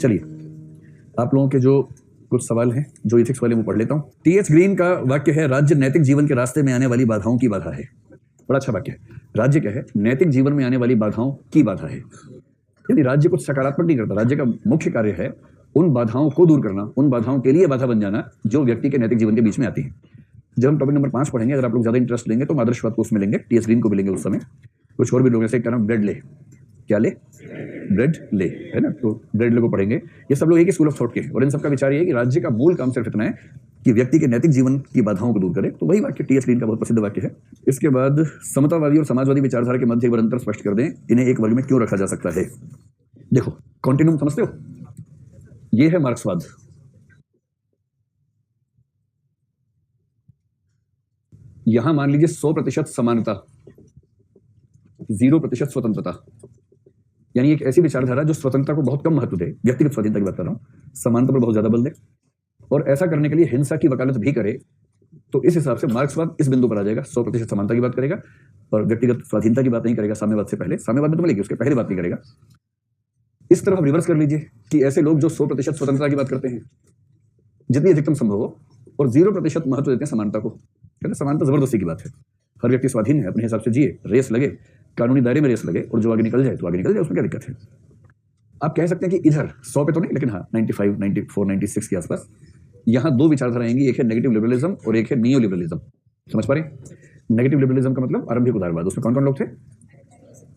चलिए आप लोगों के जो कुछ सवाल हैं जो इथिक्स वाले वो पढ़ लेता हूं। टीएच ग्रीन का वाक्य है, राज्य नैतिक जीवन के रास्ते में आने वाली बाधाओं की बाधा है। बड़ा अच्छा वाक्य है। राज्य क्या है? नैतिक जीवन में आने वाली बाधाओं की बाधा है। यदि राज्य कुछ सकारात्मक नहीं करता, राज्य का मुख्य कार्य है उन बाधाओं को दूर करना, उन बाधाओं के लिए बाधा बन जाना जो व्यक्ति के नैतिक जीवन के बीच में आती है। जब हम टॉपिक नंबर 5 पढ़ेंगे, अगर आप लोग ज्यादा इंटरेस्ट लेंगे तो आदर्शवाद को उसमें लेंगे, टीएस ग्रीन को भी लेंगे उस समय। कुछ और भी लोग ऐसे क्या नाम, ब्रेड ले, क्या ले, ब्रेड ले, है ना, तो ब्रेड ले को पढ़ेंगे। ये सब लोग एक ही स्कूल ऑफ थॉट के हैं और इन सबका विचार ये है कि राज्य का मूल काम सिर्फ इतना है कि व्यक्ति के नैतिक जीवन की बाधाओं को दूर करे। तो वही वाक्य टीएस ग्रीन का बहुत प्रसिद्ध वाक्य है। इसके बाद समतावादी और समाजवादी विचारधारा के मध्य एक बार अंतर स्पष्ट कर दें, इन्हें एक वर्ग में क्यों रखा जा सकता है। देखो कॉन्टिन्यूम समझते हो, ये है मार्क्सवाद, यहां मान लीजिए 100% समानता, 0% स्वतंत्रता, यानी एक ऐसी विचारधारा जो स्वतंत्रता को बहुत कम महत्व दे, व्यक्तिगत स्वाधीनता की बात कर रहा हूं, समानता पर बहुत ज्यादा बल दे और ऐसा करने के लिए हिंसा की वकालत भी करे। तो इस हिसाब से मार्क्सवाद इस बिंदु पर आ जाएगा, 100% समानता की बात करेगा और व्यक्तिगत स्वाधीनता की बात नहीं करेगा। साम्यवाद से पहले, साम्यवाद में तो मिलेगी, उसके पहले बात नहीं करेगा। इस तरह रिवर्स कर लीजिए कि ऐसे लोग जो 100% स्वतंत्रता की बात करते हैं जितनी अधिकतम संभव हो और 0% महत्व देते हैं समानता को, कहते हैं समानता जबरदस्ती की बात है, हर व्यक्ति स्वाधीन है, अपने हिसाब से जिए, रेस लगे, कानूनी दायरे में रेस लगे और जो आगे निकल जाए तो आगे निकल जाए, उसमें क्या दिक्कत है। आप कह सकते हैं कि इधर 100 पे तो नहीं, लेकिन हाँ 95, 94, 96 के आसपास यहाँ दो विचारधारा आएंगी, एक है नेगेटिव लिबरलिज्म और एक है नियो लिबरलिज्म। समझ पा रहे हैं? नेगेटिव लिबरलिज्म का मतलब आरंभिक उदारवाद, उसमें कौन कौन लोग थे?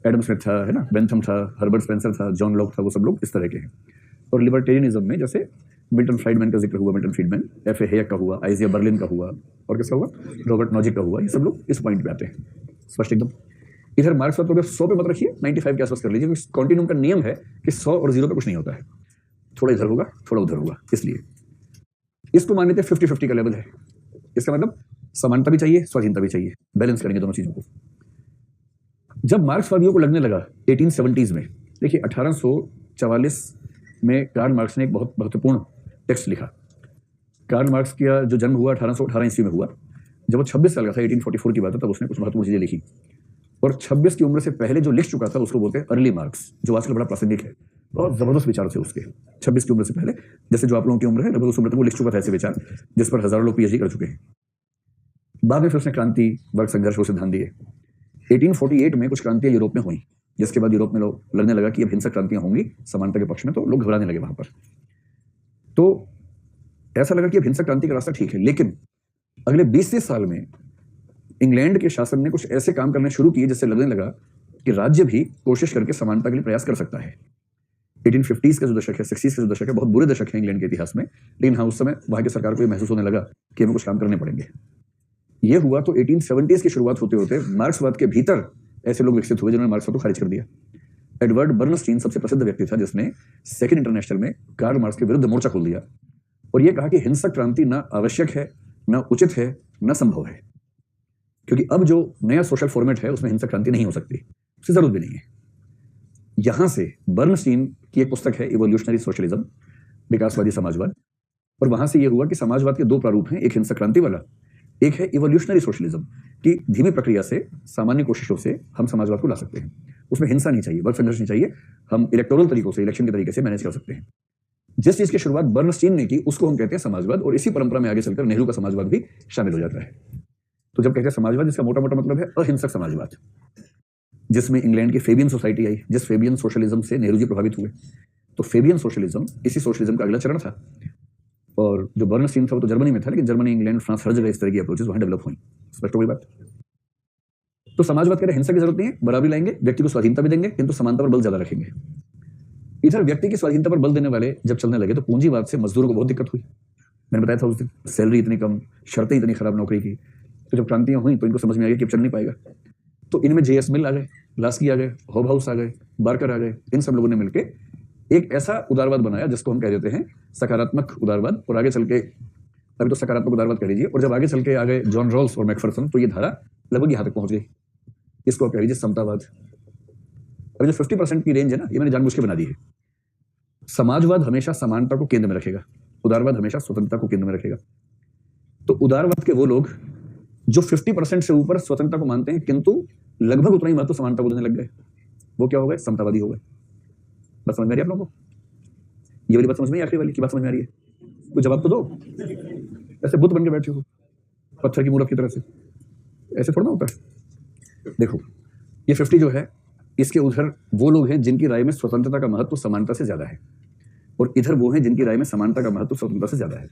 एडम स्मिथ था, है ना, बेंथम था, हर्बर्ट स्पेंसर था, जॉन लॉक था, वो सब लोग इस तरह के हैं। और लिबर्टेरियनिज्म में जैसे मिल्टन फ्राइडमैन का जिक्र हुआ, मिल्टन फ्रीडमैन, एफ.ए. हेयक का हुआ, आइजिया बर्लिन का हुआ और किसका हुआ, रॉबर्ट नॉजिक का हुआ, ये सब लोग इस पॉइंट पे आते हैं। स्पष्ट एकदम। इधर मार्क्सवाद को 100 पे मत रखिए, 95 के आसपास कर लीजिए, क्योंकि कॉन्टिन्यूम का नियम है कि 100 और 0 पे कुछ नहीं होता है, थोड़ा इधर होगा थोड़ा उधर होगा, इसलिए इसको मान लेते हैं 50-50 का लेवल है। इसका मतलब समानता भी चाहिए, स्वाधीनता भी चाहिए, बैलेंस करेंगे दोनों चीजों को। जब मार्क्सवादियों को लगने लगा 1870s में, देखिए 1844 में कार्ल मार्क्स ने एक बहुत महत्वपूर्ण टेक्स्ट लिखा। कार्ल मार्क्स का जो जन्म हुआ 1818 ईस्वी में हुआ, जब वो 26 साल का था, 1844 की बात है, तब उसने कुछ महत्वपूर्ण चीजें लिखी और 26 की उम्र से पहले जो लिख चुका था उसको बोलते हैं अर्ली मार्क्स, जो आजकल बड़ा प्रासंगिक है। बहुत जबरदस्त विचार थे उसके 26 की उम्र से पहले, जैसे जो आप लोगों की उम्र है लगभग उस उम्र तक वो लिख चुका था ऐसे विचार जिस पर हजारों लोग पीएचडी कर चुके हैं। बाद में फिर उसने क्रांति, वर्ग संघर्ष को सिद्धांत दिए। 1848 में कुछ क्रांतियां यूरोप में हुई, जिसके बाद यूरोप में लोग लगने लगा कि अब हिंसक क्रांतियां होंगी समानता के पक्ष में, तो लोग घबराने लगे वहां पर। तो ऐसा लगा कि अब हिंसक क्रांति का रास्ता ठीक है, लेकिन अगले 20 साल में इंग्लैंड के शासन ने कुछ ऐसे काम करने शुरू किए जिससे लगने लगा कि राज्य भी कोशिश करके समानता के लिए प्रयास कर सकता है। 1850s का जो दशक है, 60s का जो दशक है, बहुत बुरे दशक है इंग्लैंड के इतिहास में, लेकिन हाँ उस समय वहां की सरकार को ये महसूस होने लगा कि हमें कुछ काम करने पड़ेंगे। ये हुआ तो 1870s की शुरुआत होते होते मार्क्सवाद के भीतर ऐसे लोग विकसित हुए जिन्होंने मार्क्सवाद को खारिज कर दिया। एडवर्ड बर्नस्टीन सबसे प्रसिद्ध व्यक्ति था जिसने सेकेंड इंटरनेशनल में कार्ल मार्क्स के विरुद्ध मोर्चा खोल दिया और यह कहा कि हिंसक क्रांति न आवश्यक है, न उचित है, न संभव है, क्योंकि अब जो नया सोशल फॉर्मेट है उसमें हिंसक क्रांति नहीं हो सकती, उसकी जरूरत भी नहीं है। यहां से बर्नस्टीन की एक पुस्तक है इवोल्यूशनरी सोशलिज्म, विकासवादी समाजवाद, और वहां से यह हुआ कि समाजवाद के दो प्रारूप हैं, एक हिंसक क्रांति वाला, एक है इवोल्यूशनरी सोशलिज्म की धीमी प्रक्रिया से, सामान्य कोशिशों से हम समाजवाद को ला सकते हैं। उसमें हिंसा नहीं चाहिए, वर्ग संघर्ष नहीं चाहिए, हम इलेक्टोरल तरीकों से, इलेक्शन के तरीके से मैनेज कर सकते हैं। जिस चीज की शुरुआत बर्नस्टीन ने की उसको हम कहते हैं समाजवाद, और इसी परंपरा में आगे चलकर नेहरू का समाजवाद भी शामिल हो जाता है। तो जब कहते हैं समाजवाद, इसका मोटा मोटा मतलब है अहिंसक समाजवाद, जिसमें इंग्लैंड की फेबियन सोसाइटी आई, जिस फेबियन सोशलिज्म से नेहरू जी प्रभावित हुए। तो फेबियन सोशलिज्म इसी सोशलिज्म का अगला चरण था, और जो बर्नस्टीन था वो तो जर्मनी में था, लेकिन जर्मनी, इंग्लैंड, फ्रांस, हर जगह इस तरह की अप्रोचेस वहां डेवलप हुई। स्पष्ट हो गई बात? तो समाजवाद कह रहे हिंसा की जरूरत नहीं है, बराबरी लाएंगे, व्यक्ति को स्वाधीनता भी देंगे, किंतु समानता पर बल ज्यादा रखेंगे। इधर व्यक्ति की स्वाधीनता पर बल देने वाले जब चलने लगे तो पूंजीवाद से मजदूरों को बहुत दिक्कत हुई। मैंने बताया था उस दिन, सैलरी इतनी कम, शर्तें इतनी खराब नौकरी की। तो जब क्रांतियां हुई तो इनको समझ में आ गया कि अब चल नहीं पाएगा, तो इनमें जेएस मिल आ गए, लास्की आ गए, हॉब हाउस आ गए, बार्कर आ गए, इन सब लोगों ने मिलकर एक ऐसा उदारवाद बनाया जिसको हम कह देते हैं सकारात्मक उदारवाद। और आगे चल के, अभी तो सकारात्मक उदारवाद कह लीजिए, और जब आगे चल के आ गए जॉन रॉल्स और मैकफरसन, तो ये धारा लगभग यहाँ तक पहुंच गई, इसको आप कह लीजिए समतावाद। अभी जो 50% की रेंज है ना, ये मैंने जानबूझ के बना दी है। समाजवाद हमेशा समानता को केंद्र में रखेगा, उदारवाद हमेशा स्वतंत्रता को केंद्र में रखेगा। तो उदारवाद के वो लोग जो 50% से ऊपर स्वतंत्रता को मानते हैं किंतु लगभग उतना ही महत्व समानता को देने लग गए, वो क्या हो गए? समतावादी हो गए। बस समझ में आ रही है आप लोगों को? ये वाली बात समझ में, आखिरी वाली की बात समझ में आ रही है? कोई जवाब तो दो। ऐसे बुत बन के बैठे हो पत्थर की मूरत की तरह से, ऐसे थोड़ा ना होता है। देखो ये 50 जो है, इसके उधर वो लोग हैं जिनकी राय में स्वतंत्रता का महत्व समानता से ज्यादा है, और इधर वो हैं जिनकी राय में समानता का महत्व स्वतंत्रता से ज्यादा है।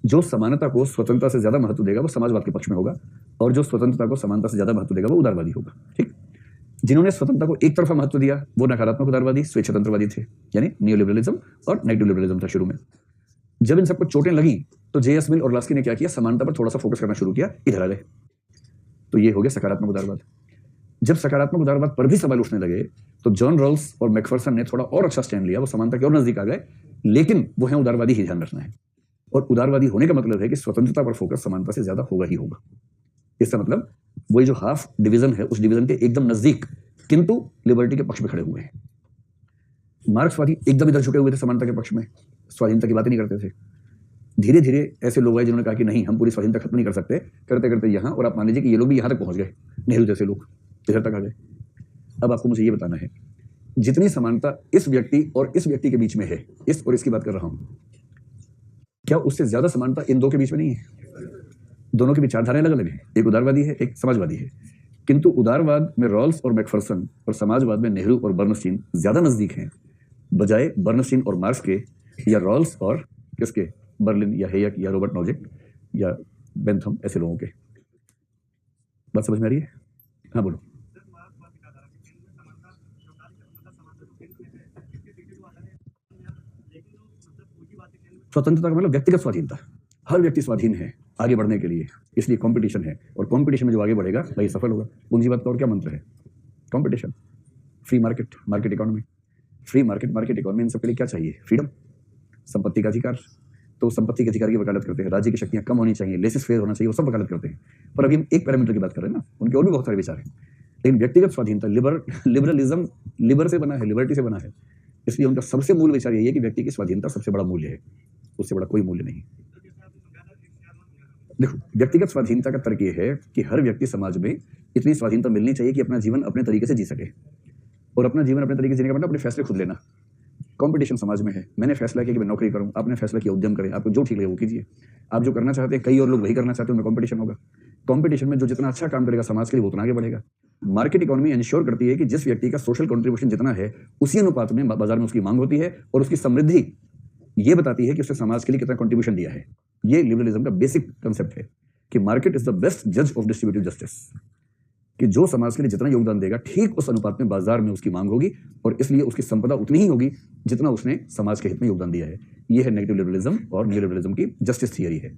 जो समानता को स्वतंत्रता से ज्यादा महत्व देगा वो समाजवाद के पक्ष में होगा, और जो स्वतंत्रता को समानता से ज्यादा महत्व देगा वो उदारवादी होगा। ठीक, जिन्होंने स्वतंत्रता को एक तरफा महत्व दिया वो नकारात्मक उदारवादी स्वेच्छातंत्रवादी थे, यानी नियोलिबरलिज्म और नेगेटिव लिबरलिज्म था शुरू में। जब इन सबको चोटें लगी तो जेएस मिल और लास्की ने क्या किया, समानता पर थोड़ा सा फोकस करना शुरू किया, इधर आ गए। तो ये हो गया सकारात्मक उदारवाद। जब सकारात्मक उदारवाद पर भी सवाल उठने लगे तो जॉन रॉल्स और मैकफरसन ने थोड़ा और अच्छा स्टैंड लिया, वो समानता के और नजदीक आ गए, लेकिन वो है उदारवादी ही, ध्यान रखना है। और उदारवादी होने का मतलब है कि स्वतंत्रता पर फोकस समानता से ज्यादा होगा ही होगा। इसका मतलब वही जो हाफ डिवीजन है उस डिवीजन के एकदम नजदीक किंतु लिबर्टी के पक्ष में खड़े हुए हैं। मार्क्सवादी एकदम इधर झुके हुए थे समानता के पक्ष में, स्वाधीनता की बातें नहीं करते थे। धीरे धीरे ऐसे लोग आए जिन्होंने कहा कि नहीं, हम पूरी स्वाधीनता खत्म नहीं कर सकते, करते करते यहाँ, और आप मान लीजिए कि ये लोग भी यहाँ तक पहुंच गए, नेहरू जैसे लोग इधर तक आ गए। अब आपको मुझे ये बताना है, जितनी समानता इस व्यक्ति और इस व्यक्ति के बीच में है, इस और इसकी बात कर रहा हूं, क्या उससे ज्यादा समानता इन दो के बीच में नहीं है? दोनों की विचारधाराएं अलग अलग है, एक उदारवादी है एक समाजवादी है, किंतु उदारवाद में रॉल्स और मैकफरसन और समाजवाद में नेहरू और बर्नस्टीन ज्यादा नजदीक हैं बजाय बर्नस्टीन और मार्क्स के, या रॉल्स और किसके, बर्लिन या हेयक या रॉबर्ट नॉजिक या बेंथम ऐसे लोगों के। बात समझ में आ रही है? हाँ बोलो। स्वतंत्रता का मतलब व्यक्तिगत स्वाधीनता, हर व्यक्ति स्वाधीन है आगे बढ़ने के लिए, इसलिए कंपटीशन है, और कंपटीशन में जो आगे बढ़ेगा वही सफल होगा। पूंजीवाद का और क्या मंत्र है? Competition, free market, market economy. Free market, market economy, इन सबके लिए क्या चाहिए? फ्रीडम, संपत्ति का अधिकार। तो संपत्ति के अधिकार की वकालत करते हैं, राज्य की शक्तियां कम होनी चाहिए, लेसेस फेयर होना चाहिए, वो सब वकालत करते हैं। पर अभी हम एक पैरामीटर की बात कर रहे हैं ना, उनके और भी बहुत सारे विचार हैं, लेकिन व्यक्तिगत स्वाधीनता, लिबरलिज्म लिबर से बना है, लिबर्टी से बना है, इसलिए उनका सबसे मूल विचार यही है कि व्यक्ति की स्वाधीनता सबसे बड़ा मूल्य है, उससे बड़ा कोई मूल्य नहीं। देखो व्यक्तिगत स्वाधीनता का तर्क ये है कि हर व्यक्ति समाज में इतनी स्वाधीनता मिलनी चाहिए कि अपना जीवन अपने तरीके से जी सके, और अपना जीवन अपने तरीके से जीने का मतलब अपने फैसले खुद लेना। कंपटीशन समाज में है, मैंने फैसला किया कि मैं नौकरी करूं, आपने फैसला किया उद्यम करें, आपको जो ठीक लगे वो कीजिए। आप जो करना चाहते हैं कई और लोग वही करना चाहते हैं, उनमें कंपटीशन होगा। कंपटीशन में जो जितना अच्छा काम करेगा समाज के लिए वो उतना आगे बढ़ेगा। मार्केट इकोनॉमी इंश्योर करती है कि जिस व्यक्ति का सोशल कंट्रीब्यूशन जितना है उसी अनुपात में बाजार में उसकी मांग होती है, और उसकी समृद्धि ये बताती है कि उसने समाज के लिए कितना कंट्रीब्यूशन दिया है। ये लिबरलिज्म का बेसिक कंसेप्ट है कि मार्केट इज द बेस्ट जज ऑफ डिस्ट्रीब्यूटिव जस्टिस, कि जो समाज के लिए जितना योगदान देगा ठीक उस अनुपात में बाजार में उसकी मांग होगी, और इसलिए उसकी संपदा उतनी ही होगी जितना उसने समाज के हित में योगदान दिया है। यह है नेगेटिव लिबरलिज्म और न्यू लिबरलिज्म की जस्टिस थियरी है।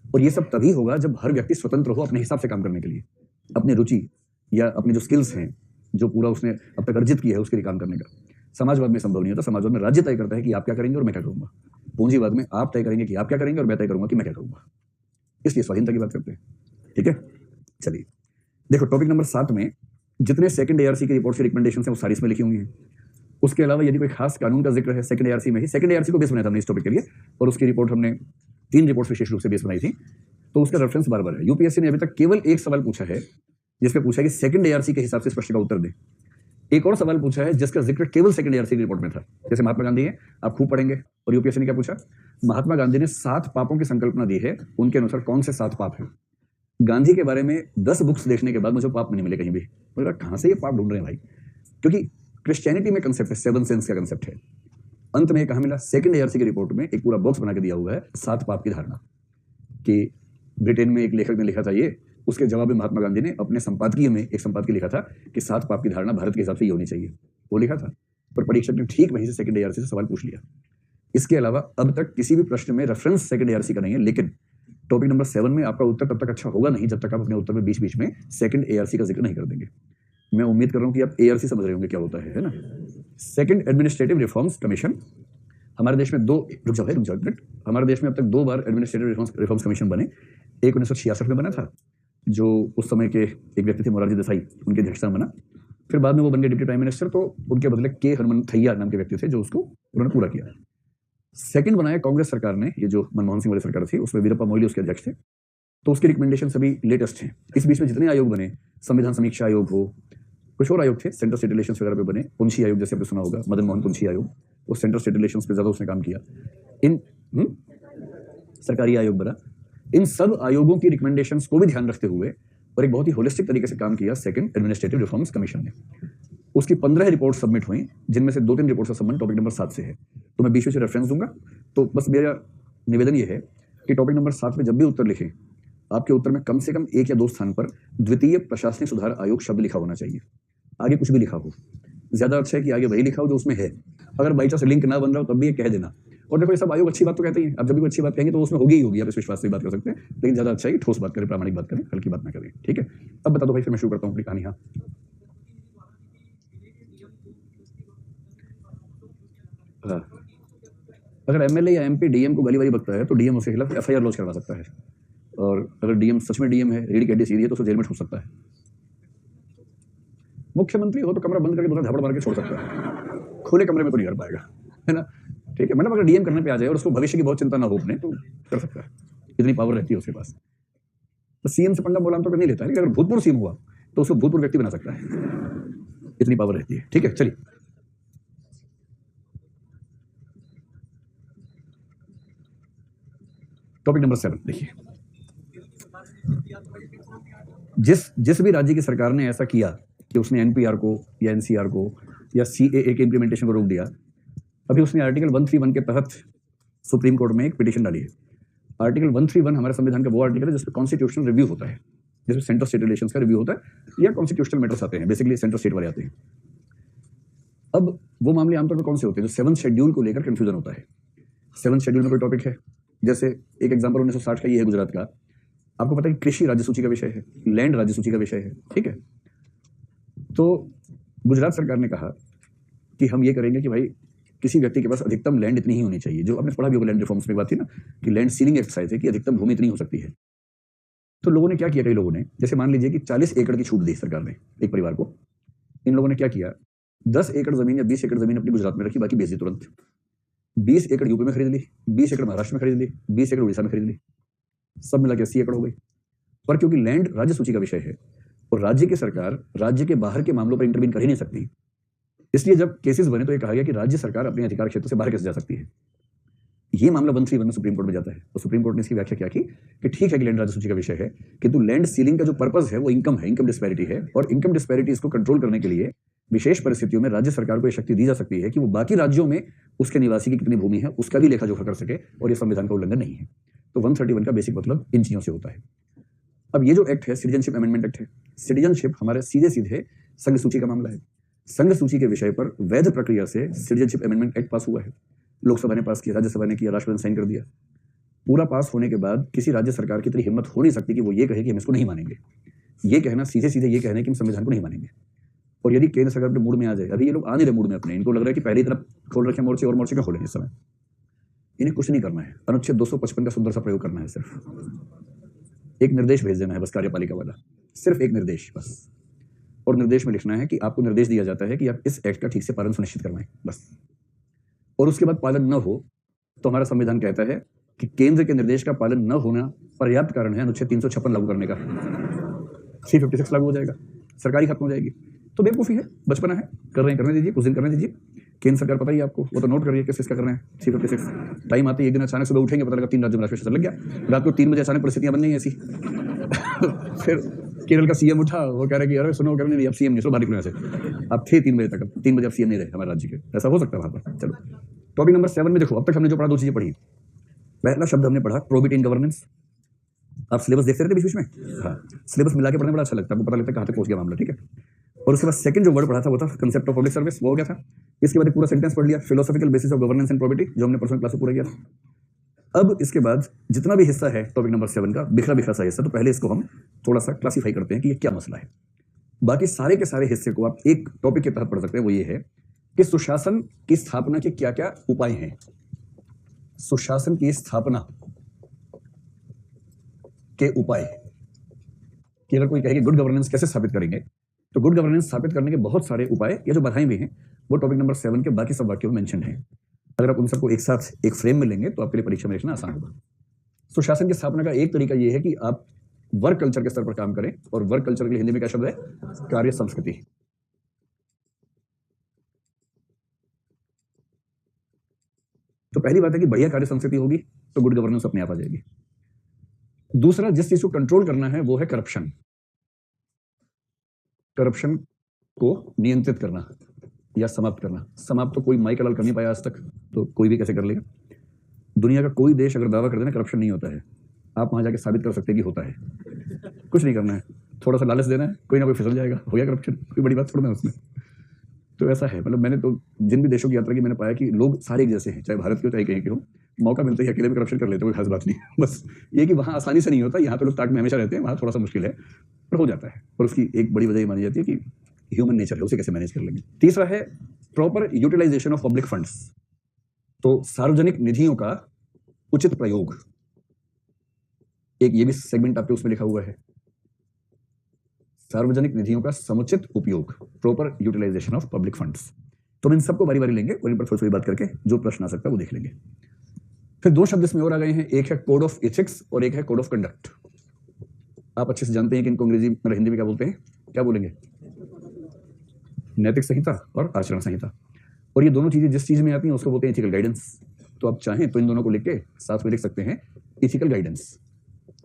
और ये सब तभी होगा जब हर व्यक्ति स्वतंत्र हो अपने हिसाब से काम करने के लिए, अपनी रुचि या अपने जो स्किल्स हैं, जो पूरा उसने अब तक अर्जित किया है उसके लिए काम करने का। समाजवाद में संभव नहीं होता, समाजवाद में राज्य तय करता है कि आप क्या करेंगे और मैं क्या करूंगा। पूंजीवाद में आप तय करेंगे कि आप क्या करेंगे और मैं तय करूंगा कि मैं क्या करूंगा। इसलिए स्वाधीनता की बात करते हैं। ठीक है, चलिए देखो टॉपिक नंबर 7 में जितने सेकंड एआरसी की रिपोर्ट की रिकमेंडेशन है वो सारी इसमें लिखी हुई हैं। उसके अलावा यदि कोई खास कानून का जिक्र है सेकंड एआरसी में ही, सेकंड एआरसी को बेस बनाया था हमने इस टॉपिक के लिए, और उसकी रिपोर्ट हमने 3 रिपोर्ट विशेष रूप से बेस बनाई थी, तो उसका रेफरेंस बार-बार है। यूपीएससी ने अभी तक केवल एक सवाल पूछा है जिसमें पूछा कि सेकंड एआरसी के हिसाब से स्पष्ट का उत्तर दे। एक और सवाल पूछा है जिसका जिक्र केवल सेकंड एआरसी की रिपोर्ट में था, जैसे महात्मा गांधी है, आप खूब पढ़ेंगे। और यूपीएससी ने क्या पूछा? महात्मा गांधी ने 7 पापों की संकल्पना दी है, उनके अनुसार कौन से 7 पाप हैं? गांधी के बारे में 10 बुक्स देखने के बाद मुझे पाप नहीं मिले कहीं भी। बोला कहां से ये पाप ढूंढ रहे हैं भाई, क्योंकि क्रिश्चियनिटी में कंसेप्ट है, 7 सेंस का कंसेप्ट है। अंत में कहां मिला? सेकंड एआरसी की रिपोर्ट में एक पूरा बॉक्स बना के दिया हुआ है 7 पाप की धारणा, कि ब्रिटेन में एक लेखक ने लिखा था ये, उसके जवाब में महात्मा गांधी ने अपने संपादकीय में एक संपादकीय लिखा था कि 7 पाप की धारणा भारत के हिसाब से ये होनी चाहिए, वो लिखा था। पर परीक्षक ने ठीक वहीं से सेकंड एआरसी से सवाल पूछ लिया। इसके अलावा अब तक किसी भी प्रश्न में रेफरेंस सेकंड एआरसी का नहीं है, लेकिन टॉपिक नंबर 7 में आपका उत्तर तब तक अच्छा होगा नहीं जब तक आप अपने उत्तर में बीच बीच में सेकंड एआरसी का जिक्र नहीं कर देंगे। मैं उम्मीद कर रहा हूं कि आप एआरसी समझ रहे होंगे क्या होता है ना। सेकंड एडमिनिस्ट्रेटिव रिफॉर्म्स कमीशन, हमारे देश में हमारे देश में अब तक 2 बार एडमिनिस्ट्रेटिव रिफॉर्म्स कमीशन बने। एक 1966 में बना था, जो उस समय के एक व्यक्ति थे मोरारजी देसाई, उनकी अध्यक्षता में बना। फिर बाद में वो बन गए डिप्टी प्राइम मिनिस्टर, तो उनके बदले के हनुमंथैया नाम के व्यक्ति थे जो उसको उन्होंने पूरा किया। सेकंड बनाया कांग्रेस सरकार ने, ये जो मनमोहन सिंह वाली सरकार थी, उसमें वीरप्पा मोइली उसके अध्यक्ष थे, तो उसके रिकमेंडेशन सभी लेटेस्ट हैं। इस बीच में जितने आयोग बने, संविधान समीक्षा आयोग हो, कुछ और आयोग थे, सेंट्रल स्टेट रिलेशंस वगैरह पे बने, पुंछी आयोग जैसे आपने सुना होगा, मदन मोहन पुंछी आयोग, वो सेंट्रल स्टेट रिलेशंस पे ज्यादा उसने काम किया। इन सरकारी आयोग बना। इन सब आयोगों की रिकमेंडेशंस को भी ध्यान रखते हुए और एक बहुत ही होलिस्टिक तरीके से काम किया सेकंड एडमिनिस्ट्रेटिव रिफॉर्म्स कमीशन ने। उसकी 15 रिपोर्ट सबमिट हुई, जिनमें से 2-3 रिपोर्ट का संबंध टॉपिक नंबर 7 से है, तो मैं बीच में से रेफरेंस दूंगा। तो बस मेरा निवेदन ये है कि टॉपिक नंबर 7 में जब भी उत्तर लिखें, आपके उत्तर में कम से कम 1 या 2 स्थान पर द्वितीय प्रशासनिक सुधार आयोग शब्द लिखा होना चाहिए, आगे कुछ भी लिखा हो। ज्यादा अच्छा है कि आगे वही लिखा हो जो उसमें है। अगर बाई चांस लिंक ना बन रहा हो तब भी ये कह देना। और देखो ये सब आयोग अच्छी बात तो कहते हैं, अब जब भी अच्छी बात कहेंगे तो उसमें होगी ही होगी, आप इस विश्वास से बात कर सकते हैं, लेकिन ज्यादा अच्छा है कि ठोस बात करें, प्रामाणिक बात करें, हल्की बात ना करें। ठीक है, अब बता दो भाई, फिर मैं शुरू करता हूँ अपनी कहानी। हाँ, अगर एमएलए या एमपी डीएम को गाली वाली बकता है तो डीएम उसके खिलाफ एफआईआर लॉन्च करवा सकता है, और अगर डीएम सच में डीएम है, रीढ़ की हड्डी सीधी है, तो उसे जेल में ठूस सकता है। मुख्यमंत्री हो तो कमरा बंद करके दूसरा झापड़ मार के छोड़ सकता है, खुले कमरे में तो नहीं कर पाएगा, है ना। ठीक है, मतलब अगर डीएम करने पे आ जाए और उसको भविष्य की बहुत चिंता ना हो अपने, तो कर सकता है, इतनी पावर रहती है उसके पास। तो सीएम से पंगा बोला तो नहीं लेता है, लेकिन अगर भूतपूर्व सीएम हुआ तो उसको भूतपूर्व व्यक्ति बना सकता है, इतनी पावर रहती है। ठीक है, चलिए टॉपिक नंबर 7 देखिए। जिस भी राज्य की सरकार ने ऐसा किया कि उसने एनपीआर को या एनसीआर को या सीएए के इंप्लीमेंटेशन को रोक दिया, अभी उसने आर्टिकल 131 के तहत सुप्रीम कोर्ट में एक पिटीशन डाली है। आर्टिकल 131 हमारे संविधान का वो आर्टिकल है जिसमें कॉन्स्टिट्यूशनल रिव्यू होता है, जिसमें सेंट्रल स्टेट रिलेशंस का रिव्यू होता है या कॉन्स्टिट्यूशनल मैटर्स आते हैं, बेसिकली सेंट्रल स्टेट वाले आते हैं। अब वो मामले आमतौर पर कौन से होते हैं, जो 7th शेड्यूल को लेकर कंफ्यूजन होता है। 7th शेड्यूल में कोई टॉपिक है, जैसे एक एग्जाम्पल 1960 का ये है गुजरात का, आपको पता है कि कृषि राज्य सूची का विषय है, लैंड राज्य सूची का विषय है। ठीक है, तो गुजरात सरकार ने कहा कि हम ये करेंगे कि भाई किसी व्यक्ति के पास अधिकतम लैंड इतनी ही होनी चाहिए, जो आपने पढ़ा भी होगा लैंड रिफॉर्म्स में बात थी ना, कि लैंड सीलिंग एक्सरसाइज है कि अधिकतम भूमि इतनी हो सकती है। तो लोगों ने क्या किया, कई लोगों ने, जैसे मान लीजिए कि 40 एकड़ की छूट दी सरकार ने एक परिवार को। इन लोगों ने क्या किया, 10 एकड़ जमीन या 20 एकड़ जमीन अपनी गुजरात में रखी, बाकी बेच दी तुरंत। 20 एकड़ यूपी में खरीद ली, 20 एकड़ महाराष्ट्र में खरीद ली, 20 एकड़ उड़ीसा में खरीद ली, सब मिला के 80 एकड़ हो गई। पर क्योंकि लैंड राज्य सूची का विषय है और राज्य की सरकार राज्य के बाहर के मामलों पर इंटरवीन कर ही नहीं सकती, इसलिए जब केसेस बने तो ये कहा गया कि राज्य सरकार अपने अधिकार क्षेत्र से बाहर कैसे जा सकती है। ये मामला 131 में सुप्रीम कोर्ट में जाता है, तो सुप्रीम कोर्ट ने इसकी व्याख्या क्या की कि ठीक है कि लैंड राज्य सूची का विषय है, किंतु लैंड सीलिंग का जो पर्पस है वो इनकम है, इनकम डिस्पैरिटी है, और इनकम डिस्पैरिटीज को कंट्रोल करने के लिए विशेष परिस्थितियों में राज्य सरकार को यह शक्ति दी जा सकती है कि वो बाकी राज्यों में उसके निवासी की कितनी भूमि है उसका भी लेखा जोखा कर सके, और ये संविधान का उल्लंघन नहीं है। तो 131 का बेसिक मतलब इन चीजों से होता है। अब ये जो एक्ट है सिटीजनशिप अमेंडमेंट एक्ट है। सिटीजनशिप हमारे सीधे सीधे संघ सूची का मामला है। संघ सूची के विषय पर वैध प्रक्रिया से सिटीजनशिप अमेंडमेंट एक्ट पास हुआ है, लोकसभा ने पास किया, राज्यसभा ने किया, राष्ट्रपति ने साइन कर दिया। पूरा पास होने के बाद किसी राज्य सरकार की इतनी हिम्मत हो नहीं सकती कि वो ये कहे कि हम इसको नहीं मानेंगे। ये कहना सीधे सीधे ये कहना कि हम संविधान को नहीं मानेंगे। और यदि केंद्र सरकार अपने मूड में आ जाए, अभी ये लोग आ नहीं रहे मूड में अपने, इनको लग रहा है कि पहली तरफ खोल रखे मोर्चे और मोर्चे क्या खोलेंगे इस समय। इन्हें कुछ नहीं करना है, अनुच्छेद 255 का सुंदर सा प्रयोग करना है, सिर्फ एक निर्देश भेज देना है बस, कार्यपालिका वाला, सिर्फ एक निर्देश बस। और निर्देश में लिखना है कि आपको निर्देश दिया जाता है कि आप इस एक्ट का ठीक से पालन सुनिश्चित करवाएं बस। और उसके बाद पालन न हो तो हमारा संविधान कहता है कि केंद्र के निर्देश का पालन न होना पर्याप्त कारण है अनुच्छेद 356 लागू करने का। 356 लागू हो जाएगा, सरकारी खत्म हो जाएगी। तो बेवकूफी है, बचपना है, कर रहे हैं करने दीजिए, कुछ दिन करने दीजिए। केंद्र सरकार पता ही आपको, वो तो नोट करिए किस किसका करना है। 356 टाइम आते ही एक दिन अचानक सुबह उठेंगे, पता लगा 3 राज्यों में राष्ट्रीय शासन लग गया। रात को 3 बजे अचानक परिस्थितियां बन गई ऐसी फिर केरल का सीएम उठा, वो कह रहे कि अरे सुनो, करने नहीं, अब सीएम नहीं, सो बाहर निकलो से। अब थे 3 बजे तक, अब 3 बजे अब सीएम नहीं रहे हमारे राज्य के, ऐसा हो सकता है वहां पर। चलो टॉपिक नंबर 7 में देखो, अब तक हमने जो पढ़ा 2 चीजें पढ़ी। पहला शब्द हमने पढ़ा प्रोबिटी इन गवर्नेंस। आप सिलेबस देखते रहते बीच में? हाँ, सिलेबस मिला के पढ़ने बड़ा अच्छा लगता है, आपको पता लगता है कहाँ तक पहुंच गया मामला। ठीक है, और उसके बाद सेकंड जो वर्ड पढ़ा था वो था कंसेप्ट ऑफ पब्लिक सर्विस, वो हो गया था। इसके बाद एक पूरा सेंटेंस पढ़ लिया, philosophical basis of governance and probity, जो हमने पर्सनल क्लास में पूरा किया था। अब इसके बाद जितना भी हिस्सा है टॉपिक नंबर 7 का, बिखरा बिखरा सा हिस्सा, तो पहले इसको हम थोड़ा सा क्लासीफाई करते हैं कि ये क्या मसला है। बाकी सारे के सारे हिस्से को आप एक टॉपिक के तहत पढ़ सकते हैं, वो ये है कि सुशासन की स्थापना के क्या क्या उपाय हैं। सुशासन की स्थापना के उपाय, कि अगर कोई कहे कि गुड गवर्नेंस कैसे स्थापित करेंगे, तो गुड गवर्नेंस स्थापित करने के बहुत सारे उपाय ये जो बताए हुए हैं वो टॉपिक नंबर 7 के बाकी सब वाक्यों में मेंशन है। अगर आप उन सबको एक साथ एक फ्रेम में लेंगे तो आपके लिए परीक्षा में लिखना आसान होगा। सुशासन की स्थापना का एक तरीका यह है कि आप वर्क कल्चर के स्तर पर काम करें, और वर्क कल्चर के लिए हिंदी में क्या शब्द है? कार्य संस्कृति। तो पहली बात है कि बढ़िया कार्य संस्कृति होगी तो गुड गवर्नेंस अपने आप आ जाएगी। दूसरा, जिस चीज को कंट्रोल करना है वो है करप्शन। करप्शन को नियंत्रित करना या समाप्त करना। समाप्त तो कोई माइकल लाल कर नहीं पाया आज तक, तो कोई भी कैसे कर लेगा। दुनिया का कोई देश अगर दावा कर देना करप्शन नहीं होता है, आप वहां जाके साबित कर सकते हैं कि होता है। कुछ नहीं करना है, थोड़ा सा लालच देना है, कोई ना कोई फिसल जाएगा, हो गया करप्शन। कोई बड़ी बात थोड़ा ना उसमें। तो ऐसा है, मतलब मैंने तो जिन भी देशों की यात्रा की मैंने पाया कि लोग सारे एक जैसे हैं, चाहे भारत के हो चाहे कहीं के हो, मौका मिलते ही अकेले भी करप्शन कर लेते, कोई खास बात नहीं। बस ये कि वहाँ आसानी से नहीं होता, यहाँ पे लोग ताक में हमेशा रहते हैं, वहाँ थोड़ा सा मुश्किल है, पर हो जाता है। और उसकी एक बड़ी वजह ये मानी जाती है कि ह्यूमन नेचर है, उसे कैसे मैनेज कर लेंगे। तीसरा है proper utilization of public funds. तो सार्वजनिक निधियों का उचित प्रयोग, एक ये भी सेगमेंट आपके उसमें लिखा हुआ है, सार्वजनिक निधियों का समुचित उपयोग, proper utilization of public funds. तो हम इन सबको बारी बारी लेंगे और इन पर थोड़ी थोड़ी बात करके जो प्रश्न आ सकता है वो देख लेंगे। फिर दो शब्द इसमें और आ गए हैं, एक है कोड ऑफ एथिक्स और एक है कोड ऑफ कंडक्ट। आप अच्छे से जानते हैं कि इनको अंग्रेजी में हिंदी में क्या बोलते हैं, क्या बोलेंगे? नैतिक संहिता और आचरण संहिता। और ये दोनों चीजें जिस चीज में आती हैं उसको बोलते हैं इथिकल गाइडेंस। तो आप चाहें तो इन दोनों को लिख के साथ में लिख सकते हैं इथिकल गाइडेंस।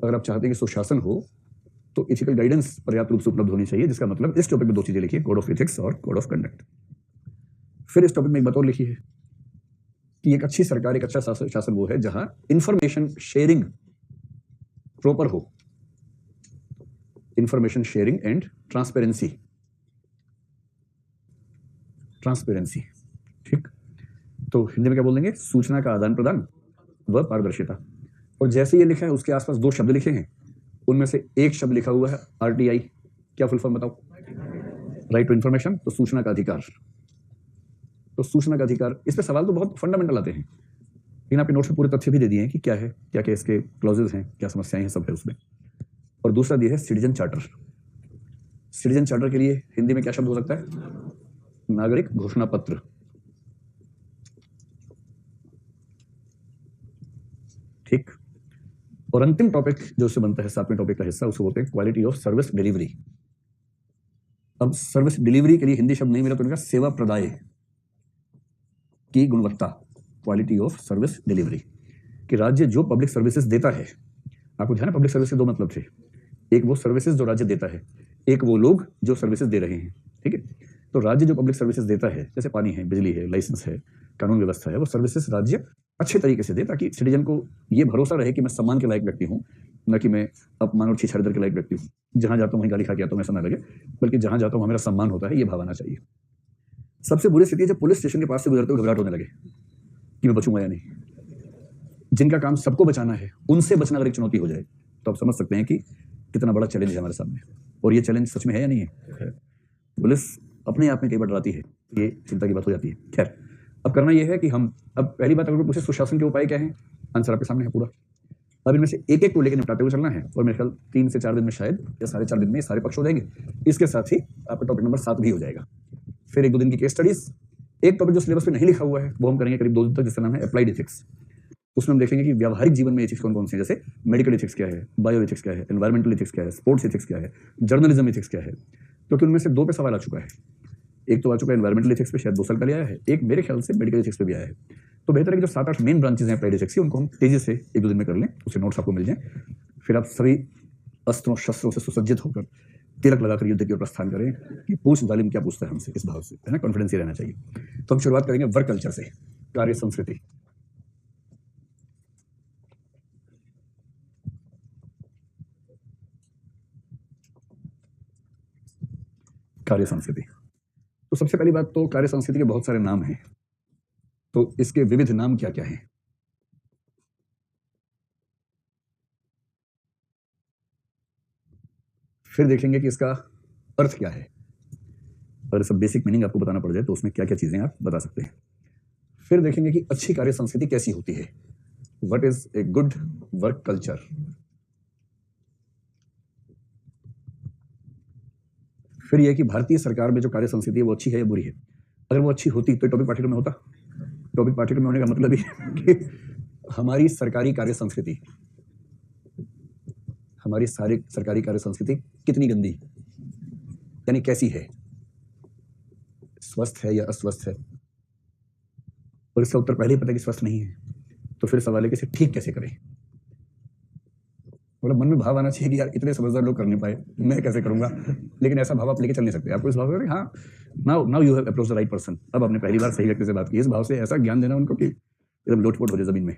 अगर आप चाहते हैं कि सुशासन हो तो इथिकल गाइडेंस पर्याप्त रूप से उपलब्ध होनी चाहिए, जिसका मतलब इस टॉपिक में दो चीजें लिखिए, कोड ऑफ एथिक्स और कोड ऑफ कंडक्ट। फिर इस टॉपिक में एक बात और लिखी है कि एक अच्छी सरकार, एक अच्छा शासन वो है जहां इंफॉर्मेशन शेयरिंग प्रॉपर हो, information sharing and transparency. Transparency, ठीक। तो हिंदी में क्या बोल देंगे? सूचना का आदान प्रदान व पारदर्शिता। और जैसे ये लिखा है उसके आसपास दो शब्द लिखे हैं, उनमें से एक शब्द लिखा हुआ है आरटीआई। क्या फुल फॉर्म बताओ? Right to information. तो सूचना का अधिकार। तो सूचना का अधिकार, इस पे सवाल तो बहुत फंडामेंटल आते हैं, लेकिन आपके नोट्स में पूरे तथ्य भी दे दिए हैं कि क्या है, क्या क्या इसके क्लॉजेज हैं, क्या समस्याएं हैं, सब है उसमें। और दूसरा दिया है सिटीजन चार्टर। सिटीजन चार्टर के लिए हिंदी में क्या शब्द हो सकता है? नागरिक घोषणा पत्र। ठीक। और अंतिम टॉपिक जो उससे बनता है, सातवें टॉपिक का हिस्सा, उसको बोलते हैं क्वालिटी ऑफ सर्विस डिलीवरी। अब सर्विस डिलीवरी के लिए हिंदी शब्द नहीं मिला तो उनका सेवा प्रदाय की गुणवत्ता, क्वालिटी ऑफ सर्विस डिलीवरी। कि राज्य जो पब्लिक सर्विसेज देता है, आपको ध्यान है पब्लिक सर्विस के दो मतलब थे, एक वो सर्विसेज जो राज्य देता है, एक वो लोग जो सर्विसेज दे रहे हैं, ठीक है। तो राज्य जो पब्लिक सर्विसेज देता है, जैसे पानी है, बिजली है, लाइसेंस है, कानून व्यवस्था है, वो सर्विसेज राज्य अच्छे तरीके से दे, ताकि सिटीजन को ये भरोसा रहे कि मैं सम्मान के लायक व्यक्ति हूँ, न कि मैं अपमान और छीछादर के लायक व्यक्ति हूँ। जहां जाता हूँ वहीं गाली खा के आता हूँ ऐसा ना लगे, बल्कि जहां जाता हूँ मेरा सम्मान होता है, ये भाव आना चाहिए। सबसे बुरी स्थिति है जब पुलिस स्टेशन के पास से गुजरते हुए घबराहट होने लगे कि मैं बचूंगा या नहीं। जिनका काम सबको बचाना है, उनसे बचना अगर एक चुनौती हो जाए तो आप समझ सकते हैं कि कितना बड़ा चैलेंज है हमारे सामने। और ये चैलेंज सच में है या नहीं है? पुलिस अपने आप में कई बार डराती है, ये चिंता की बात हो जाती है। खैर, अब करना यह है कि हम, अब पहली बात अगर पूछे सुशासन के उपाय क्या है, आंसर आपके सामने है पूरा। अब इनमें से एक एक को लेकर निपटाते हुए चलना है, और मेरे ख्याल 3 से 4 दिन में शायद, या 4.5 दिन में ये सारे पक्ष हो जाएंगे। इसके साथ ही आपका टॉपिक नंबर 7 भी हो जाएगा। फिर 1-2 दिन की केस स्टडीज। एक टॉपिक जो सिलेबस पे नहीं लिखा हुआ है वो हम करेंगे करीब 2 दिन तक, जिसका नाम है अप्लाइड एथिक्स। उसमें हम देखेंगे कि व्यावहारिक जीवन में एथिक्स कौन कौन से हैं, जैसे मेडिकल एथिक्स क्या है, बायो एथिक्स क्या है, एनवायरमेंटल एथिक्स क्या है, स्पोर्ट्स एथिक्स क्या है, जर्नलिज्म एथिक्स क्या है। क्योंकि उनमें से 2 पे सवाल आ चुका है। एक तो आ चुका है एनवायरमेंटल एथिक्स पे, शायद 2 साल पहले आया है, एक मेरे ख्याल से मेडिकल एथिक्स पे भी आया है। तो बेहतर है कि जो 7-8 मेन ब्रांचेज हैं अप्लाइड एथिक्स की, उनको हम तेजी से 1-2 दिन में कर लें, उसके नोट्स आपको मिल जाएं। फिर आप सभी अस्त्रों शस्त्रों से सुसज्जित होकर तिलक लगाकर युद्ध की ओर प्रस्थान करें कि पूछ जालिम क्या पूछता है हमसे, इस भाव से, है ना, कॉन्फिडेंस ही रहना चाहिए। तो हम शुरुआत करेंगे वर्क कल्चर से, कार्य संस्कृति। कार्य संस्कृति, तो सबसे पहली बात तो कार्य संस्कृति के बहुत सारे नाम हैं, तो इसके विविध नाम क्या क्या हैं। फिर देखेंगे कि इसका अर्थ क्या है। अगर सब बेसिक मीनिंग आपको बताना पड़ जाए तो उसमें क्या क्या चीजें आप बता सकते हैं। फिर देखेंगे कि अच्छी कार्य संस्कृति कैसी होती है, what is a good work culture. फिर यह कि भारतीय सरकार में जो कार्य संस्कृति है वो अच्छी है या बुरी है। अगर वो अच्छी होती तो टॉपिक पाठ्यक्रम में होता। टॉपिक पाठ्यक्रम में होने का मतलब ही कि हमारी सरकारी कार्य संस्कृति, हमारी सारी सरकारी कार्य संस्कृति कितनी गंदी, यानी कैसी है, स्वस्थ है या अस्वस्थ है। और इसका उत्तर पहले ही पता है कि स्वस्थ नहीं है। तो फिर सवाल है कि इसे ठीक कैसे करें। मतलब मन में भाव आना चाहिए कि यार इतने समझदार लोग कर नहीं पाए, मैं कैसे करूंगा। लेकिन ऐसा भाव आप लेके चल नहीं सकते। आपको इस भाव से हाँ, now you have approach the right person, अब आपने पहली बार सही व्यक्ति से बात की। इस भाव से ऐसा ज्ञान देना उनको कि एकदम लोटपोट हो जाए जमीन में।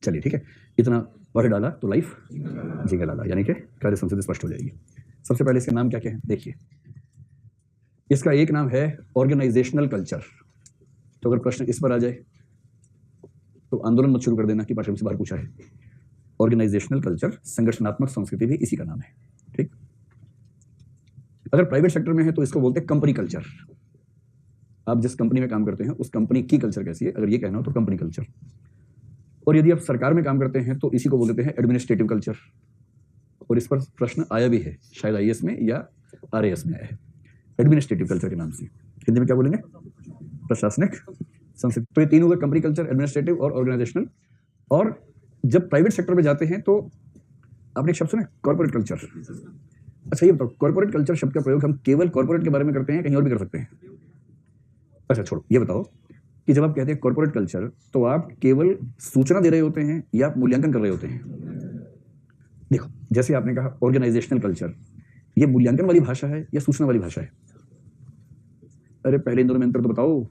चलिए ठीक है, इतना और डाला तो लाइफ जीगा लाला, यानी कि कार्य संस्कृति स्पष्ट हो जाएगी। सबसे पहले इसका नाम क्या क्या है देखिए। इसका एक नाम है ऑर्गेनाइजेशनल कल्चर। तो अगर प्रश्न इस पर आ जाए तो आंदोलन मत शुरू कर देना कि पाठ्यक्रम से बाहर पूछा है। ऑर्गेनाइजेशनल कल्चर, संगठनात्मक संस्कृति भी इसी का नाम है। ठीक, अगर प्राइवेट सेक्टर में है तो इसको बोलते हैं कंपनी कल्चर। आप जिस कंपनी में काम करते हैं उस कंपनी की कल्चर कैसी है, अगर ये कहना हो तो कंपनी कल्चर। और यदि आप सरकार में काम करते हैं तो इसी को बोल देते हैं एडमिनिस्ट्रेटिव कल्चर। और इस पर प्रश्न आया भी है, शायद आईएएस में या आरएएस में आया है, एडमिनिस्ट्रेटिव कल्चर के नाम से। हिंदी में क्या बोलेंगे, प्रशासनिक संस्कृति। तो ये तीन हो गए, कंपनी कल्चर, एडमिनिस्ट्रेटिव और ऑर्गेनाइजेशनल। और जब प्राइवेट सेक्टर में जाते हैं तो आपने एक शब्द सुना, कॉर्पोरेट कल्चर। अच्छा ये बताओ, कॉर्पोरेट कल्चर शब्द का प्रयोग हम केवल कॉर्पोरेट के बारे में करते हैं, कहीं और भी कर सकते हैं? अच्छा छोड़ो, ये बताओ कि जब आप कहते हैं कॉर्पोरेट कल्चर तो आप केवल सूचना दे रहे होते हैं या आप मूल्यांकन कर रहे होते हैं? देखो, जैसे आपने कहा ऑर्गेनाइजेशनल कल्चर, ये मूल्यांकन वाली भाषा है या सूचना वाली भाषा है? अरे पहले इन दोनों में अंतर तो बताओ।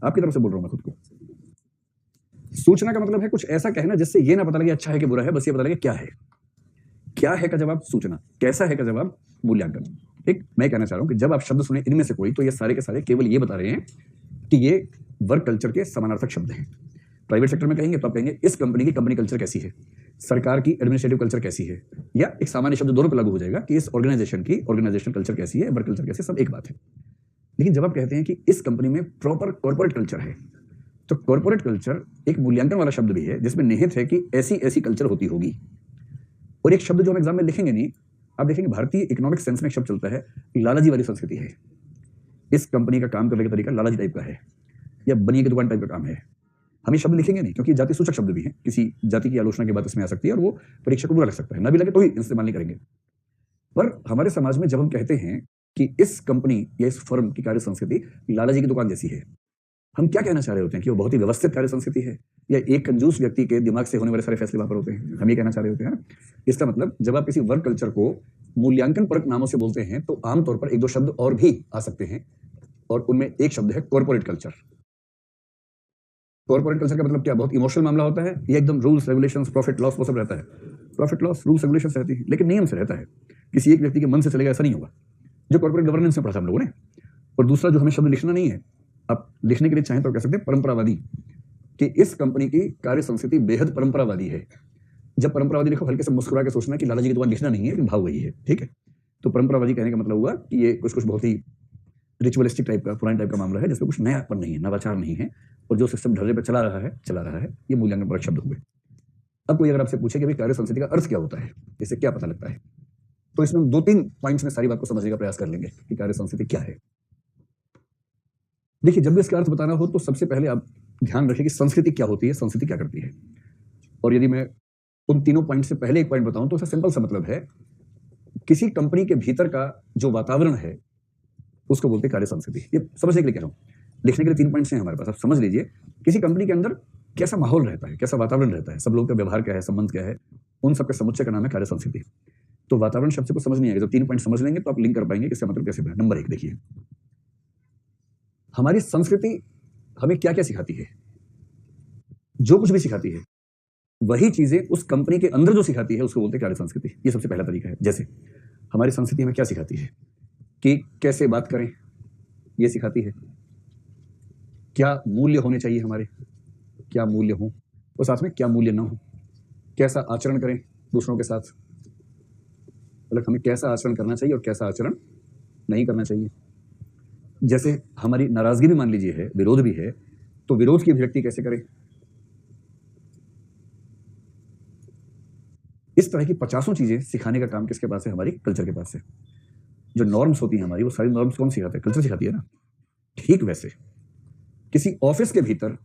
आपकी तरफ से बोल रहा हूं मैं खुद को। सूचना का मतलब है कुछ ऐसा कहना जिससे ये ना पता लगे अच्छा है कि बुरा है, बस ये पता लगे क्या है। क्या है का जवाब सूचना, कैसा है का जवाब मूल्यांकन। ठीक, मैं कहना चाह रहा हूं कि जब आप शब्द सुने इनमें से कोई, तो ये सारे के सारे केवल ये बता रहे हैं कि ये वर्क कल्चर के समानार्थक शब्द हैं। प्राइवेट सेक्टर में कहेंगे तो आप कहेंगे इस कंपनी की कंपनी कल्चर कैसी है, सरकार की एडमिनिस्ट्रेटिव कल्चर कैसी है, या एक सामान्य शब्द दोनों पर लागू हो जाएगा कि इस ऑर्गेनाइजेशन की ऑर्गेनाइजेशनल कल्चर कैसी है, वर्क कल्चर कैसी है, सब एक बात है। लेकिन जब आप कहते हैं कि इस कंपनी में प्रॉपर कॉर्पोरेट कल्चर है, तो कॉर्पोरेट कल्चर एक मूल्यांकन वाला शब्द भी है जिसमें निहित है कि ऐसी ऐसी कल्चर होती होगी। और एक शब्द जो हम एग्जाम में लिखेंगे नहीं, आप देखेंगे भारतीय इकोनॉमिक सेंस में एक शब्द चलता है, लालाजी वाली संस्कृति है। इस कंपनी का काम करने का तरीका लालाजी टाइप का है या बनिए की दुकान टाइप का काम है। हम ये शब्द लिखेंगे नहीं क्योंकि जाति सूचक शब्द भी है, किसी जाति की आलोचना की बात इसमें आ सकती है और वो परीक्षा को बुरा लग सकता है, ना भी लगे तो ही इस्तेमाल नहीं करेंगे। पर हमारे समाज में जब हम कहते हैं कि इस कंपनी या इस फर्म की कार्य संस्कृति लालाजी की दुकान जैसी है, हम क्या कहना चाह रहे होते हैं कि वो बहुत ही व्यवस्थित कार्य संस्कृति है, या एक कंजूस व्यक्ति के दिमाग से होने वाले सारे फैसले वहां पर होते हैं, हम ये कहना चाह रहे होते हैं। इसका मतलब जब आप किसी वर्क कल्चर को मूल्यांकन परक नामों से बोलते हैं तो आमतौर पर एक दो शब्द और भी आ सकते हैं, और उनमें एक शब्द है कॉर्पोरेट कल्चर। कॉर्पोरेट कल्चर का मतलब क्या, बहुत इमोशनल मामला होता है, ये एकदम रूल्स रेगुलेशंस प्रॉफिट लॉस वो सब रहता है। प्रॉफिट लॉस रूल्स रेगुलेशंस रहती है लेकिन नियम से रहता है, किसी एक व्यक्ति के मन से चलेगा ऐसा नहीं होगा, जो कॉर्पोरेट गवर्नेंस में पढ़ा हम लोगों ने। और दूसरा जो हमें शब्द लिखना नहीं है, आप लिखने के लिए चाहें तो कह सकते हैं परंपरावादी, कि इस कंपनी की कार्य संस्कृति बेहद परंपरावादी है। जब परंपरावादी लिखो हल्के से मुस्कुरा के सोचना कि लालाजी की दुकान लिखना नहीं है, लेकिन भाव वही है। ठीक है, तो परंपरावादी कहने का मतलब हुआ कि ये कुछ बहुत ही रिचुअलिस्टिक टाइप का, पुराने टाइप का मामला है जिसमें कुछ नयापन नहीं है, नवाचार नहीं है, और जो सिस्टम ढर्रे पे चला रहा है, ये मूल्यांकन परक शब्द हुए। अब कोई अगर आपसे पूछे कि भाई कार्य संस्कृति का अर्थ क्या होता है, इससे क्या पता लगता है, तो इसमें 2-3 पॉइंट्स में सारी बात को समझने का प्रयास कर लेंगे कि कार्य संस्कृति क्या है। देखिए, जब भी इसका अर्थ बताना हो तो सबसे पहले आप ध्यान रखें कि संस्कृति क्या होती है, संस्कृति क्या करती है। और यदि मैं उन तीनों पॉइंट से पहले एक पॉइंट बताऊं तो इसका सिंपल सा मतलब है, किसी कंपनी के भीतर का जो वातावरण है उसको बोलते हैं कार्य संस्कृति। ये समझने के लिए कह रहा हूं, लिखने के लिए 3 पॉइंट्स हैं हमारे पास, आप समझ लीजिए किसी कंपनी के अंदर कैसा माहौल रहता है, कैसा वातावरण रहता है, सब लोगों का व्यवहार क्या है, संबंध क्या है, उन सबके समुच्चय का नाम है कार्य संस्कृति। तो वातावरण शब्द को समझ नहीं आएगा, जब 3 पॉइंट समझ लेंगे तो आप लिंक कर पाएंगे कि इसका मतलब कैसे बना। नंबर 1 देखिए, हमारी संस्कृति हमें क्या क्या सिखाती है। जो कुछ भी सिखाती है वही चीजें उस कंपनी के अंदर जो सिखाती है उसको बोलते हैं कार्य संस्कृति। ये सबसे पहला तरीका है। जैसे हमारी संस्कृति हमें क्या सिखाती है कि कैसे बात करें, ये सिखाती है। क्या मूल्य होने चाहिए हमारे, क्या मूल्य हो, और साथ में क्या मूल्य ना हो। कैसा आचरण करें दूसरों के साथ, मतलब हमें कैसा आचरण करना चाहिए और कैसा आचरण नहीं करना चाहिए। जैसे हमारी नाराजगी भी मान लीजिए है, विरोध भी है, तो विरोध की अभिव्यक्ति कैसे करें। इस तरह की 50 चीजें सिखाने का काम किसके पास है, हमारी कल्चर के पास है। जो नॉर्म्स होती हैं हमारी, वो सारी नॉर्म्स कौन सिखाता है, कल्चर सिखाती है ना। ठीक वैसे किसी ऑफिस के भीतर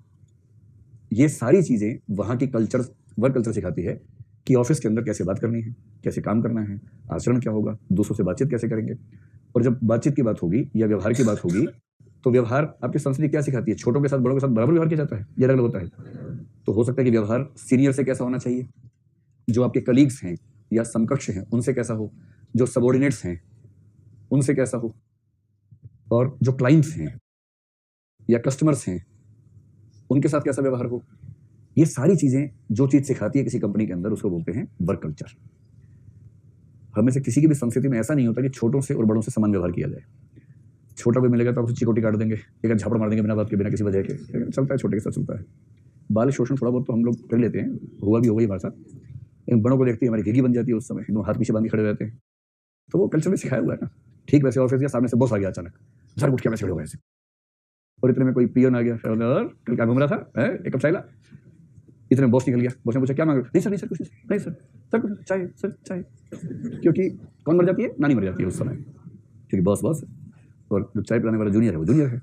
ये सारी चीजें वहां की कल्चर, वर्क कल्चर सिखाती है कि ऑफिस के अंदर कैसे बात करनी है, कैसे काम करना है, आचरण क्या होगा, दूसरों से बातचीत कैसे करेंगे। और जब बातचीत की बात होगी या व्यवहार की बात होगी तो व्यवहार आपकी संस्कृति क्या सिखाती है, छोटों के साथ बड़ों के साथ बराबर व्यवहार किया जाता है या अलग अलग होता है। तो हो सकता है कि व्यवहार सीनियर से कैसा होना चाहिए, जो आपके कलीग्स हैं या समकक्ष हैं उनसे कैसा हो, जो सबॉर्डिनेट्स हैं उनसे कैसा हो, और जो क्लाइंट्स हैं या कस्टमर्स हैं उनके साथ कैसा व्यवहार हो। ये सारी चीजें जो चीज सिखाती है किसी कंपनी के अंदर, उसको बोलते हैं वर्क कल्चर। हमें से किसी की भी संस्कृति में ऐसा नहीं होता कि छोटों से और बड़ों से समान व्यवहार किया जाए। छोटा भी मिलेगा तो आप उसे चिकोटी काट देंगे, एक झापड़ मार देंगे बिना बात के, बिना किसी वजह के, चलता है, छोटे के साथ चलता है। बाल शोषण थोड़ा बहुत तो हम लोग कर लेते हैं, हुआ भी होगा हमारे साथ, लेकिन बड़ों को देखते ही हमारी घिघी बन जाती है, उस समय एकदम हाथ पीछे बांध के खड़े रहते हैं। तो वो कल्चर में सिखाया हुआ है ना। ठीक वैसे ऑफिस के सामने से बॉस आ गया अचानक, झट उठ के वैसे खड़े हो गए ऐसे, और इतने में कोई पियन आ गया, कल क्या घूम रहा था, एक कप चाय ला। इतने बॉस निकल गया, बॉस ने पूछा क्या मांग रहे हो? नहीं सर कुछ नहीं सर, सर कुछ चाय, सर चाय। क्योंकि कौन मर जाती है, नानी मर जाती है उस समय, क्योंकि बॉस है और जो चाय पिलाने वाला जूनियर है वो जूनियर है।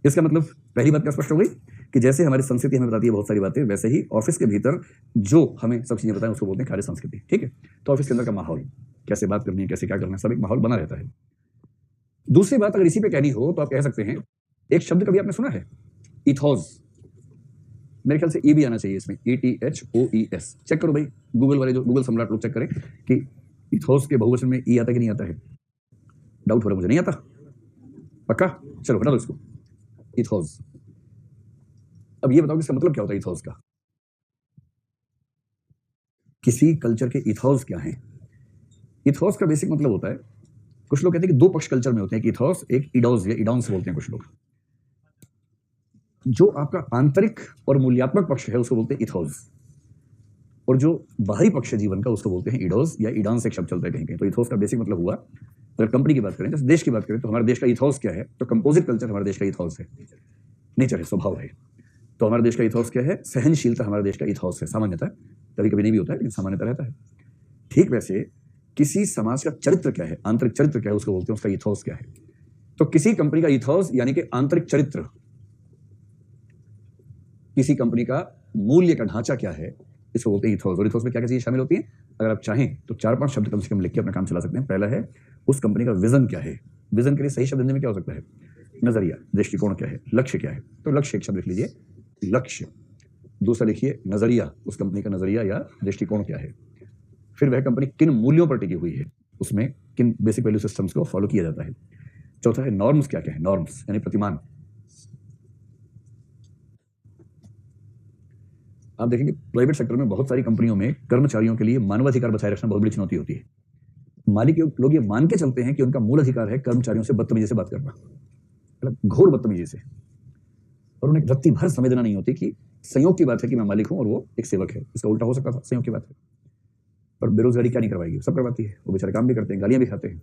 इसका मतलब पहली बात क्या स्पष्ट हो गई कि जैसे हमारी संस्कृति हमें बताती है बहुत सारी बातें, वैसे ही ऑफिस के भीतर जो हमें सब चीजें बताएं उसको बोलते हैं कार्य संस्कृति। ठीक है, तो ऑफिस के अंदर का माहौल, कैसे बात करनी है, कैसे क्या करना है, सब एक माहौल बना रहता है। दूसरी बात अगर इसी पे कहनी हो तो आप कह सकते हैं, एक शब्द कभी आपने सुना है, इथोस। मेरे ख्याल से ई भी आना चाहिए इसमें, ETHOES। चेक करो भाई, गूगल वाले जो गूगल सम्राट लोग चेक करें कि इथोस के बहुवचन में ई आता कि नहीं आता है। डाउट हो रहा है मुझे, नहीं आता पक्का? चलो हटा दो इसको, इथोस। अब ये बताओ कि इसका मतलब क्या होता है इथोस का, किसी कल्चर के इथोस क्या है। इथोस का बेसिक मतलब होता है, कुछ लोग कहते हैं कि दो पक्ष कल्चर में होते हैं, कि इथोस एक इडोस या इडॉन से बोलते हैं कुछ लोग। जो आपका आंतरिक और मूल्यात्मक पक्ष है उसको बोलते हैं इथोस, और जो बाहरी पक्ष है जीवन का उसको बोलते हैं इडोस या इडॉन से एक शब्द चलता है कहीं। तो इथोस का बेसिक मतलब हुआ, अगर कंपनी की बात करें, जैसे देश की बात करें, तो हमारे देश का इथोस क्या है, तो कंपोजिट कल्चर हमारे देश का इथोस है, नेचर है, स्वभाव है। तो हमारे देश का इथोस क्या है, सहनशीलता हमारे देश का इथोस है, सामान्यतः, कभी कभी नहीं भी होता है लेकिन सामान्यतः रहता है। ठीक वैसे किसी समाज का चरित्र क्या है, आंतरिक चरित्र क्या है, उसको बोलते हैं, उसका इथोस क्या है। तो किसी कंपनी का इथोस यानी कि आंतरिक चरित्र, किसी कंपनी का मूल्य का ढांचा क्या है, इसको बोलते हैं इथोस। और इथोस में क्या क्या चीजें शामिल होती हैं, अगर आप चाहें तो 4-5 शब्द कम से कम लिख के अपना काम चला सकते हैं। पहला है उस कंपनी का विजन क्या है, विजन के लिए सही शब्द हिंदी में क्या हो सकता है, नजरिया, दृष्टिकोण क्या है, लक्ष्य क्या है, तो लक्ष्य एक शब्द लिख लीजिए, लक्ष्य। दूसरा लिखिए नजरिया, उस कंपनी का नजरिया या दृष्टिकोण क्या है। फिर वह कंपनी किन मूल्यों पर टिकी हुई है, उसमें किन बेसिक वैल्यू सिस्टम्स को फॉलो किया जाता है। चौथा है नॉर्म्स क्या क्या है, नॉर्म्स यानी प्रतिमान। आप देखेंगे प्राइवेट सेक्टर में बहुत सारी कंपनियों में कर्मचारियों के लिए मानवाधिकार बचाए रखना बहुत बड़ी चुनौती होती है। मालिक लोग ये मान के चलते हैं कि उनका मूल अधिकार है कर्मचारियों से बदतमीजी से बात करना, मतलब घोर बदतमीजी से, और उन्हें रत्ती भर संवेदना नहीं होती कि संयोग की बात है कि मैं मालिक हूं और वो एक सेवक है। इसका उल्टा हो सकता था, संयोग की बात है। पर बेरोजगारी क्या नहीं करवाएगी, सब करवाती है, वो बेचारे काम भी करते हैं, गालियां भी खाते हैं।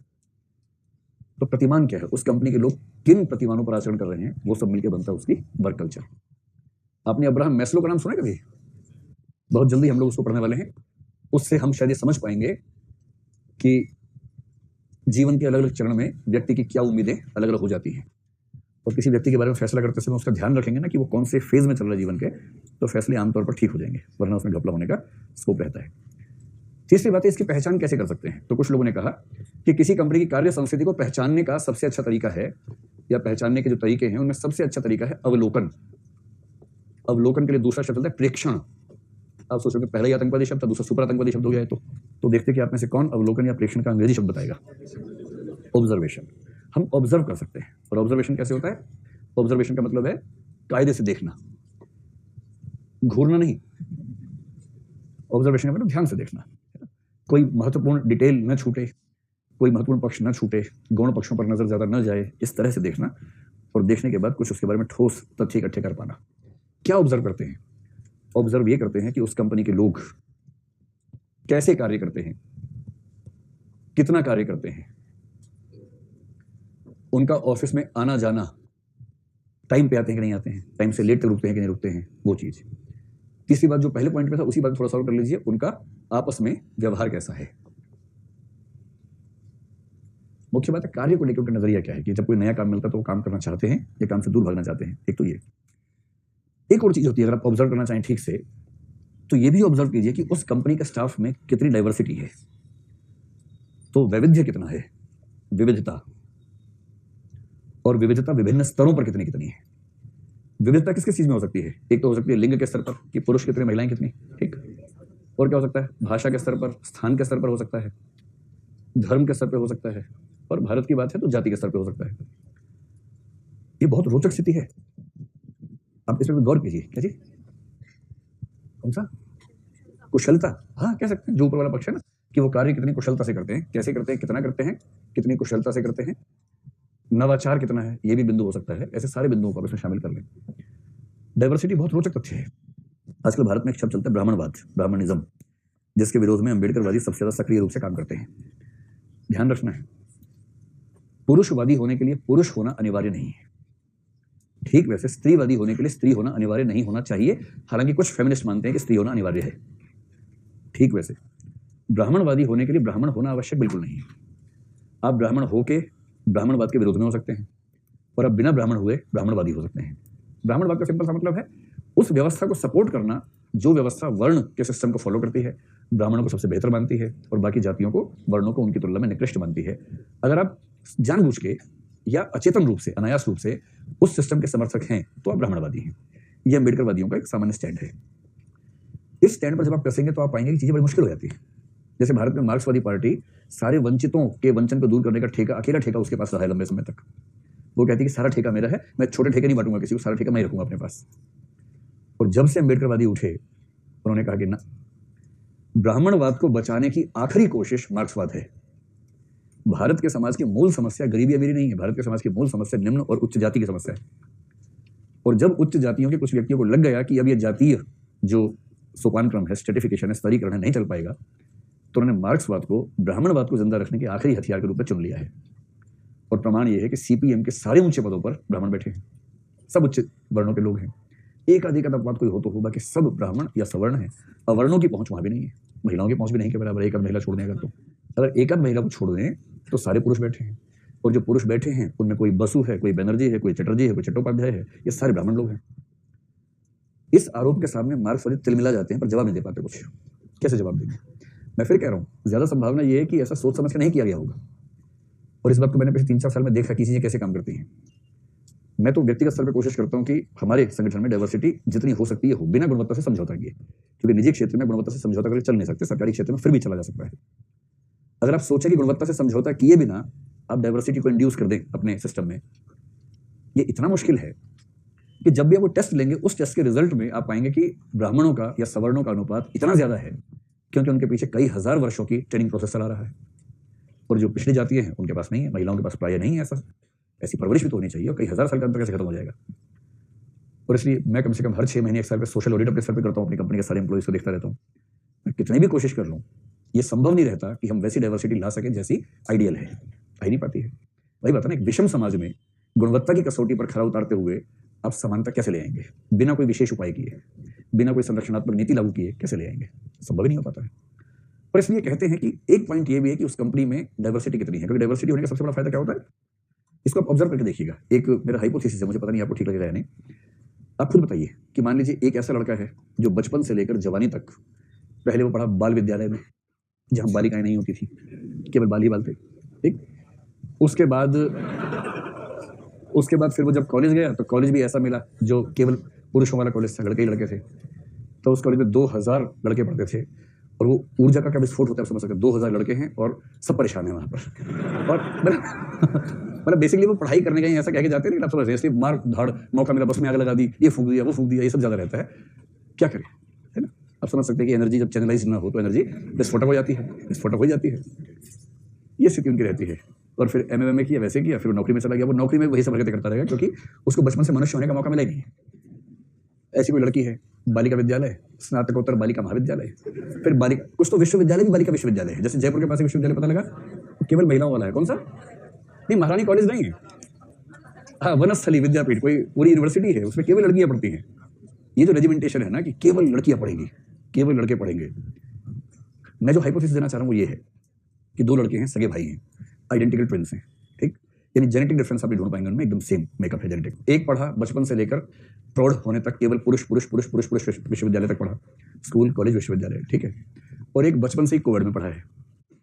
तो प्रतिमान क्या है, उस कंपनी के लोग किन प्रतिमानों पर आचरण कर रहे हैं, वो सब मिलकर बनता है उसकी वर्क कल्चर। आपने अब्राहम मैस्लो का नाम सुना है कभी? बहुत जल्दी हम लोग उसको पढ़ने वाले हैं, उससे हम शायद ये समझ पाएंगे कि जीवन के अलग अलग चरण में व्यक्ति की क्या उम्मीदें अलग अलग हो जाती हैं। और किसी व्यक्ति के बारे में फैसला करते समय उसका ध्यान रखेंगे ना कि वो कौन से फेज में चल रहा है जीवन के, तो फैसले आमतौर पर ठीक हो जाएंगे, वरना उसमें घपला होने का स्कोप रहता है। तीसरी बात है इसकी पहचान कैसे कर सकते हैं। तो कुछ लोगों ने कहा कि किसी कंपनी की कार्य संस्कृति को पहचानने का सबसे अच्छा तरीका है, या पहचानने के जो तरीके हैं उनमें सबसे अच्छा तरीका है अवलोकन। अवलोकन के लिए दूसरा शब्द है प्रेक्षण। आप सोचोगे पहला ही आतंकवादी शब्द था, दूसरा सुपर आतंकवादी शब्द हो गया है, तो देखते कि आप में से कौन अवलोकन या प्रेक्षण का अंग्रेजी शब्द बताएगा। ऑब्जर्वेशन। हम ऑब्जर्व कर सकते हैं, और ऑब्जर्वेशन कैसे होता है, ऑब्जर्वेशन का मतलब है कायदे से देखना, घूरना नहीं। ऑब्जर्वेशन का मतलब ध्यान से देखना, कोई महत्वपूर्ण डिटेल न छूटे, कोई महत्वपूर्ण पक्ष न छूटे, गौण पक्षों पर नजर ज्यादा न जाए, इस तरह से देखना, और देखने के बाद कुछ उसके बारे में ठोस तथ्य इकट्ठे कर पाना। क्या ऑब्जर्व करते हैं, ऑब्जर्व ये करते हैं कि उस कंपनी के लोग कैसे कार्य करते हैं, कितना कार्य करते हैं, उनका ऑफिस में आना जाना, टाइम पे आते हैं कि नहीं आते हैं, टाइम से लेट तक रुकते हैं कि नहीं रुकते हैं, वो चीज। तीसरी बात जो पहले पॉइंट में था उसी बात थोड़ा सॉल्व कर लीजिए, उनका आपस में व्यवहार कैसा है। मुख्य बात है कार्य को लेकर उनका नजरिया क्या है, कि जब कोई नया काम मिलता है तो वो काम करना चाहते हैं या काम से दूर भागना चाहते हैं। एक तो ये, एक और चीज होती है, अगर आप ऑब्जर्व करना चाहें ठीक से, तो ये भी ऑब्जर्व कीजिए कि उस कंपनी के स्टाफ में कितनी डाइवर्सिटी है, तो वैविध्य कितना है, विविधता, और विविधता विभिन्न स्तरों पर कितनी कितनी है। विविधता किस किस चीज में हो सकती है? एक तो हो सकती है लिंग के स्तर पर कि पुरुष कितने महिलाएं कितनी, ठीक। और क्या हो सकता है? भाषा के स्तर पर, स्थान के स्तर पर हो सकता है, धर्म के स्तर पर हो सकता है, और भारत की बात है तो जाति के स्तर पर हो सकता है। ये बहुत रोचक स्थिति है, आप इसमें गौर कीजिए। क्या जी? कौन सा? कुशलता। हाँ, कह सकते हैं, जो ऊपर वाला पक्ष है ना, कि वो कार्य कितनी कुशलता से करते हैं, कैसे करते हैं, कितना करते हैं, कितनी कुशलता से करते हैं, नवाचार कितना है, ये भी बिंदु हो सकता है। ऐसे सारे बिंदुओं को आप इसमें शामिल कर लें। डाइवर्सिटी बहुत रोचक तथ्य है। आजकल भारत में एक शब्द चलता है ब्राह्मणवाद, ब्राह्मणिज्म, जिसके विरोध में अम्बेडकरवादी सबसे ज्यादा सक्रिय रूप से काम करते हैं। ध्यान रखना है, पुरुषवादी होने के लिए पुरुष होना अनिवार्य नहीं है, ठीक वैसे स्त्रीवादी होने के लिए स्त्री होना अनिवार्य नहीं होना चाहिए, हालांकि कुछ फेमिनिस्ट मानते हैं कि स्त्री होना अनिवार्य है। ठीक वैसे ब्राह्मणवादी होने के लिए ब्राह्मण होना आवश्यक बिल्कुल नहीं है। आप ब्राह्मण होके ब्राह्मणवाद के विरोध में हो सकते हैं, और आप बिना ब्राह्मण हुए ब्राह्मणवादी हो सकते हैं। ब्राह्मणवाद का सिंपल सा मतलब है उस व्यवस्था को सपोर्ट करना जो व्यवस्था वर्ण के सिस्टम को फॉलो करती है, ब्राह्मणों को सबसे बेहतर मानती है और बाकी जातियों को, वर्णों को उनकी तुलना में निकृष्ट मानती है। अगर आप जानबूझ के या अचेतन रूप से, अनायास रूप से उस सिस्टम के समर्थक हैं तो आप ब्राह्मणवादी हैं। यह अम्बेडकरवादियों का एक सामान्य स्टैंड है। इस स्टैंड पर जब आप कसेंगे तो आप पाएंगे कि चीजें बड़ी मुश्किल हो जाती है। जैसे भारत में मार्क्सवादी पार्टी सारे वंचितों के वंचन को दूर करने का ठेका, अकेला ठेका उसके पास रहा है लंबे समय तक। वो कहती है कि सारा ठेका मेरा है, मैं छोटे ठेके नहीं बांटूंगा किसी को, सारा ठेका मैं ही रखूंगा अपने पास। और जब से अम्बेडकरवादी उठे, उन्होंने कहा कि ना, ब्राह्मणवाद को बचाने की आखिरी कोशिश मार्क्सवाद है। भारत के समाज की मूल समस्या गरीबी अमीरी नहीं है, भारत के समाज की मूल समस्या निम्न और उच्च जाति की समस्या है। और जब उच्च जातियों के कुछ व्यक्तियों को लग गया कि अब ये जातीय जो सोपान क्रम है, स्ट्रेटिफिकेशन है, स्तरीकरण नहीं चल पाएगा, तो उन्होंने मार्क्सवाद को, ब्राह्मणवाद को जिंदा रखने के आखिरी हथियार के रूप में चुन लिया है। और प्रमाण यह है कि सीपीएम के सारे ऊंचे पदों पर ब्राह्मण बैठे हैं, सब उच्च वर्णों के लोग हैं। एक आदि का अपवाद कोई हो तो होगा कि सब ब्राह्मण या सवर्ण है, अवर्णों की पहुंच वहां भी नहीं है, महिलाओं की पहुंच भी नहीं के बराबर। एक आध महिला छोड़ दें अगर एक आध महिला को छोड़ दें तो सारे पुरुष बैठे हैं, और जो पुरुष बैठे हैं उनमें कोई बसु है, कोई बनर्जी है, कोई चटर्जी है, कोई चट्टोपाध्याय है, ये सारे ब्राह्मण लोग हैं। इस आरोप के सामने मार्क्सवादी तिलमिला जाते हैं पर जवाब नहीं दे पाते कुछ। कैसे जवाब देंगे? मैं फिर कह रहा हूं, ज्यादा संभावना यह है कि ऐसा सोच समझ के नहीं किया गया होगा, और इस बात को मैंने पिछले 3-4 साल में देखा कि चीजें कैसे काम करती हैं। मैं तो व्यक्तिगत स्तर पर कोशिश करता हूं कि हमारे संगठन में डाइवर्सिटी जितनी हो सकती है हो, बिना गुणवत्ता से समझौता किए, क्योंकि निजी क्षेत्र में गुणवत्ता से समझौता करके चल नहीं सकते, सरकारी क्षेत्र में फिर भी चला जा सकता है। अगर आप सोचें कि गुणवत्ता से समझौता किए बिना आप डाइवर्सिटी को इंड्यूस कर दें अपने सिस्टम में, ये इतना मुश्किल है कि जब भी आप वो टेस्ट लेंगे, उस टेस्ट के रिजल्ट में आप पाएंगे कि ब्राह्मणों का या सवर्णों का अनुपात इतना ज्यादा है क्योंकि उनके पीछे कई हजार वर्षों की ट्रेनिंग प्रोसेस चला रहा है, और जो पिछड़ी जातियां हैं उनके पास नहीं है, महिलाओं के पास प्राय नहीं है। ऐसी परवरिश भी तो होनी चाहिए, और कई हजार साल का अंतर कैसे खत्म हो जाएगा। और इसलिए मैं कम से कम हर 6 महीने 1 साल पे सोशल ऑडिट अपने स्तर पर करता हूं, अपनी कंपनी के सारे एम्प्लॉइज को देखता रहता हूं। मैं कितनी भी कोशिश कर लूं, ये संभव नहीं रहता कि हम वैसी डाइवर्सिटी ला सकें जैसी आइडियल है, आ ही नहीं पाती है। वही बात है ना, एक विषम समाज में गुणवत्ता की कसौटी पर खरा उतारते हुए आप समानता कैसे ले आएंगे? बिना कोई विशेष उपाय किए, बिना कोई संरक्षणात्मक नीति लागू किए कैसे ले आएंगे? संभव ही नहीं हो पाता है। पर इसलिए कहते हैं कि एक पॉइंट ये भी है कि उस कंपनी में डाइवर्सिटी कितनी है, क्योंकि डाइवर्सिटी होने का सबसे बड़ा फायदा क्या होता है, इसको आप ऑब्जर्व करके देखिएगा। एक मेरा हाइपोथेसिस है, मुझे पता नहीं आपको ठीक लगेगा या नहीं। आप खुद बताइए कि मान लीजिए एक ऐसा लड़का है जो बचपन से लेकर जवानी तक, पहले वो पढ़ा बाल विद्यालय में जहां बालिकाएं नहीं होती थी, केवल बाल ही बाल थे, ठीक। उसके बाद फिर वो जब कॉलेज गया तो कॉलेज भी ऐसा मिला जो केवल पुरुषों वाला कॉलेज था, लड़के ही लड़के थे। तो उस कॉलेज में 2000 लड़के पढ़ते थे, और वो ऊर्जा का क्या विस्फोट होता है समझ सकते हैं। 2000 लड़के हैं और सब परेशान है वहां पर, और मतलब बेसिकली वो पढ़ाई करने का ही ऐसा कह के जाते हैं, लेकिन आप समझ रहे हैं, मार धाड़, मौका मिला बस में आग लगा दी, ये फूंक दिया, वो फूंक दिया, ये सब ज्यादा रहता है। क्या करें, है ना? आप समझ सकते हैं कि एनर्जी जब चैनलाइज ना हो तो एनर्जी विस्फोटक हो जाती है, विस्फोटक हो जाती है। ये स्थिति उनकी रहती है। और फिर एमएमए किया, वैसे किया, फिर नौकरी में चला गया। वो नौकरी में वही सब हरकतें करता रहेगा क्योंकि उसको बचपन से मनुष्य होने का मौका मिला ही नहीं है। ऐसी कोई लड़की है, बालिका विद्यालय, स्नातकोत्तर बालिका महाविद्यालय, फिर बालिका, कुछ तो विश्वविद्यालय भी बालिका विश्वविद्यालय है। जैसे जयपुर के पास विश्वविद्यालय पता लगा केवल महिलाओं वाला है, कौन सा? नहीं, महारानी कॉलेज नहीं है, हाँ, वनस्थली विद्यापीठ, कोई पूरी यूनिवर्सिटी है, उसमें केवल लड़कियां पढ़ती हैं। ये जो रेजिमेंटेशन है ना कि केवल लड़कियां पढ़ेंगी, केवल लड़के पढ़ेंगे, मैं जो हाइपोथेसिस देना चाह रहा हूं वो ये है कि 2 लड़के हैं, सगे भाई हैं, आइडेंटिकल ट्विंस हैं, ठीक। यानी जेनेटिक डिफरेंस आप ढूंढ पाएंगे उनमें, एकदम सेम मेकअप है जेनेटिक। एक पढ़ा बचपन से लेकर प्रौढ़ होने तक केवल पुरुष पुरुष पुरुष पुरुष पुरुष विश्वविद्यालय तक पढ़ा, स्कूल कॉलेज विश्वविद्यालय, ठीक है। और एक बचपन से ही कोविड में पढ़ा है,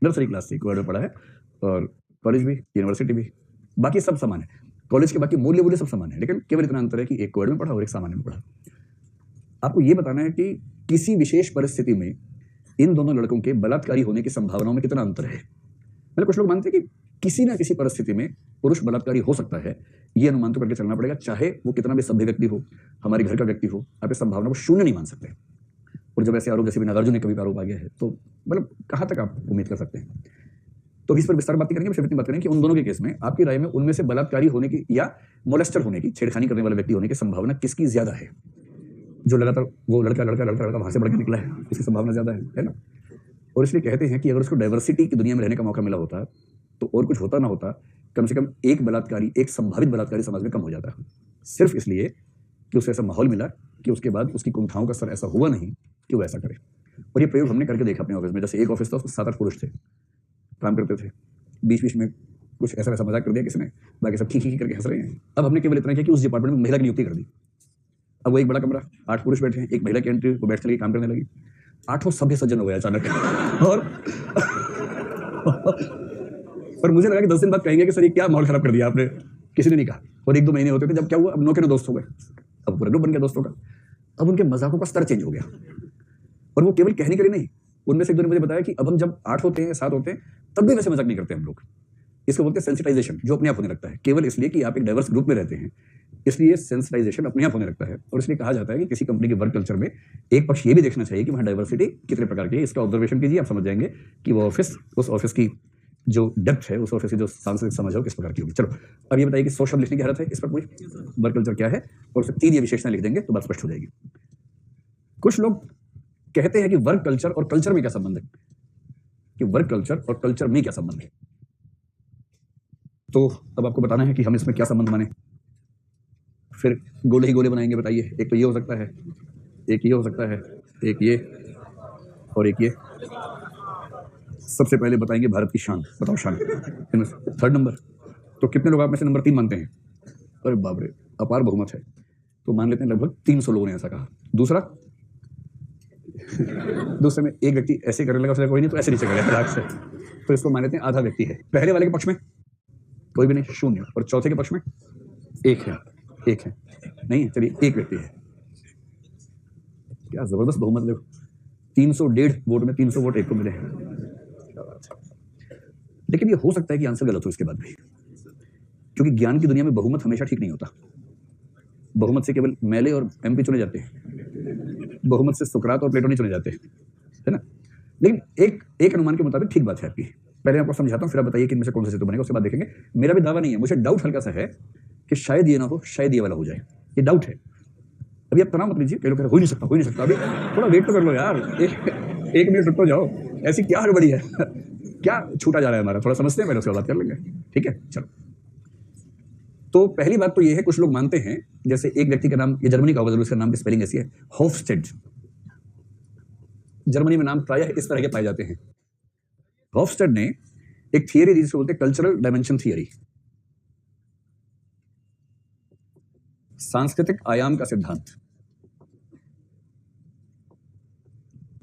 नर्सरी क्लास से कोविड में पढ़ा है, और कॉलेज भी यूनिवर्सिटी भी, बाकी सब समान है। कॉलेज के बाकी मूल्य वूल्य सब समान है, लेकिन केवल इतना अंतर है कि एक कोएड में पढ़ा और एक सामान्य में पढ़ा। आपको ये बताना है कि किसी विशेष परिस्थिति में इन दोनों लड़कों के बलात्कारी होने की संभावनाओं में कितना अंतर है। मतलब कुछ लोग मानते हैं कि किसी ना किसी परिस्थिति में पुरुष बलात्कारी हो सकता है, ये अनुमान तो करके चलना पड़ेगा, चाहे वो कितना भी सभ्य व्यक्ति हो, हमारे घर का व्यक्ति हो। आप इस संभावना को शून्य नहीं मान सकते। और जब ऐसे आरोप जैसे नागार्जुन ने कभी आरोप आ गया है, तो मतलब कहाँ तक आप उम्मीद कर सकते हैं। तो इस पर विस्तार बात करेंगे, सिर्फ इतनी बात करेंगे कि उन दोनों के केस में आपकी राय में उनमें से बलात्कारी होने की या मोलेस्टर होने की, छेड़खानी करने वाले व्यक्ति होने की संभावना किसकी ज्यादा है। जो लगातार वो लड़का वहां से बढ़ के निकला है, उसकी संभावना ज्यादा है ना। और इसलिए कहते हैं कि अगर उसको डाइवर्सिटी की दुनिया में रहने का मौका मिला होता तो और कुछ होता ना होता, कम से कम एक बलात्कारी, एक संभावित बलात्कारी समाज में कम हो जाता, सिर्फ इसलिए कि उसे ऐसा माहौल मिला कि उसके बाद उसकी कुंठाओं का स्तर ऐसा हुआ नहीं कि वो ऐसा करे। और ये प्रयोग हमने करके देखा अपने ऑफिस में। जैसे एक ऑफिस था, उसमें 7-8 पुरुष थे, काम करते थे। बीच में कुछ ऐसा वैसा मजाक कर दिया किसी ने, बाकी सब खी करके हंस रहे हैं। अब हमने केवल इतना किया कि उस डिपार्टमेंट में महिला की नियुक्ति कर दी। अब वो एक बड़ा कमरा, 8 पुरुष बैठे हैं, एक महिला की एंट्री, वो बैठने लगी, काम करने लगी। 8 सभ्य सज्जन हो गया अचानक। और मुझे लगा कि 10 दिन बाद कहेंगे कि सर ये क्या माहौल खराब कर दिया आपने। किसी ने नहीं कहा। और 1-2 महीने होते थे, जब क्या हुआ, अब 9 के 9 दोस्त हो गए। अब पूरा ग्रुप बन गया दोस्तों का। अब उनके मजाकों का स्तर चेंज हो गया। और वो केवल कहने के लिए नहीं, उनमें से एक दो ने मुझे बताया कि अब हम जब 8 होते हैं, 7 होते हैं, तब भी वैसे मजाक नहीं करते हम लोग। इसको बोलते हैं सेंसिटाइजेशन, जो अपने आप होने लगता है। केवल इसलिए कि आप एक डाइवर्स ग्रुप में रहते हैं, इसलिए सेंसिटाइजेशन अपने आप होने लगता है। और इसलिए कहा जाता है कि किसी कंपनी के वर्क कल्चर में एक पक्ष ये भी देखना चाहिए कि वहाँ डाइवर्सिटी कितने प्रकार की है। इसका ऑब्जर्वेशन कीजिए, आप समझ जाएंगे कि वो ऑफिस, उस ऑफिस की जो डेप्थ है, उस ऑफिस की जो सांस्कृतिक समझ है किस प्रकार की होगी। चलो अब ये बताइए कि 100 शब्द लिखने की हरत है इस पर पूरी, वर्क कल्चर क्या है, और उससे 3 ये विशेषताएं लिख देंगे तो बात स्पष्ट हो जाएगी। कुछ लोग कहते हैं कि वर्क कल्चर और कल्चर में क्या संबंध है, कि वर्क कल्चर और कल्चर में क्या संबंध है। तो अब आपको बताना है कि हम इसमें क्या संबंध माने। फिर गोले ही गोले बनाएंगे। बताइए, एक तो ये हो सकता है, एक ये हो सकता है, एक ये और एक ये। सबसे पहले बताएंगे भारत की शान। बताओ शान, 3rd नंबर। तो कितने लोग आप में से नंबर 3 मानते हैं? अरे बाप रे, अपार बहुमत है। तो मान लेते हैं लगभग 300 लोगों ने ऐसा कहा। दूसरा दूसरे में एक व्यक्ति ऐसे करने लगा, उसने कोई नहीं तो ऐसे नीचे कर लिया से, तो इसको मान लेते हैं आधा व्यक्ति है। पहले वाले के पक्ष में कोई भी नहीं, 0। और चौथे के पक्ष में एक है नहीं, चलिए एक व्यक्ति है। क्या जबरदस्त बहुमत देखो, 301.5 वोट में 300 वोट एक को मिले हैं। लेकिन ये हो सकता है कि आंसर गलत हो इसके बाद भी, क्योंकि ज्ञान की दुनिया में बहुमत हमेशा ठीक नहीं होता। बहुमत से केवल मेले और एमपी चुने जाते हैं, बहुमत से सुकरात और प्लेटो नहीं चुने जाते, है ना। लेकिन एक अनुमान के मुताबिक ठीक बात है आपकी। पहले आपको समझाता हूं, फिर आप बताइए कि इनमें से कौन सा चित्र बनेगा, उसके बाद देखेंगे। मेरा भी दावा नहीं है, मुझे डाउट हल्का सा है कि शायद ये ना हो, शायद ये वाला हो जाए। ये डाउट है। अभी आप तनाव मत लीजिए, कई लोग कह रहे हो नहीं सकता। अभी थोड़ा वेट तो कर लो यार, एक मिनट रुक तो जाओ। ऐसी क्या हड़बड़ी है, क्या छूटा जा रहा है हमारा, थोड़ा समझते हैं, पहले उसके बाद बात कर लेंगे। ठीक है, चलो। तो पहली बात तो ये है, कुछ लोग मानते हैं, जैसे एक व्यक्ति का नाम, ये जर्मनी का होगा, उसका नाम की स्पेलिंग ऐसी है, होफस्टेड। जर्मनी में नाम प्रायः इस तरह के पाए जाते हैं। होफस्टेड ने एक थियरी दी जिसको बोलते हैं कल्चरल डायमेंशन थियरी, सांस्कृतिक आयाम का सिद्धांत,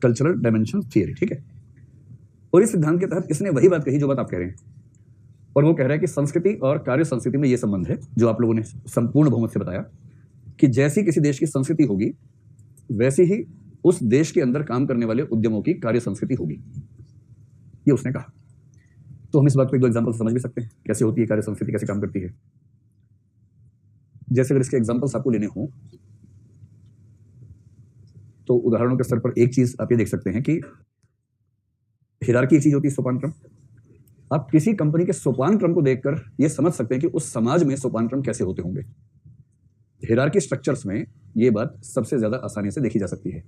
कल्चरल डायमेंशन थियरी। ठीक है। और इस सिद्धांत के तहत इसने वही बात कही जो बात आप कह रहे हैं, और वो कह रहा है कि संस्कृति और कार्य संस्कृति में ये संबंध है जो आप लोगों ने संपूर्ण बहुमत से बताया, कि जैसी किसी देश की संस्कृति होगी वैसी ही उस देश के अंदर काम करने वाले उद्यमों की कार्य संस्कृति होगी, ये उसने कहा। तो हम इस बात को एक दो एग्जांपल समझ भी सकते हैं, कैसे होती है कार्य संस्कृति, कैसे काम करती है। जैसे अगर इसके एग्जांपल्स आपको लेने हों तो उदाहरणों के स्तर पर एक चीज आप ये देख सकते हैं कि हिरार्की एक चीज होती है, सोपान क्रम। आप किसी कंपनी के सोपान क्रम को देखकर ये समझ सकते हैं कि उस समाज में सोपान क्रम कैसे होते होंगे। हिरार्की स्ट्रक्चर्स में ये बात सबसे ज्यादा आसानी से देखी जा सकती है।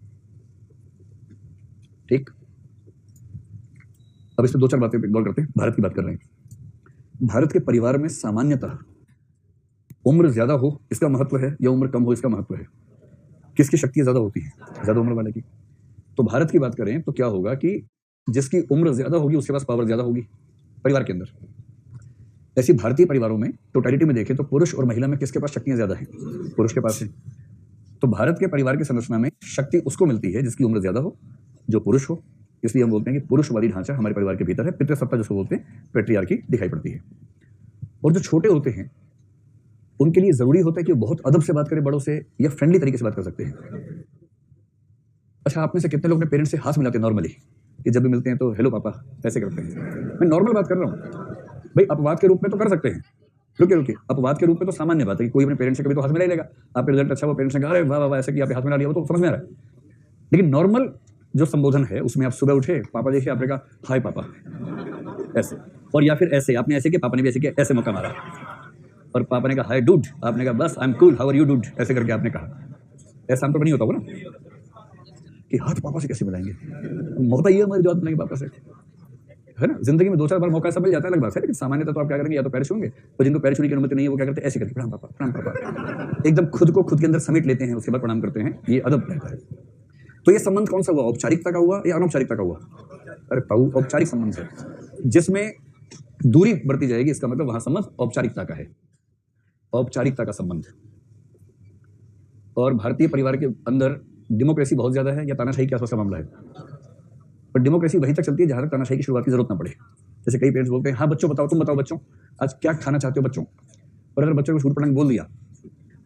ठीक, अब इस पर 2-4 बातें गौर करते हैं। भारत की बात कर रहे हैं। भारत के परिवार में सामान्यतः उम्र ज्यादा हो इसका महत्व है या उम्र कम हो इसका महत्व है। किसकी शक्ति ज्यादा होती है? ज्यादा उम्र वाले की। तो भारत की बात करें तो क्या होगा कि जिसकी उम्र ज्यादा होगी उसके पास पावर ज्यादा होगी परिवार के अंदर। ऐसी भारतीय परिवारों में टोटलिटी में देखें तो पुरुष और महिला में किसके पास शक्तियां ज्यादा हैं? पुरुष के पास है। तो भारत के परिवार की संरचना में शक्ति उसको मिलती है जिसकी उम्र ज्यादा हो, जो पुरुष हो। इसलिए हम बोलते हैं कि पुरुषवादी ढांचा हमारे परिवार के भीतर है, पितृसत्ता जिसको बोलते हैं, पैट्रियार्की दिखाई पड़ती है। और जो छोटे होते हैं उनके लिए जरूरी होता है कि वो बहुत अदब से बात करें बड़ों से या फ्रेंडली तरीके से बात कर सकते हैं। अच्छा, आप में से कितने लोग अपने पेरेंट्स से हाथ मिलाते हैं नॉर्मली, कि जब भी मिलते हैं तो हेलो पापा ऐसे करते हैं? मैं नॉर्मल बात कर रहा हूँ भाई, अपवाद के रूप में तो कर सकते हैं। रुकिए रुकिए, अपवाद के रूप में तो सामान्य बात है कि कोई अपने पेरेंट्स से कभी तो हाथ मिला ही लेगा। आपका रिजल्ट अच्छा, वो पेरेंट्स ने कहा अरे वाह वाह वाह ऐसे कि आप हाथ मिला लिया, वो तो समझ में आ रहा है। लेकिन नॉर्मल जो संबोधन है उसमें आप सुबह उठे, पापा देखिए, आपने कहा हाय पापा ऐसे, और या फिर ऐसे आपने ऐसे किया, पापा ने भी ऐसे किया, ऐसे मौका मारा, और पापा ने कहा हाय डूड, आपने कहा बस I am cool, how are you dude, ऐसे करके आपने कहा। ऐसा आमतौर पर नहीं होता होगा ना कि हाथ पापा से कैसे मिलाएंगे, होता ही है हमारी जो हाथ मिलाएंगे पापा से, है ना। जिंदगी में 2-4 बार मौका ऐसा मिल जाता है, अलग बात है, लेकिन सामान्यतः तो आप क्या करेंगे, या तो पैर छूएंगे, और जिनको पैर छूने की अनुमति नहीं है वो क्या करते हैं, ऐसे करके प्रणाम पापा, प्रणाम पापा, एकदम खुद को खुद के अंदर समेट लेते हैं, उसके बाद प्रणाम करते हैं। ये अदब रहता है। तो ये संबंध कौन सा हुआ, औपचारिकता का हुआ या अनौपचारिकता का हुआ? अरे औपचारिक संबंध है, जिसमें दूरी बढ़ती जाएगी, इसका मतलब वहां संबंध औपचारिकता का है, औपचारिकता का संबंध। और भारतीय परिवार के अंदर डेमोक्रेसी बहुत ज्यादा है या तानाशाही के आसपास का मामला है? पर डेमोक्रेसी वहीं तक चलती है जहां तक तानाशाही की शुरुआत की जरूरत ना पड़े। जैसे कई पेरेंट्स बोलते हैं हाँ बच्चों बताओ, तुम बताओ बच्चों आज क्या खाना चाहते हो बच्चों, और अगर बच्चों ने छूट पटांग बोल दिया,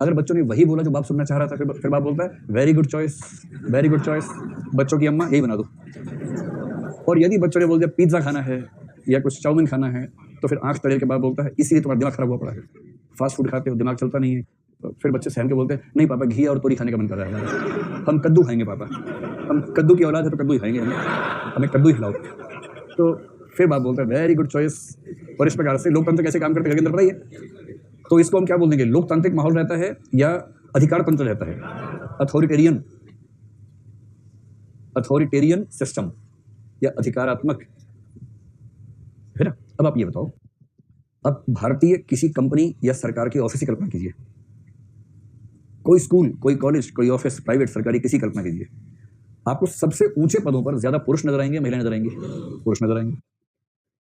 अगर बच्चों ने वही बोला जो बाप सुनना चाह रहा था, फिर बाप बोलता है very good choice, very good choice, बच्चों की अम्मा यही बना दो। और यदि बच्चों ने बोल दिया पिज्जा खाना है या कुछ चाउमीन खाना है, तो फिर आंख तड़े के बाद बोलता है इसलिए तुम्हारा दिमाग खराब हुआ पड़ा है, फास्ट फूड खाते हो, दिमाग चलता नहीं है। तो फिर बच्चे सहम के बोलते हैं नहीं पापा घी और तोरी खाने का मन कर रहा है, हम कद्दू खाएंगे पापा, हम कद्दू की औलाद है तो कद्दू ही खाएंगे, हमें कद्दू ही खिलाओ। तो फिर बाप बोलता है वेरी गुड चॉइस। और इस प्रकार से लोकतंत्र कैसे काम करते हैं घर के अंदर बताइए। तो इसको हम क्या बोल देंगे, लोकतांत्रिक माहौल रहता है या अधिकार तंत्र रहता है, अथॉरिटेरियन, अथॉरिटेरियन सिस्टम या अधिकारात्मक, है ना। अब आप ये बताओ, अब भारतीय किसी कंपनी या सरकार की ऑफिस की कल्पना कीजिए, कोई स्कूल, कोई कॉलेज, कोई ऑफिस, प्राइवेट सरकारी, किसी कल्पना कीजिए, आपको सबसे ऊंचे पदों पर ज्यादा पुरुष नजर आएंगे, महिलाएं नजर आएंगी? पुरुष नजर आएंगे,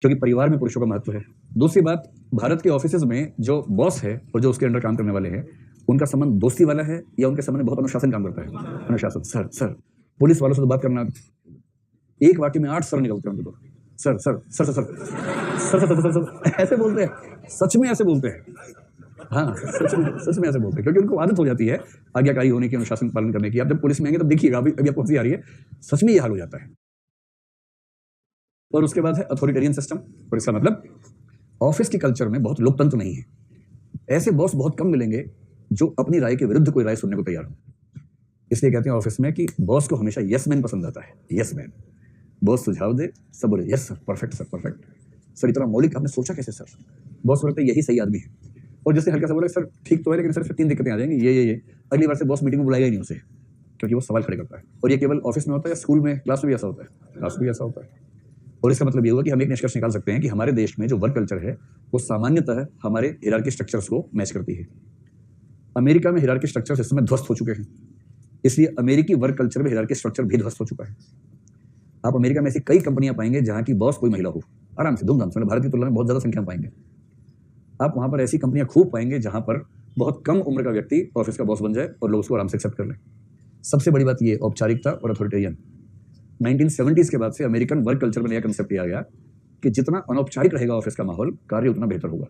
क्योंकि परिवार में पुरुषों का महत्व है। दूसरी बात, भारत के ऑफिस में जो बॉस है और जो उसके अंडर काम करने वाले हैं, उनका संबंध दोस्ती वाला है या उनके संबंध में बहुत अनुशासन काम करता है? अनुशासन। सर सर, पुलिस वालों से तो बात करना, एक वाक्य में 8 सर निकलते हैं उनको, sir sir sir sir sir sir sir sir sir ऐसे बोलते हैं, सच में ऐसे बोलते हैं, हाँ सच में ऐसे बोलते हैं, क्योंकि उनको आदत हो जाती है आज्ञाकारी होने की, अनुशासन पालन करने की। आप जब पुलिस में आएंगे तब देखिएगा, अभी आपको हंसी आ रही है, सच में ये हाल हो जाता है। और उसके बाद है अथॉरिटेरियन सिस्टम, और इसका मतलब ऑफिस के कल्चर में बहुत लोकतंत्र नहीं है। ऐसे बॉस बहुत कम मिलेंगे जो अपनी राय के विरुद्ध कोई राय सुनने को तैयार हो। इसलिए कहते हैं ऑफिस में कि बॉस को हमेशा यस मैन पसंद आता है, यस मैन। बॉस सुझाव दे, सब बोले yes sir, perfect sir, perfect sir, इतना मौलिक आपने सोचा कैसे सर? बॉस बोलते यही सही आदमी है, और जैसे हल्का सा बोले सर ठीक तो है लेकिन सर इसमें 3 दिक्कतें आ जाएंगी, ये अगली बार से बॉस मीटिंग में बुलाएगा ही नहीं उसे, क्योंकि वो सवाल खड़े करता है। और ये केवल ऑफिस में होता है या स्कूल में, क्लास में भी ऐसा होता है? क्लास में भी ऐसा होता है। और इसका मतलब ये हुआ कि हम एक निष्कर्ष निकाल सकते हैं कि हमारे देश में जो वर्क कल्चर है वो सामान्यतः हमारे हिरार्की स्ट्रक्चर्स को मैच करती है। अमेरिका में हिरार्की स्ट्रक्चर्स इस समय ध्वस्त हो चुके हैं, इसलिए अमेरिकी वर्क कल्चर में हिरार्की स्ट्रक्चर भी ध्वस्त हो चुका है। आप अमेरिका में ऐसी कई कंपनियां पाएंगे जहां की बॉस कोई महिला हो, आराम से धूमधाम से, भारत की तुलना में बहुत ज्यादा संख्या पाएंगे। आप वहां पर ऐसी कंपनियां खूब पाएंगे जहां पर बहुत कम उम्र का व्यक्ति ऑफिस का बॉस बन जाए और लोग उसको आराम से एक्सेप्ट कर लें। सबसे बड़ी बात ये औपचारिकता और अथॉरिटेरियन। 1970s के बाद से अमेरिकन वर्क कल्चर में नया कंसेप्ट आ गया कि जितना अनौपचारिक रहेगा ऑफिस का माहौल, कार्य उतना बेहतर होगा।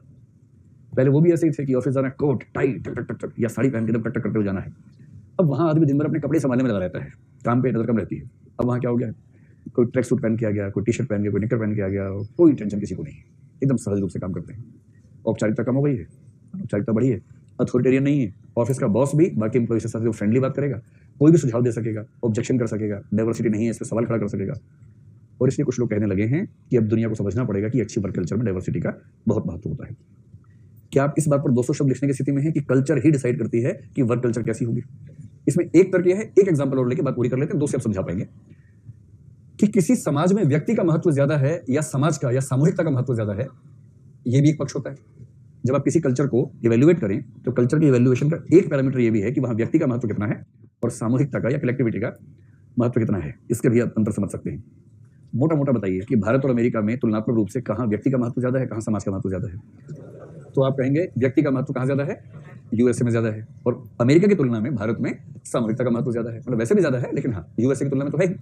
पहले वो भी ऐसे ही थे कि ऑफिस जाना कोट टाई टक टक टक या साड़ी पहन के टक टक करते हुए जाना है। अब वहाँ आदमी दिन भर अपने कपड़े संभालने में लगा रहता है, काम पे नजर कम रहती है। अब वहाँ क्या हो गया, कोई ट्रैक सूट पहन के आ गया, कोई टी शर्ट पहन के, कोई निकर पहन के आ गया, कोई टेंशन किसी को नहीं, एकदम सहज रूप से काम करते हैं। औपचारिकता कम हो गई है, औपचारिकता बढ़ी है, अथॉरिटेरियन नहीं है। ऑफिस का बॉस भी बाकी एम्प्लॉय के साथ फ्रेंडली बात करेगा, कोई भी सुझाव दे सकेगा, ऑब्जेक्शन कर सकेगा, डाइवर्सिटी नहीं है इस पर सवाल खड़ा कर सकेगा। और इसलिए कुछ लोग कहने लगे हैं कि अब दुनिया को समझना पड़ेगा कि अच्छी वर्क कल्चर में डाइवर्सिटी का बहुत महत्व होता है। क्या आप इस बात पर 200 शब्द लिखने की स्थिति में है कि कल्चर ही डिसाइड करती है कि वर्क कल्चर कैसी होगी? इसमें एक तर्क है, एक एग्जांपल और लेके बात पूरी कर लेते हैं, 2 से आप समझा पाएंगे कि किसी समाज में व्यक्ति का महत्व ज्यादा है या समाज का या सामूहिकता का महत्व ज्यादा है। यह भी एक पक्ष होता है। जब आप किसी कल्चर को इवेल्युएट करें तो कल्चर की इवेल्युएशन का एक पैरामीटर यह भी है कि वहां व्यक्ति का महत्व कितना है और सामूहिकता का या कलेक्टिविटी का महत्व कितना है। इसके भी आप अंतर समझ सकते हैं। मोटा मोटा बताइए कि भारत और अमेरिका में तुलनात्मक रूप से कहां व्यक्ति का महत्व ज्यादा है, कहां समाज का महत्व ज्यादा है? तो आप कहेंगे व्यक्ति का महत्व कहां ज्यादा है? यूएसए में ज्यादा है। और अमेरिका की तुलना में भारत में सामूहिकता का महत्व ज्यादा है। मतलब वैसे भी ज्यादा है, लेकिन हाँ यूएसए की तुलना में तो है ही।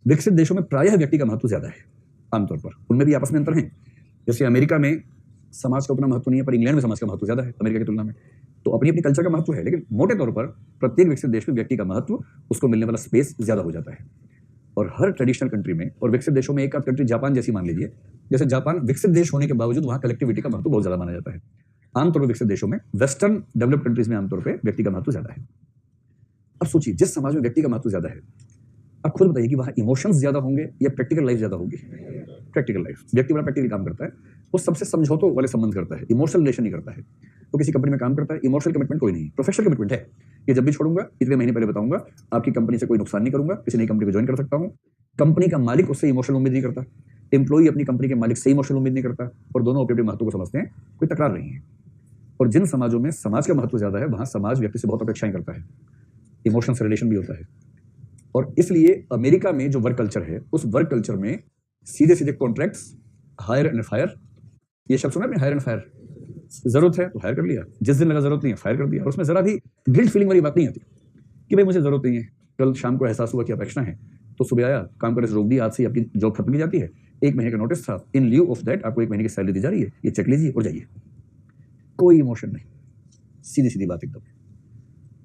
विकसित देशों में प्रायः व्यक्ति का महत्व ज्यादा है। आमतौर पर उनमें भी आपस में अंतर है। जैसे अमेरिका में समाज का उतना महत्व नहीं है, पर इंग्लैंड में समाज का महत्व ज्यादा है अमेरिका की तुलना में। तो अपनी अपनी कल्चर का महत्व है, लेकिन मोटे तौर पर प्रत्येक विकसित देश में व्यक्ति का महत्व, उसको मिलने वाला स्पेस ज्यादा हो जाता है। और हर ट्रेडिशनल कंट्री में और विकसित देशों में, एक आध कंट्री जापान जैसी मान लीजिए, जैसे जापान विकसित देश होने के बावजूद वहां कलेक्टिविटी का महत्व बहुत ज्यादा माना जाता है। आमतौर पर विकसित देशों में, वेस्टर्न डेवलप्ड कंट्रीज में आमतौर पर व्यक्ति का महत्व ज्यादा है। अब सोचिए, जिस समाज में व्यक्ति का महत्व ज्यादा है, अब खुद बताइए कि वहां इमोशंस ज्यादा होंगे या प्रैक्टिकल लाइफ ज्यादा होगी? Practical life. व्यक्ति बड़ा प्रैक्टिकल काम करता है, वो सबसे समझौतों वाले संबंध करता है, इमोशनल रिलेशन नहीं करता है। तो किसी कंपनी में काम करता है, इमोशनल कमिटमेंट कोई नहीं, प्रोफेशनल कमिटमेंट है कि जब भी छोड़ूंगा इतने महीने पहले बताऊंगा, आपकी कंपनी से कोई नुकसान नहीं करूंगा, किसी नई कंपनी को ज्वाइन कर सकता हूं। कंपनी का मालिक उससे इमोशनल उम्मीद नहीं करता, एम्प्लॉई अपनी कंपनी के मालिक से इमोशनल उम्मीद नहीं करता, और दोनों अपने महत्व को समझते हैं, कोई तकरार नहीं है। और जिन समाजों में समाज का महत्व ज्यादा है, वहां समाज व्यक्ति से बहुत अपेक्षाएं करता है, इमोशनल से रिलेशन भी होता है। और इसलिए अमेरिका में जो वर्क कल्चर है, उस वर्क कल्चर में सीधे सीधे कॉन्ट्रैक्ट्स, हायर एंड फायर, ये शब्द सुना आपने, हायर एंड फायर। जरूरत है तो हायर कर लिया, जिस दिन लगा जरूरत नहीं है फायर कर दिया, और उसमें जरा भी गिल्ट फीलिंग वाली बात नहीं आती कि भाई मुझे जरूरत नहीं है, कल शाम को एहसास हुआ कि अपेक्षा है तो सुबह आया, काम करने से रोक दी, आज से आपकी जॉब खत्म की जाती है, 1 महीने का नोटिस था, इन लीव ऑफ दैट आपको 1 महीने की सैलरी दी जा रही है, ये चेक लीजिए और जाइए। कोई इमोशन नहीं, सीधी सीधी बात एकदम।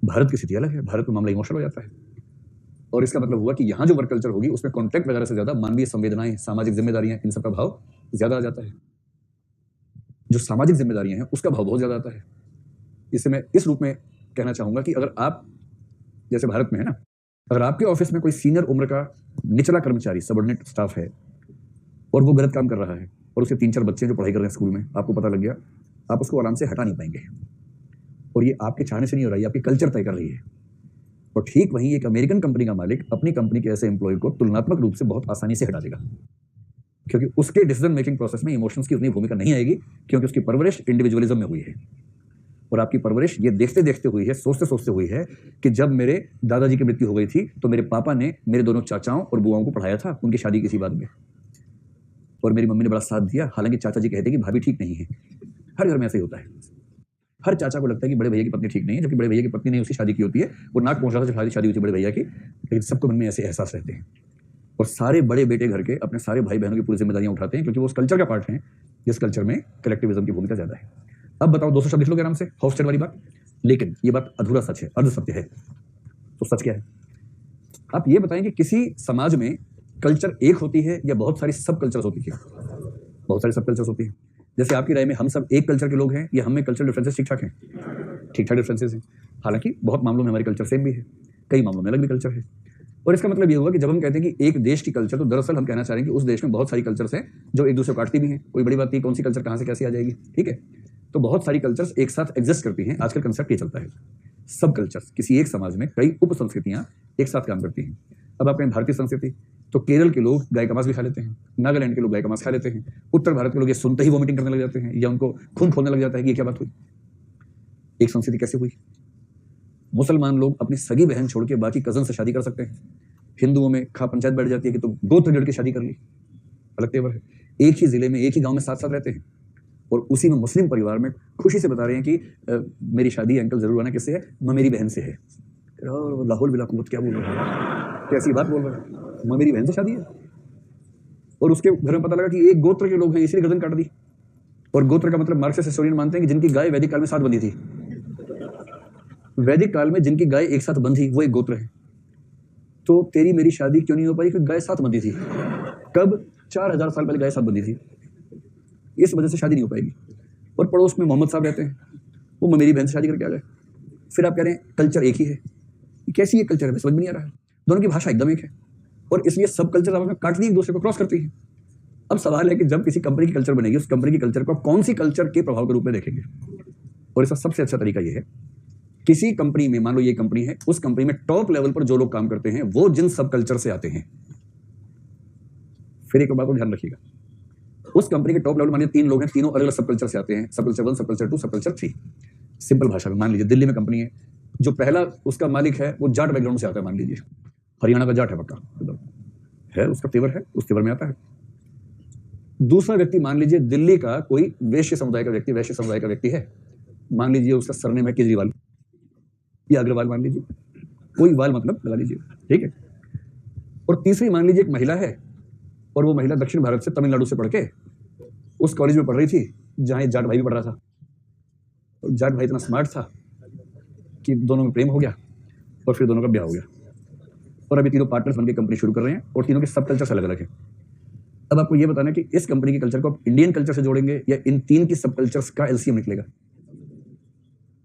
भारत की स्थिति अलग है, भारत में मामला इमोशनल हो जाता है। और इसका मतलब हुआ कि यहाँ जो वर्क कल्चर होगी उसमें कॉन्ट्रैक्ट वगैरह से ज्यादा मानवीय संवेदनाएं, सामाजिक जिम्मेदारियां, इन सब का भाव ज्यादा आ जाता है। जो सामाजिक जिम्मेदारियां हैं उसका भाव बहुत ज्यादा आता है। इसे मैं इस रूप में कहना चाहूंगा कि अगर आप, जैसे भारत में है ना, अगर आपके ऑफिस में कोई सीनियर उम्र का निचला कर्मचारी, सबऑर्डिनेट स्टाफ है, और वो गलत काम कर रहा है, और उसके 3-4 बच्चे जो पढ़ाई कर रहे हैं स्कूल में, आपको पता लग गया, आप उसको आराम से हटा नहीं पाएंगे। और ये आपके चाहने से नहीं हो रहा है, आपकी कल्चर तय कर रही है। और ठीक वहीं एक अमेरिकन कंपनी का मालिक अपनी कंपनी के ऐसे एम्प्लॉय को तुलनात्मक रूप से बहुत आसानी से हटा देगा, क्योंकि उसके डिसीजन मेकिंग प्रोसेस में इमोशंस की उतनी भूमिका नहीं आएगी, क्योंकि उसकी परवरिश इंडिविजुअलिज्म में हुई है। और आपकी परवरिश ये देखते देखते हुई है, सोचते सोचते हुई है कि जब मेरे दादाजी की मृत्यु हो गई थी तो मेरे पापा ने मेरे दोनों चाचाओं और बुआओं को पढ़ाया था उनकी शादी किसी बात में, और मेरी मम्मी ने बड़ा साथ दिया, हालांकि चाचा जी कहते कि भाभी ठीक नहीं है। हर घर में ऐसे ही होता है, हर चाचा को लगता है कि बड़े भैया की पत्नी ठीक नहीं है, जबकि बड़े भैया की पत्नी ने उसकी शादी की होती है, वो नाक पहुंच रहा था, शादी हुई थी बड़े भैया की, लेकिन सबको मन में ऐसे एहसास रहते हैं। और सारे बड़े बेटे घर के अपने सारे भाई बहनों की पूरी जिम्मेदारियां उठाते हैं, क्योंकि वो उस कल्चर का पार्ट हैं जिस कल्चर में कलेक्टिविज्म की भूमिका ज्यादा है। अब बताओ, 200 शब्द लिख लोगे आराम से, हॉफस्टाइल वाली बात। लेकिन ये बात अधूरा सच है, अर्ध सत्य है। तो सच क्या है? आप ये बताएं कि किसी समाज में कल्चर एक होती है या बहुत सारी सब कल्चर्स होती है? बहुत सारी सब कल्चर्स होती है। जैसे आपकी राय में हम सब एक कल्चर के लोग हैं या हमें कल्चर डिफरेंसेस ठीक ठाक हैं? ठीक ठाक डिफरेंसेस हैं। हालांकि बहुत मामलों में हमारे कल्चर सेम भी है, कई मामलों में अलग भी कल्चर है। और इसका मतलब ये हुआ कि जब हम कहते हैं कि एक देश की कल्चर, तो दरअसल हम कहना चाह रहे हैं कि उस देश में बहुत सारी कल्चर्स हैं जो एक दूसरे को काटती भी हैं। कोई बड़ी बात नहीं, कौन सी कल्चर कहाँ से कैसी आ जाएगी, ठीक है? तो बहुत सारी कल्चर्स एक साथ एग्जिस्ट करती हैं। आजकल कंसेप्ट ये चलता है, सब कल्चर्स, किसी एक समाज में कई उप संस्कृतियां एक साथ काम करती हैं। अब आप कहें भारतीय संस्कृति, तो केरल के लोग गाय का मांस भी खा लेते हैं, नागालैंड के लोग गाय का मांस खा लेते हैं, उत्तर भारत के लोग ये सुनते ही वॉमिटिंग करने लग जाते हैं, या उनको खून खोलने लग जाता है कि ये क्या बात हुई। एक संस्कृति कैसे हुई? मुसलमान लोग अपनी सगी बहन छोड़ के बाकी कजन से शादी कर सकते हैं। हिंदुओं में खा पंचायत बैठ जाती है कि तो गोत्र जोड़ के शादी कर ली, अलग तेवर है। एक ही जिले में, एक ही गांव में साथ साथ रहते हैं, और उसी में मुस्लिम परिवार में खुशी से बता रहे हैं कि मेरी शादी अंकल जरूर आना, किससे है? मेरी बहन से है। लाहौल बिला कुव्वत, क्या बोल रहा है, कैसी बात बोल रहा है, मेरी बहन से शादी है। और उसके घर में पता लगा कि एक गोत्र के लोग हैं, इसलिए गर्दन काट दी। और गोत्र का मतलब मार्क्सिस्ट हिस्टोरियन मानते हैं कि जिनकी गाय वैदिक काल में साथ बंधी थी। वैदिक काल में जिनकी गाय एक साथ बंधी वो एक गोत्र है। तो तेरी मेरी शादी क्यों नहीं हो पाई? क्योंकि गाय साथ बंधी थी। कब? 4000 साल पहले गाय साथ बंधी थी, इस वजह से शादी नहीं हो पाएगी। और पड़ोस में मोहम्मद साहब रहते हैं, वो मेरी बहन से शादी करके आ गए। फिर आप कह रहे हैं कल्चर एक ही है, कैसी ये कल्चर है? समझ में नहीं आ रहा है। दोनों की भाषा एकदम एक है, और इसलिए सब कल्चर आपस में काटती है, एक दूसरे को क्रॉस करती है। अब सवाल है कि जब किसी कंपनी की कल्चर बनेगी, उस कंपनी की कल्चर को कौन सी कल्चर के प्रभाव के रूप में देखेंगे? और इसका सबसे अच्छा तरीका यह है, किसी कंपनी में, मान लो ये कंपनी है, उस कंपनी में टॉप लेवल पर जो लोग काम करते हैं वो जिन सब कल्चर से आते हैं। फिर एक बात को ध्यान रखिएगा, उस कंपनी के टॉप लेवल मानिए 3 लोग हैं, तीनों अलग अलग सब कल्चर से आते हैं, सब कल्चर 1, सब कल्चर 2, सब कल्चर 3। सिंपल भाषा में मान लीजिए दिल्ली में कंपनी है, जो पहला उसका मालिक है वो जाट बैकग्राउंड से आता है, मान लीजिए हरियाणा का जाट है, पक्का है, उसका तेवर है, उस तेवर में आता है। दूसरा व्यक्ति मान लीजिए दिल्ली का कोई वैश्य समुदाय का व्यक्ति, वैश्य समुदाय का व्यक्ति है, मान लीजिए उसका सरनेम है केजरीवाल या अग्रवाल, मान लीजिए कोई वाल मतलब लगा लीजिए, ठीक है। और तीसरी मान लीजिए एक महिला है, और वो महिला दक्षिण भारत से, तमिलनाडु से पढ़ के उस कॉलेज में पढ़ रही थी जहाँ एक जाट भाई भी पढ़ रहा था, और जाट भाई इतना स्मार्ट था कि दोनों में प्रेम हो गया और फिर दोनों का ब्याह हो गया, और अभी तीनों पार्टनर्स बनकर कंपनी शुरू कर रहे हैं और तीनों के सब कल्चर अलग अलग है। अब आपको ये बताना है कि इस कंपनी के कल्चर को आप इंडियन कल्चर से जोड़ेंगे या इन तीन की सब कल्चर्स का एलसीएम निकलेगा।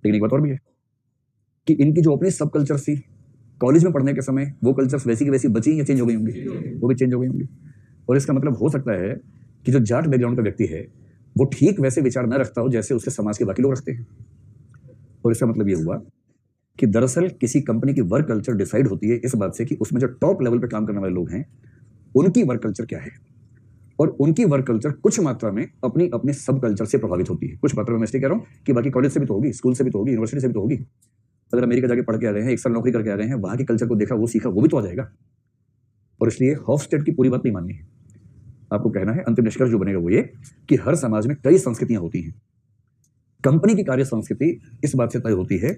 लेकिन एक बात और भी है कि इनकी जो अपनी सब कल्चर थी कॉलेज में पढ़ने के समय, वो कल्चर्स वैसी की वैसी बची या चेंज हो गई होंगी? वो भी चेंज हो गई होंगी। और इसका मतलब हो सकता है कि जो जाट बैकग्राउंड का व्यक्ति है वो ठीक वैसे विचार न रखता हो जैसे उसके समाज के बाकी लोग रखते हैं। और इसका मतलब ये हुआ कि दरअसल किसी कंपनी की वर्क कल्चर डिसाइड होती है इस बात से कि उसमें जो टॉप लेवल पे काम करने वाले लोग हैं उनकी वर्क कल्चर क्या है, और उनकी वर्क कल्चर कुछ मात्रा में अपनी अपने सब कल्चर से प्रभावित होती है। कुछ मात्रा में मैं इसलिए कह रहा हूँ कि बाकी कॉलेज से भी तो होगी, स्कूल से भी तो होगी, यूनिवर्सिटी से भी तो होगी। अगर अमेरिका जाके पढ़ के आ रहे हैं, एक साल नौकरी करके आ रहे हैं, वहां के कल्चर को देखा, वो सीखा, वो भी तो आ जाएगा। और इसलिए हॉफस्टेड की पूरी बात नहीं माननी है। आपको कहना है, अंतिम निष्कर्ष जो बनेगा वो ये कि हर समाज में कई संस्कृतियां होती हैं। कंपनी की कार्य संस्कृति इस बात से तय होती है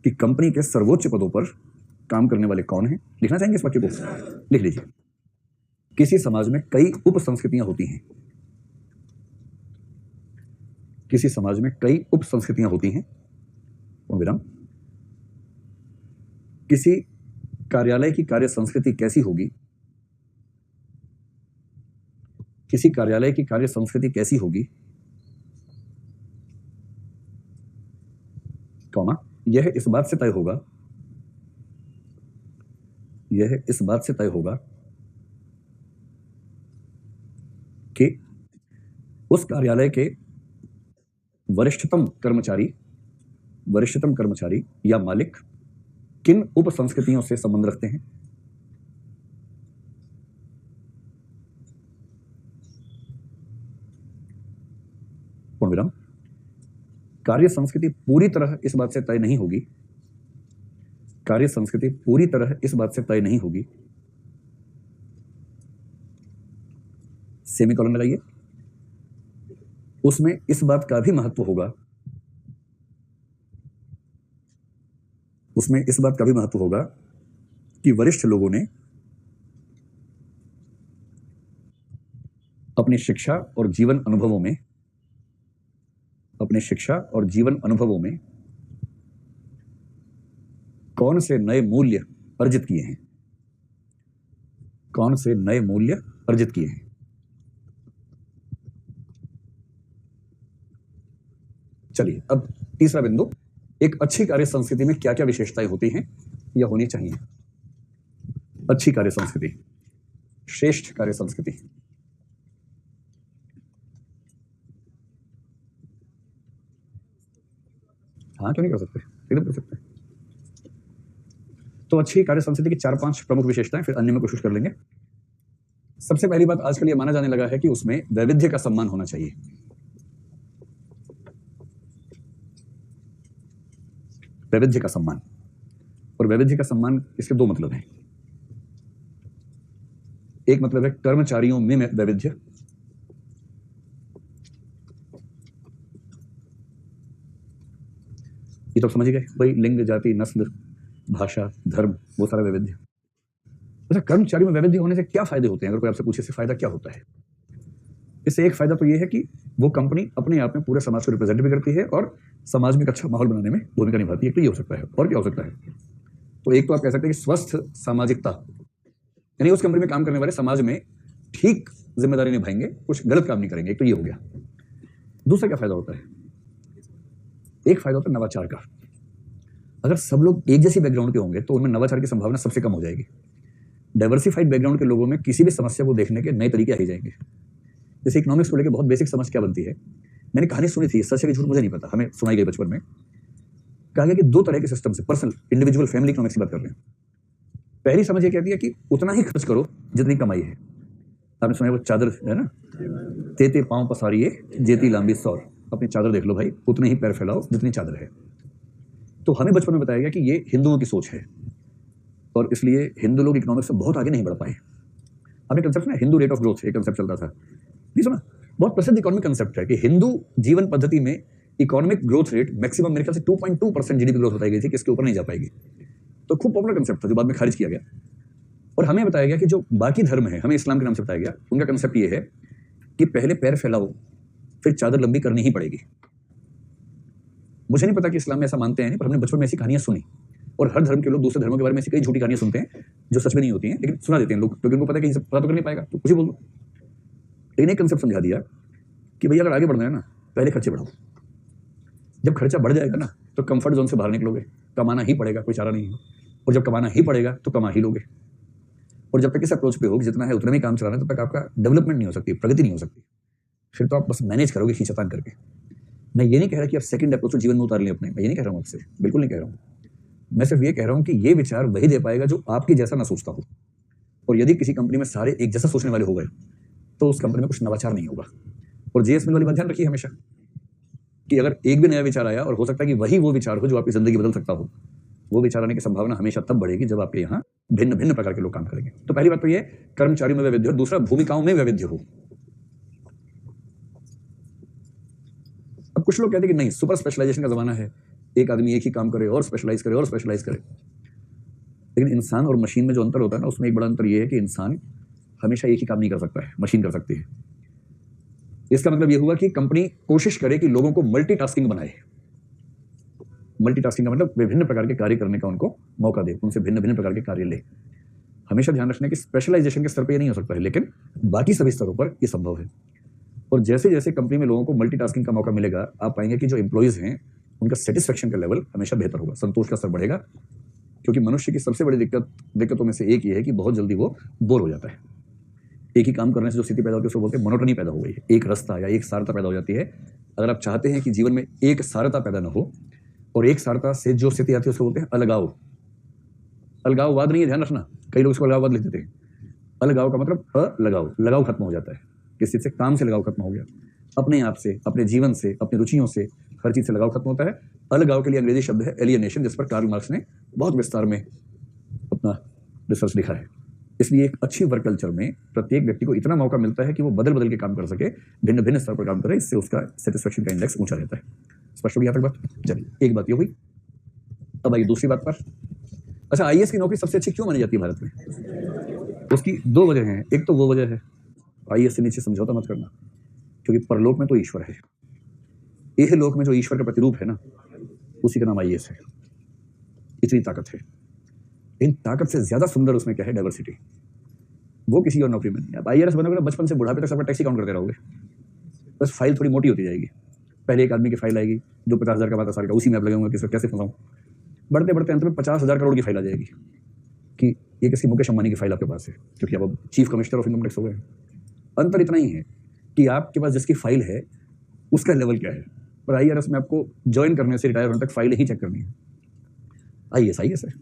कि कंपनी के सर्वोच्च पदों पर काम करने वाले कौन हैं। लिखना चाहेंगे इस वाक्य को? लिख लीजिए। किसी समाज में कई उप संस्कृतियां होती हैं। किसी समाज में कई उप संस्कृतियां होती हैं। विराम। किसी कार्यालय की कार्य संस्कृति कैसी होगी? किसी कार्यालय की कार्य संस्कृति कैसी होगी, कौमा, यह इस बात से तय होगा, यह इस बात से तय होगा कि उस कार्यालय के वरिष्ठतम कर्मचारी या मालिक किन उप संस्कृतियों से संबंध रखते हैं। पूर्णविराम। कार्य संस्कृति पूरी तरह इस बात से तय नहीं होगी, कार्य संस्कृति पूरी तरह इस बात से तय नहीं होगी, सेमीकोलन लगाइए, उसमें इस बात का भी महत्व होगा, उसमें इस बात का भी महत्व होगा कि वरिष्ठ लोगों ने अपनी शिक्षा और जीवन अनुभवों में कौन से नए मूल्य अर्जित किए हैं, कौन से नए मूल्य अर्जित किए हैं। चलिए अब तीसरा बिंदु, एक अच्छी कार्य संस्कृति में क्या क्या विशेषताएं होती हैं या होनी चाहिए। अच्छी कार्य संस्कृति, श्रेष्ठ कार्य संस्कृति। हाँ, क्यों नहीं कर सकते, एकदम कर सकते। तो अच्छी कार्य संस्कृति की 4-5 प्रमुख विशेषताएं, फिर अन्य में कोशिश कर लेंगे। सबसे पहली बात, आजकल ये माना जाने लगा है कि उसमें वैविध्य का सम्मान होना चाहिए। वैविध्य का सम्मान, और वैविध्य का सम्मान इसके दो मतलब हैं। एक मतलब है कर्मचारियों में वैविध्य, ये तो समझ गए भाई, लिंग, जाति, नस्ल, भाषा, धर्म, वो सारा वैविध्य। अच्छा, कर्मचारी में वैविध्य होने से क्या फायदे होते हैं? अगर कोई आपसे पूछे इससे फायदा क्या होता है, इससे एक फायदा तो ये है कि वो कंपनी अपने आप में पूरे समाज को रिप्रेजेंट भी करती है और समाज में एक अच्छा माहौल बनाने में भूमिका निभाती है। तो ये हो सकता है। और क्या हो सकता है? तो एक तो आप कह सकते हैं कि स्वस्थ सामाजिकता, यानी उस कंपनी में काम करने वाले समाज में ठीक जिम्मेदारी निभाएंगे, कुछ गलत काम नहीं करेंगे। एक तो ये हो गया। दूसरा क्या फायदा होता है? एक फायदा होता है नवाचार का। अगर सब लोग एक जैसी बैकग्राउंड के होंगे तो उनमें नवाचार की संभावना सबसे कम हो जाएगी। डाइवर्सिफाइड बैकग्राउंड के लोगों में किसी भी समस्या को देखने के नए तरीके आ ही जाएंगे। जैसे इकोनॉमिक्स को लेकर बहुत बेसिक समझ क्या बनती है, मैंने कहानी सुनी थी, सच है कि झूठ मुझे नहीं पता, हमें सुनाई गई बचपन में। कहा गया कि दो तरह के सिस्टम से, पर्सनल, इंडिविजुअल, फैमिली इकोनॉमिक्स की बात कर रहे हैं। पहली समझ ये कहती है कि उतना ही खर्च करो जितनी कमाई है। आपने सुना है वो चादर है ना, तेते पांव पसारिए जेती लांबी सौर, अपनी चादर देख लो भाई, उतने ही पैर फैलाओ जितनी चादर है। तो हमें बचपन में बताया गया कि ये हिंदुओं की सोच है और इसलिए हिंदू लोग इकोनॉमिक्स से बहुत आगे नहीं बढ़ पाए। आपने कंसेप्ट ना, हिंदू रेट ऑफ ग्रोथ, एक कंसेप्ट चलता था, नहीं सुना? बहुत प्रसिद्ध इकोनॉमिक कंसेप्ट है कि हिंदू जीवन पद्धति में इकोनॉमिक ग्रोथ रेट मैक्सिमम मेरे ख्याल से 2.2% जीडीपी ग्रोथ बताई गई थी कि इसके ऊपर नहीं जा पाएगी। तो खूब पॉपुलर कंसेप्ट था जो बाद में खारिज किया गया। और हमें बताया गया कि जो बाकी धर्म है, हमें इस्लाम के नाम से बताया गया, उनका कंसेप्ट ये है कि पहले पैर फैलाओ फिर चादर लंबी करनी ही पड़ेगी। मुझे नहीं पता कि इस्लाम में ऐसा मानते हैं नहीं, पर हमने बचपन में ऐसी कहानियां सुनी, और हर धर्म के लोग दूसरे धर्मों के बारे में ऐसी कई झूठी कहानियां सुनते हैं जो सच में नहीं होती हैं, लेकिन सुना देते हैं लोग, क्योंकि उनको पता है कि ये सब पता तो कर नहीं पाएगा, तो कुछ ही बोल दो। लेकिन एक कंसेप्ट समझा दिया कि भैया अगर आगे बढ़ना है ना, पहले खर्चे बढ़ाओ। जब खर्चा बढ़ जाएगा ना, तो कंफर्ट जोन से बाहर निकलोगे, कमाना ही पड़ेगा, कोई चारा नहीं है, और जब कमाना ही पड़ेगा तो कमा ही लोगे। और जब तक इस अप्रोच पे हो कि जितना है उतना में काम चलाना है, तब तक आपका डेवलपमेंट नहीं हो सकती, प्रगति नहीं हो सकती। फिर तो आप बस मैनेज करोगे खींचतान करके। मैं ये नहीं कह रहा कि आप सेकंड अप्रोच जीवन में उतार लें अपने, मैं ये नहीं कह रहा हूँ आपसे, बिल्कुल नहीं कह रहा हूँ। मैं सिर्फ ये कह रहा हूँ कि ये विचार वही दे पाएगा जो आपकी जैसा ना सोचता हो। और यदि किसी कंपनी में सारे एक जैसा सोचने वाले हो गए, तो उस कंपनी में कुछ नवाचार नहीं होगा। और जेएसएल वाली बात ध्यान रखिए हमेशा कि अगर एक भी नया विचार आया, और हो सकता है कि वही वो विचार हो जो आपकी जिंदगी बदल सकता हो, वो विचार आने की संभावना हमेशा तब बढ़ेगी जब आपके यहाँ भिन्न भिन्न प्रकार के लोग काम करेंगे। तो पहली बात तो ये कर्मचारियों में वैविध्य हो, दूसरा भूमिकाओं में वैविध्य हो। अब कुछ लोग कहते हैं कि नहीं, सुपर स्पेशलाइजेशन का जमाना है, एक आदमी एक ही काम करे और स्पेशलाइज करे और स्पेशलाइज करे। लेकिन इंसान और मशीन में जो अंतर होता है ना, उसमें एक बड़ा अंतर यह है कि इंसान हमेशा एक ही काम नहीं कर सकता है, मशीन कर सकती है। इसका मतलब यह हुआ कि कंपनी कोशिश करे कि लोगों को मल्टीटास्किंग बनाए। मल्टीटास्किंग का मतलब विभिन्न प्रकार के कार्य करने का उनको मौका दे, उनसे भिन्न भिन्न प्रकार के कार्य ले। हमेशा ध्यान रखना कि स्पेशलाइजेशन के स्तर पर यह नहीं हो सकता है, लेकिन बाकी सभी स्तरों पर यह संभव है। और जैसे जैसे कंपनी में लोगों को मल्टीटास्किंग का मौका मिलेगा, आप पाएंगे कि जो एम्प्लॉइज हैं उनका सेटिस्फेक्शन का लेवल हमेशा बेहतर होगा, संतोष का स्तर बढ़ेगा। क्योंकि मनुष्य की सबसे बड़ी दिक्कतों में से एक ये है कि बहुत जल्दी वो बोर हो जाता है। एक ही काम करने से जो स्थिति पैदा होती है उसको बोलते हैं मोनोटनी पैदा हो गई है, एक रसता या एक सारता पैदा हो जाती है। अगर आप चाहते हैं कि जीवन में एक सारता पैदा न हो, और एक सारता से जो स्थिति आती है उसको बोलते हैं अलगाव। अलगाववाद नहीं है, ध्यान रखना, कई लोग इसको अलगाववाद लिख देते हैं। अलगाव का मतलब लगाव खत्म हो जाता है, किसी से काम से लगाव खत्म हो गया, अपने आप से, अपने जीवन से, अपनी रुचियों से, हर चीज से लगाव खत्म होता है। अलगाव के लिए अंग्रेजी शब्द है एलियनेशन, जिस पर कार्ल मार्क्स ने बहुत विस्तार में अपना रिसर्च लिखा है। इसलिए एक अच्छी वर्क कल्चर में प्रत्येक व्यक्ति को इतना मौका मिलता है कि वो बदल बदल के काम कर सके, भिन्न भिन्न स्तर पर काम करे, इससे उसका सेटिस्फेक्शन का इंडेक्स ऊंचा रहता है। स्पष्ट होगी यहाँ तक बात? चलिए, एक बात ये हुई। अब आइए दूसरी बात पर। अच्छा, आईएएस की नौकरी सबसे अच्छी क्यों मानी जाती है भारत में? उसकी दो वजह हैं। एक तो वो वजह है, आईएएस से नीचे समझौता मत करना, क्योंकि परलोक में तो ईश्वर है, यह लोक में जो ईश्वर का प्रतिरूप है ना, उसी का नाम आईएएस है। इतनी ताकत है। इन ताकत से ज्यादा सुंदर उसमें क्या है? डाइवर्सिटी। वो किसी और नौकरी में नहीं। आप आईएएस बनोगे ना, बचपन से बुढ़ापे तक सबका टैक्सी काउंट करते रहोगे, बस फाइल थोड़ी मोटी होती जाएगी। पहले एक आदमी की फाइल आएगी जो 50,000 का 12 साल का, उसी में आप लगे होंगे कि कैसे फंसाऊं। बढ़ते बढ़ते अंत में 50,000 करोड़ की फाइल आ जाएगी कि ये किसी मुकेश अंबानी की फाइल आपके पास है, क्योंकि आप chief commissioner of income tax हो गए। अंतर इतना ही है कि आपके पास जिसकी फाइल है उसका लेवल क्या है। पर आईआरएस में आपको ज्वाइन करने से रिटायर होने तक फाइल ही चेक करनी है। आईएएस आईएएस है,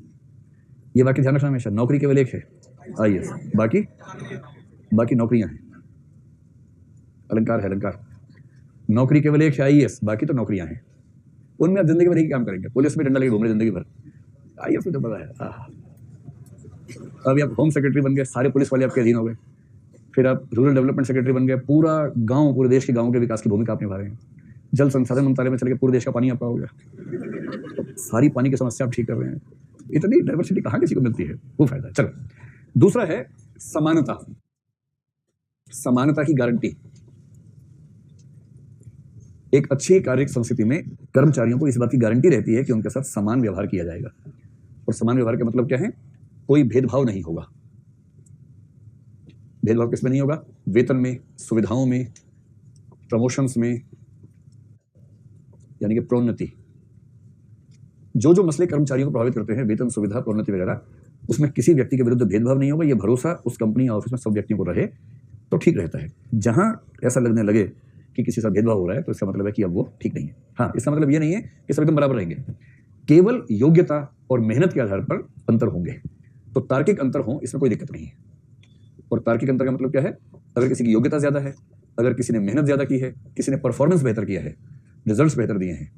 ये बाकी ध्यान रखना हमेशा। नौकरी केवल एक है, आईएएस, बाकी नौकरियां हैं। अलंकार है, अलंकार। नौकरी केवल एक है, आईएएस, बाकी तो नौकरियां हैं। उनमें आप जिंदगी भर ही काम करेंगे। पुलिस में डंडा लेके घूम रहे जिंदगी भर, आईएएस में तो पता है। अभी आप होम सेक्रेटरी बन गए, सारे पुलिस वाले आपके अधीन हो गए। फिर आप रूरल डेवलपमेंट सेक्रेटरी बन गए, पूरा गांव, पूरे देश के गांवों के विकास की भूमिका आप निभा रहे हैं। जल संसाधन मंत्रालय में चले गए, पूरे देश का पानी आपका हो गया, सारी पानी की समस्या आप ठीक कर रहे हैं। इतनी डाइवर्सिटी कहाँ किसी को मिलती है, वो फायदा है। चलो, दूसरा है समानता। समानता की गारंटी। एक अच्छी कार्य संस्कृति में कर्मचारियों को इस बात की गारंटी रहती है कि उनके साथ समान व्यवहार किया जाएगा। और समान व्यवहार का मतलब क्या है? कोई भेदभाव नहीं होगा। भेदभाव किसमें नहीं होगा? वेतन में, सुविधाओं में, प्रमोशंस में, यानी कि प्रोन्नति। जो मसले कर्मचारियों को प्रभावित करते हैं, वेतन, सुविधा, प्रोन्नति वगैरह, उसमें किसी व्यक्ति के विरुद्ध भेदभाव नहीं होगा। यह भरोसा उस कंपनी या ऑफिस में सब व्यक्तियों को रहे तो ठीक रहता है। जहां ऐसा लगने लगे कि किसी से भेदभाव हो रहा है, तो इसका मतलब है कि अब वो ठीक नहीं है। हाँ, इसका मतलब ये नहीं है कि सब एकदम बराबर रहेंगे, केवल योग्यता और मेहनत के आधार पर अंतर होंगे। तो तार्किक अंतर हो, इसमें कोई दिक्कत नहीं है। और तार्किक अंतर का मतलब क्या है? अगर किसी की योग्यता ज्यादा है, अगर किसी ने मेहनत ज्यादा की है, किसी ने परफॉर्मेंस बेहतर किया है, रिजल्ट्स बेहतर दिए हैं,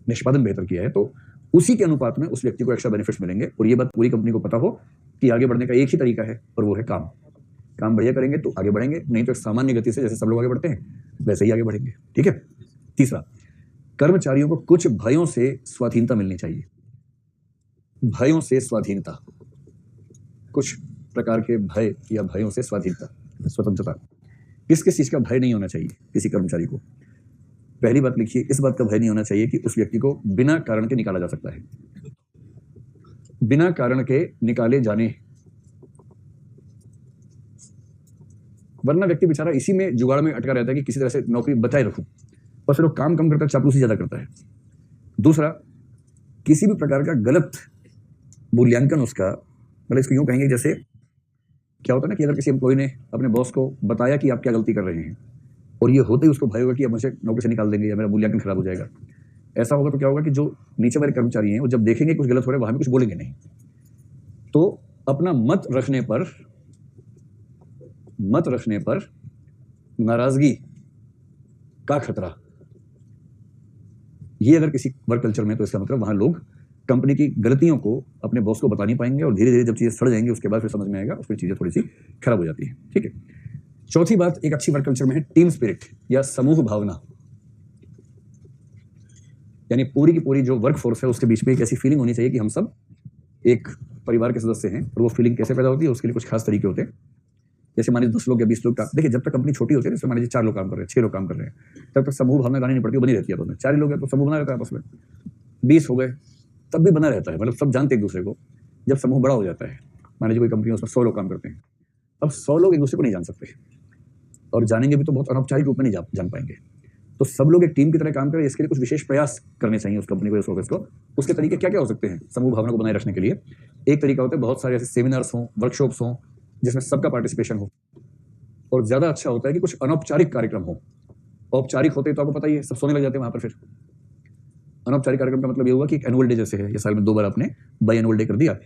निष्पादन बेहतर किया है, तो उसी के अनुपात में उस व्यक्ति को एक्स्ट्रा बेनिफिट्स मिलेंगे। और ये बात पूरी कंपनी को पता हो कि आगे बढ़ने का एक ही तरीका है, और वो है काम बढ़िया करेंगे तो आगे बढ़ेंगे, नहीं तो सामान्य गति से जैसे सब लोग आगे बढ़ते हैं वैसे ही आगे बढ़ेंगे। ठीक है। तीसरा, कर्मचारियों को कुछ भयों से स्वाधीनता मिलनी चाहिए। भयों से स्वाधीनता, कुछ प्रकार के भय या भयों से स्वाधीनता, स्वतंत्रता। किस किस चीज का भय नहीं होना चाहिए किसी कर्मचारी को? पहली बात लिखिए, इस बात का भय नहीं होना चाहिए कि उस व्यक्ति को बिना कारण के निकाला जा सकता है। बिना कारण के निकाले जाने, वरना व्यक्ति बेचारा इसी में जुगाड़ में अटका रहता है कि किसी तरह से नौकरी बचाए रखूं, और फिर वो काम कम करता है, चापलूसी ज्यादा करता है। दूसरा, किसी भी प्रकार का गलत मूल्यांकन उसका, मतलब इसको यूं कहेंगे जैसे क्या होता है ना कि अगर किसी एम्प्लॉय ने अपने बॉस को बताया कि आप क्या गलती कर रहे हैं, और ये होते ही उसको भय होगा कि अब मुझे नौकरी से निकाल देंगे या मेरा मूल्यांकन खराब हो जाएगा, ऐसा होगा तो क्या होगा कि जो नीचे वाले कर्मचारी हैं वो जब देखेंगे कुछ गलत हो रहा है, वहां भी कुछ बोलेंगे नहीं। तो अपना मत रखने पर नाराजगी का खतरा, ये अगर किसी वर्क कल्चर में, तो इसका मतलब वहां लोग कंपनी की गलतियों को अपने बॉस को बता नहीं पाएंगे, और धीरे धीरे जब चीजें सड़ जाएंगी उसके बाद फिर समझ में आएगा, फिर चीजें थोड़ी सी खराब हो जाती है। ठीक है। चौथी बात एक अच्छी वर्क कल्चर में है टीम स्पिरिट या समूह भावना, यानी पूरी की पूरी जो वर्क फोर्स है उसके बीच में एक ऐसी फीलिंग होनी चाहिए कि हम सब एक परिवार के सदस्य हैं। और वो फीलिंग कैसे पैदा होती है, उसके लिए कुछ खास तरीके होते हैं। जैसे मान लीजिए 10 लोग या 20 लोग का, देखिए जब तक कंपनी छोटी होती है, जैसे मान लीजिए 4 लोग काम कर रहे हैं, 6 लोग काम कर रहे हैं, तब तक समूह भावना लानी नहीं पड़ती, बनी रहती है। 4 लोग हैं तो समूह बना रहता है आपस में। 20 हो गए तब भी बना रहता है, मतलब सब जानते हैं एक दूसरे को। जब समूह बड़ा हो जाता है, मान लीजिए कोई कंपनी उसमें 100 लोग काम करते हैं, अब 100 लोग एक दूसरे को नहीं जान सकते, और जानेंगे भी तो बहुत अनौपचारिक रूप में नहीं जान पाएंगे। तो सब लोग एक टीम की तरह काम करें, इसके लिए कुछ विशेष प्रयास करने चाहिए उस कंपनी को, उस ऑफिस को। उसके तरीके क्या क्या हो सकते हैं समूह भावना को बनाए रखने के लिए? एक तरीका होता है बहुत सारे ऐसे सेमिनार्स हों, वर्कशॉप्स हों, जिसमें सबका पार्टिसिपेशन हो। और ज्यादा अच्छा होता है कि कुछ अनौपचारिक कार्यक्रम हो। औपचारिक होते तो आपको पता ही है, सब सोने लग जाते हैं वहां पर। फिर अनौपचारिक कार्यक्रम का मतलब ये हुआ कि एक एनुअल डे जैसे है, ये साल में 2 बार आपने बाई एनुअल डे कर दिया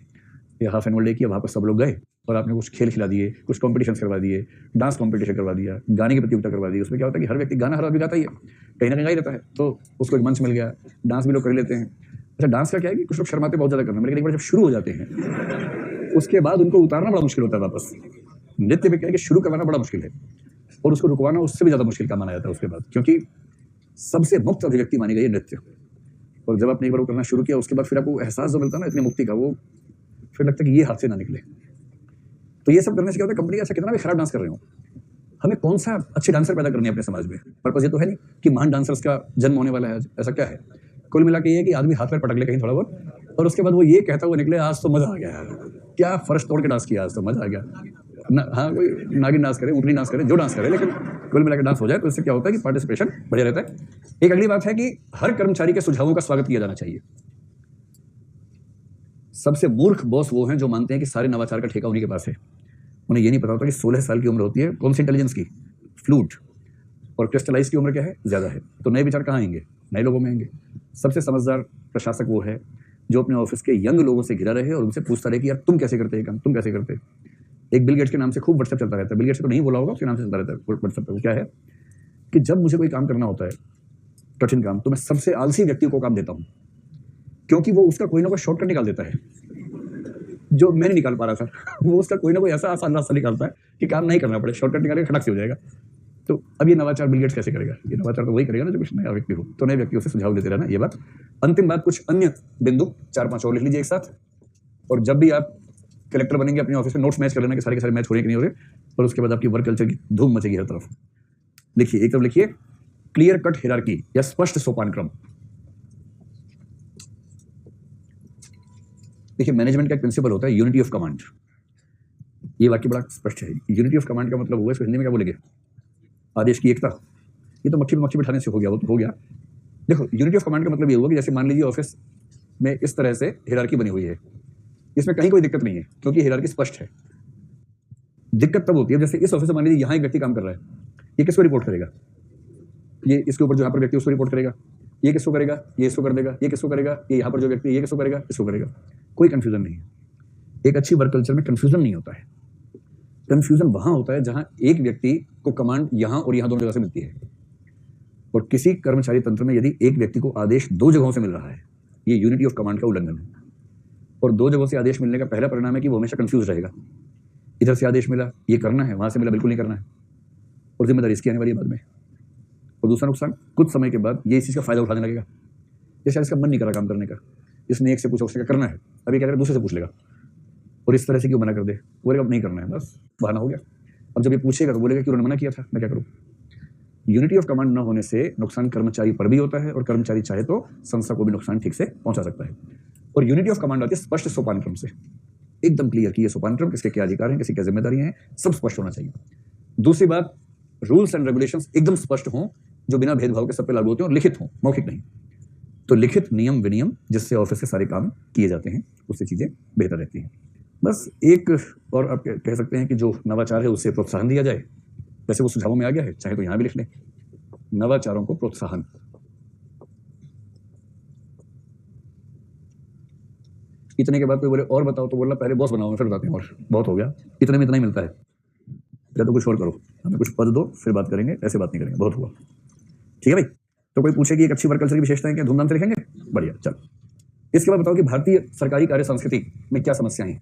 या हाफ एनुअल डे किया, वहां पर सब लोग गए और आपने कुछ खेल खिला दिए, कुछ कॉम्पिटिशन करवा दिए, डांस कॉम्पिटिशन करवा दिया, गाने की प्रतियोगिता करवा दी। उसमें क्या होता है कि हर व्यक्ति गाना हर आदमी गाता ही है, कहीं ना कहीं गाई रहता है, तो उसको एक मंच मिल गया, डांस भी लोग कर लेते हैं। अच्छा, डांस का क्या है कि कुछ लोग शर्माते बहुत ज्यादा करने में, लेकिन एक बार जब शुरू हो जाते हैं उसके बाद उनको उतारना बड़ा मुश्किल होता है वापस। नृत्य में क्या है कि शुरू करवाना बड़ा मुश्किल है, और उसको रुकवाना उससे भी ज्यादा मुश्किल काम माना जाता है उसके बाद, क्योंकि सबसे मुक्त अभिव्यक्ति मानी गई है नृत्य। और जब आपने एक बार वो करना शुरू किया, उसके बाद फिर आपको एहसास जो मिलता है ना इतनी मुक्ति का, वो फिर लगता है कि ये हाथ से ना निकले। तो ये सब करने से क्या होता है, कंपनी का अच्छा कितना भी खराब डांस कर रहे हो, हमें कौन सा अच्छे डांसर पैदा करने हैं अपने समाज में। पर्पस ये तो है नहीं कि महान डांसर्स का जन्म होने वाला है, ऐसा क्या है। कुल मिला के ये है कि आदमी हाथ पैर पटक ले कहीं थोड़ा बहुत, और उसके बाद वो ये कहता हुआ निकले, आज तो मजा आ गया यार, क्या फर्श तोड़ के डांस किया, आज तो मजा आ गया ना। हाँ, कोई नागिन डांस करे, ऊँटनी डांस करे, जो डांस करे, लेकिन कुल मिला के डांस हो जाए, तो इससे क्या होता है कि पार्टिसिपेशन बढ़िया रहता है। एक अगली बात है कि हर कर्मचारी के सुझावों का स्वागत किया जाना चाहिए। सबसे मूर्ख बॉस वो हैं जो मानते हैं कि सारे नवाचार का ठेका उन्हीं के पास है। उन्हें ये नहीं पता होता कि 16 साल की उम्र होती है कौन सी इंटेलिजेंस की, फ्लूट, और क्रिस्टलाइज की उम्र क्या है, ज्यादा है। तो नए विचार कहाँ आएंगे, नए लोगों में आएंगे। सबसे समझदार प्रशासक वो है जो अपने ऑफिस के यंग लोगों से घिरा रहे और उनसे पूछता रहे कि यार तुम कैसे करते हैं काम, तुम कैसे करते। एक बिल गेट्स के नाम से खूब व्हाट्सएप चलता रहता है, बिल गेट्स को नहीं बोला होगा, उसके नाम से चलता रहता है व्हाट्सएप पे। वो क्या है कि जब मुझे कोई काम करना होता है, कठिन काम, तो मैं सबसे आलसी व्यक्ति को काम देता हूं, क्योंकि वो उसका कोई ना कोई शॉर्टकट निकाल देता है जो मैं नहीं निकाल पा रहा था। वो उसका कोई ना कोई ऐसा आसान रास्ता निकालता है कि काम नहीं करना पड़े, शॉर्टकट निकाले, खटक से हो जाएगा। तो अब ये नवाचार बिल गेट्स कैसे करेगा? ये नवाचार तो वही करेगा ना जो कुछ नया व्यक्ति हो। तो नए व्यक्तियों से सुझाव लेते रहना, ये बात। अंतिम बात, कुछ अन्य बिंदु 4-5 और लिख लीजिए एक साथ, और जब भी आप कलेक्टर बनेंगे अपने ऑफिस में नोट्स मैच कर लेना कि सारे के सारे मैच हो रहे कि नहीं हो रहे, और उसके बाद आपकी वर्क कल्चर की धूम मचेगी हर तरफ। लिखिए, एक तरफ लिखिए क्लियर कट हियरार्की या स्पष्ट सोपान क्रम। देखिए, मैनेजमेंट का एक प्रिंसिपल होता है यूनिटी ऑफ कमांड। ये वाक्य बड़ा स्पष्ट है। यूनिटी ऑफ कमांड का मतलब हुआ, इसको हिंदी में क्या बोलेंगे, आदेश की एकता। ये तो मक्खी में मक्खी बिठाने से हो गया, वो तो हो गया। देखो, यूनिटी ऑफ कमांड का मतलब ये हुआ कि जैसे मान लीजिए ऑफिस में इस तरह से हियरार्की बनी हुई है, इसमें कहीं कोई दिक्कत नहीं है क्योंकि हियरार्की स्पष्ट है। दिक्कत तब होती है जैसे इस ऑफिस में मान लीजिए यहाँ एक व्यक्ति काम कर रहा है, ये किसको रिपोर्ट करेगा, ये इसके ऊपर जो यहाँ पर व्यक्ति उसको रिपोर्ट करेगा, ये किसको करेगा, ये इसको कर देगा, ये किसको करेगा, ये यहाँ पर जो व्यक्ति ये किसको करेगा, इसको करेगा। कोई कंफ्यूजन नहीं है। एक अच्छी वर्क कल्चर में कंफ्यूजन नहीं होता है। कंफ्यूजन वहां होता है जहां एक व्यक्ति को कमांड यहां और यहां दोनों जगह से मिलती है। और किसी कर्मचारी तंत्र में यदि एक व्यक्ति को आदेश 2 जगहों से मिल रहा है, ये यूनिटी ऑफ कमांड का उल्लंघन है। और 2 जगहों से आदेश मिलने का पहला परिणाम है कि वो हमेशा कंफ्यूज रहेगा। इधर से आदेश मिला, ये करना है, वहां से मिला, बिल्कुल नहीं करना है, और जिम्मेदारी इसकी आने वाली है बाद में। और दूसरा नुकसान, कुछ समय के बाद ये इस चीज का फायदा उठाने लगेगा। जैसे इसका मन नहीं कर रहा काम करने का, इसने एक से पूछा उसने क्या करना है, अभी क्या करेगा, दूसरे से पूछ लेगा, और इस तरह से क्यों मना कर दे, वो अब नहीं करना है, बस बहाना हो गया। अब जब ये पूछेगा तो बोलेगा कि उन्होंने मना किया था, मैं क्या करूं? यूनिटी ऑफ कमांड न होने से नुकसान कर्मचारी पर भी होता है और कर्मचारी चाहे तो संस्था को भी नुकसान ठीक से पहुंचा सकता है। और यूनिटी ऑफ कमांड आती है स्पष्ट सोपान क्रम से, एकदम क्लियर कि ये सोपान क्रम, किसके क्या अधिकार हैं, किसकी क्या जिम्मेदारियां हैं, सब स्पष्ट होना चाहिए। दूसरी बात, रूल्स एंड रेगुलेशंस एकदम स्पष्ट हों, जो बिना भेदभाव के सब पे लागू होते हैं और लिखित हों, मौखिक नहीं। तो लिखित नियम विनियम जिससे ऑफिस के सारे काम किए जाते हैं, उससे चीजें बेहतर रहती हैं। बस एक और आप कह सकते हैं कि जो नवाचार है उससे प्रोत्साहन दिया जाए। वैसे वो सुझावों में आ गया है, चाहे तो यहां भी लिख लें, नवाचारों को प्रोत्साहन। इतने के बाद कोई बोले और बताओ, तो बोलना पहले बॉस बनाओ फिर बताते हैं, और बहुत हो गया, इतने में इतना ही मिलता है, या तो कुछ और करो, हमें कुछ पद दो फिर बात करेंगे, ऐसे बात नहीं करेंगे, बहुत हुआ। ठीक है भाई, तो कोई पूछे कि एक अच्छी वर्क कल्चर की विशेषताएं क्या, धूमधाम से लिखेंगे, बढ़िया। चल इसके बाद बताओ कि भारतीय सरकारी कार्य संस्कृति में क्या समस्याएं हैं।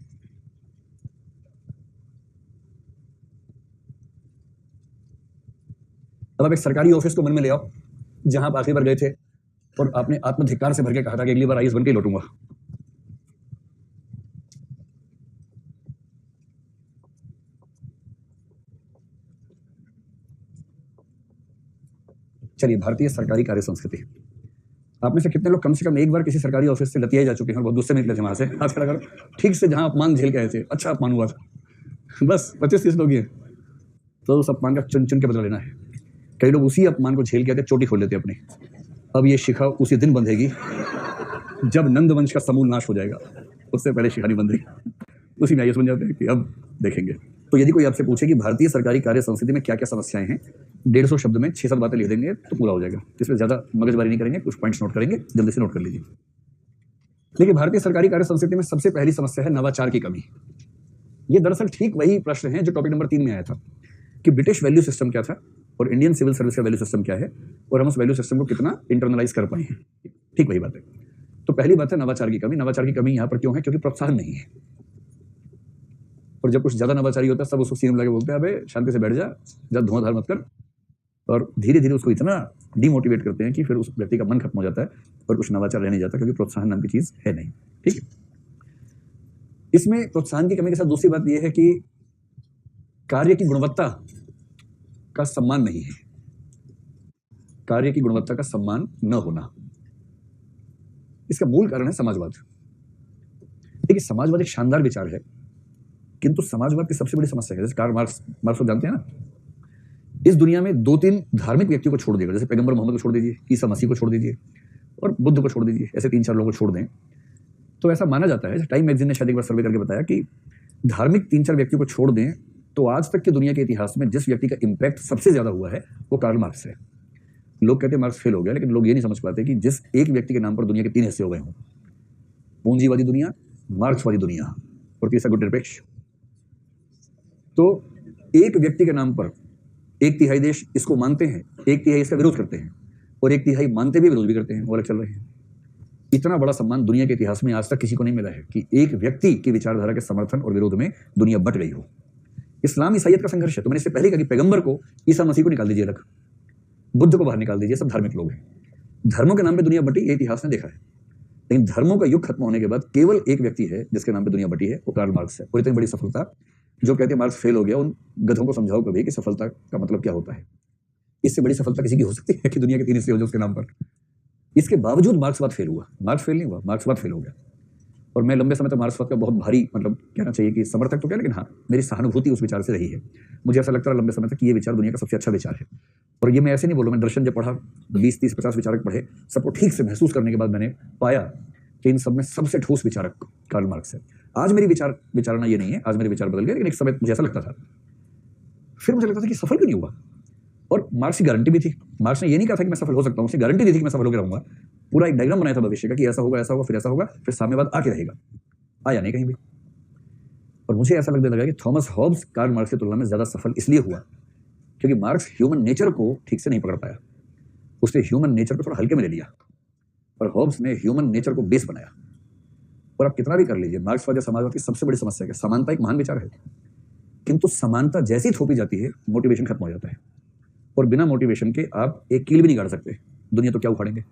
अब आप एक सरकारी ऑफिस को मन में ले आओ जहां आप आखिरी बार गए थे और आपने आत्मधिक्कार से भर के कहा था कि अगली बार आईएएस बन के लौटूंगा। चलिए, भारतीय सरकारी कार्य संस्कृति, आप में से कितने लोग कम से कम एक बार किसी सरकारी ऑफिस से लतियाए जा चुके हैं और बहुत गुस्से में निकले थे वहां से? हाथ खड़ा करो, ठीक से, जहां अपमान झेल के आए थे, अच्छा अपमान हुआ था, बस 25-30 लोग ही हैं, तो उस अपमान का चुन चुन के बदला लेना है। कई लोग उसी अपमान को झेल के आते, चोटी खोल लेते अपनी। अब ये शिखा उसी दिन बंधेगी जब नंद वंश का समूल नाश हो जाएगा, उससे पहले शिखा नहीं बंधेगी। उसी में आईएएस बन जाते हैं कि अब देखेंगे। तो यदि कोई आपसे पूछे कि भारतीय सरकारी कार्य संस्कृति में क्या क्या समस्याएं हैं, 150 शब्द में 6-7 बातें लिख देंगे तो पूरा हो जाएगा। इसमें ज्यादा मगजमारी नहीं करेंगे, कुछ पॉइंट्स नोट करेंगे, जल्दी से नोट कर लीजिए। देखिए, भारतीय सरकारी कार्य संस्कृति में सबसे पहली समस्या है नवाचार की कमी। ये दरअसल ठीक वही प्रश्न है जो टॉपिक नंबर 3 में आया था कि ब्रिटिश वैल्यू सिस्टम क्या था और इंडियन सिविल सर्विस का वैल्यू सिस्टम क्या है, और हम उस वैल्यू सिस्टम को कितना इंटरनलाइज कर पाए हैं। ठीक वही बात है। तो पहली बात है नवाचार की कमी। नवाचार की कमी यहां पर क्यों है? क्योंकि प्रोत्साहन नहीं है। और जब कुछ ज्यादा नवाचारी होता है सब उसको सीएम लगे बोलते हैं, अबे शांति से बैठ जा, जब धुआंधार मत कर, और धीरे धीरे उसको इतना डिमोटिवेट करते हैं कि फिर उस व्यक्ति का मन खत्म हो जाता है और कुछ नवाचार रह नहीं जाता, क्योंकि प्रोत्साहन नाम की चीज है नहीं। ठीक है, इसमें प्रोत्साहन की कमी के साथ दूसरी बात यह है कि कार्य की गुणवत्ता का सम्मान नहीं है। कार्य की गुणवत्ता का सम्मान न होना, इसका मूल कारण है समाजवाद। देखिए, समाजवाद एक शानदार विचार है, किंतु समाजवाद की सबसे बड़ी समस्या है, जैसे कार्ल मार्क्स को जानते हैं ना, इस दुनिया में 2-3 धार्मिक व्यक्तियों को छोड़ देगा, जैसे पैगंबर मोहम्मद को छोड़ दीजिए, ईसा मसीह को छोड़ दीजिए और बुद्ध को छोड़ दीजिए, ऐसे 3-4 लोगों को छोड़ दें तो ऐसा माना जाता है, टाइम मैगजीन ने शायद एक बार सर्वे करके बताया कि धार्मिक 3-4 व्यक्तियों को छोड़ दें तो आज तक की दुनिया के इतिहास में जिस व्यक्ति का इंपैक्ट सबसे ज्यादा हुआ है वो कार्ल मार्क्स है। लोग कहते हैं मार्क्स फेल हो गया, लेकिन लोग ये नहीं समझ पाते कि जिस एक व्यक्ति के नाम पर दुनिया के 3 हिस्से हो गए हों, पूंजीवादी दुनिया, मार्क्सवादी दुनिया और तीसरा गुटनिरपेक्ष। तो एक व्यक्ति के नाम पर 1/3 देश इसको मानते हैं, 1/3 इसका विरोध करते हैं, और 1/3 मानते भी विरोध भी करते हैं, वो अलग चल रहे हैं। इतना बड़ा सम्मान दुनिया के इतिहास में आज तक किसी को नहीं मिला है कि एक व्यक्ति की विचारधारा के समर्थन और विरोध में दुनिया बट गई हो। इस्लाम ईसाइयत का संघर्ष है। तो मैंने इससे पहले कहा कि पैगंबर को, ईसा मसीह को निकाल दीजिए अलग, बुद्ध को बाहर निकाल दीजिए, सब धार्मिक लोग हैं। धर्मों के नाम पे दुनिया बटी, ये इतिहास ने देखा है। लेकिन धर्मों का युग खत्म होने के बाद केवल एक व्यक्ति है जिसके नाम पे दुनिया बटी है, वो कार्ल मार्क्स है। और इतनी बड़ी सफलता, जो कहते हैं मार्क्स फेल हो गया, उन गधों को समझाओ कभी कि सफलता का मतलब क्या होता है। इससे बड़ी सफलता किसी की हो सकती है कि दुनिया के 3 हिस्से हो जाए उसके नाम पर। इसके बावजूद मार्क्सवाद फेल हुआ। मार्क्स फेल नहीं हुआ, मार्क्सवाद फेल हो गया। और मैं लंबे समय तक मार्क्सवाद का बहुत भारी, मतलब कहना चाहिए कि समर्थक तो क्या, लेकिन हाँ, मेरी सहानुभूति उस विचार से रही है। मुझे ऐसा लगता है लंबे समय तक कि ये विचार दुनिया का सबसे अच्छा विचार है। और ये मैं ऐसे नहीं बोलूँ, मैं दर्शन जब पढ़ा, 20-30-50 विचारक पढ़े, सबको ठीक से महसूस करने के बाद मैंने पाया कि इन सब में सबसे ठोस विचारक कार्ल मार्क्स है। आज मेरी विचारना ये नहीं है, आज मेरे विचार बदल गए, लेकिन एक समय मुझे ऐसा लगता था। फिर मुझे लगता था कि सफल क्यों नहीं हुआ, और मार्क्स की गारंटी भी थी। मार्क्स ने ये नहीं कहा था कि मैं सफल हो सकता हूँ, उसने गारंटी दी थी कि मैं सफल होकर रहूंगा। पूरा एक डायग्राम बनाया था भविष्य का कि ऐसा होगा, ऐसा होगा, फिर ऐसा होगा, फिर साम्यवाद आके रहेगा। आया नहीं कहीं भी। और मुझे ऐसा लगने लगा कि थॉमस हॉब्स कार्ल मार्क्स की तुलना में ज्यादा सफल इसलिए हुआ क्योंकि मार्क्स ह्यूमन नेचर को ठीक से नहीं पकड़ पाया। उसने ह्यूमन नेचर को थोड़ा हल्के में ले लिया, और हॉब्स ने ह्यूमन नेचर को बेस बनाया। और आप कितना भी कर लीजिए, मार्क्सवाद या समाजवाद की सबसे बड़ी समस्या है, समानता एक महान विचार है, किंतु समानता जैसी थोपी जाती है, मोटिवेशन खत्म हो जाता है। और बिना मोटिवेशन के आप एक कील भी नहीं गाड़ सकते, दुनिया तो क्या उखाड़ेंगे।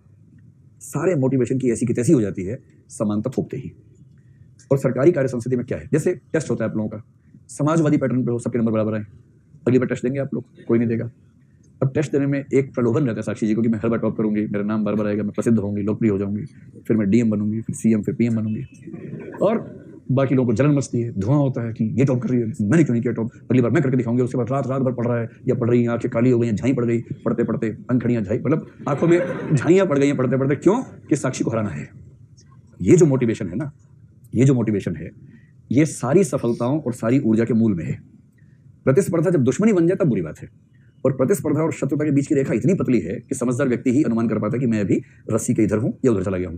सारे मोटिवेशन की ऐसी की तैसी हो जाती है समानता थोपते ही। और सरकारी कार्य संस्कृति में क्या है, जैसे टेस्ट होता है आप लोगों का, समाजवादी पैटर्न पे हो, सबके नंबर बराबर आए, अगली बार टेस्ट देंगे आप लोग, कोई नहीं देगा। अब टेस्ट देने में एक प्रलोभन रहता है साक्षी जी को कि मैं हर बार टॉप करूंगी, मेरा नाम बार बार आएगा, मैं प्रसिद्ध होंगी, लोकप्रिय हो जाऊंगी, फिर मैं डीएम बनूंगी, फिर सीएम, फिर पीएम बनूंगी, और बाकी लोगों को जलन मचती है, धुआं होता है कि ये टॉप कर रही है, मैंने क्यों नहीं किया टॉप, अगली बार मैं करके दिखाऊंगी। उसके बाद रात रात भर पढ़ रहा है या पढ़ रही है, आंखें काली हो गई, झाई पड़ गई, पढ़ते पढ़ते अंखड़ियां झाई, मतलब आंखों में झाइयां पड़ गई हैं पढ़ते पढ़ते, क्यों कि साक्षी को हराना है। ये जो मोटिवेशन है ना, ये जो मोटिवेशन है, ये सारी सफलताओं और सारी ऊर्जा के मूल में है। प्रतिस्पर्धा जब दुश्मनी बन जाए तब बुरी बात है, और प्रतिस्पर्धा और शत्रुता के बीच की रेखा इतनी पतली है कि समझदार व्यक्ति ही अनुमान कर पाता है कि मैं अभी रस्सी के इधर हूं या उधर चला गया हूं।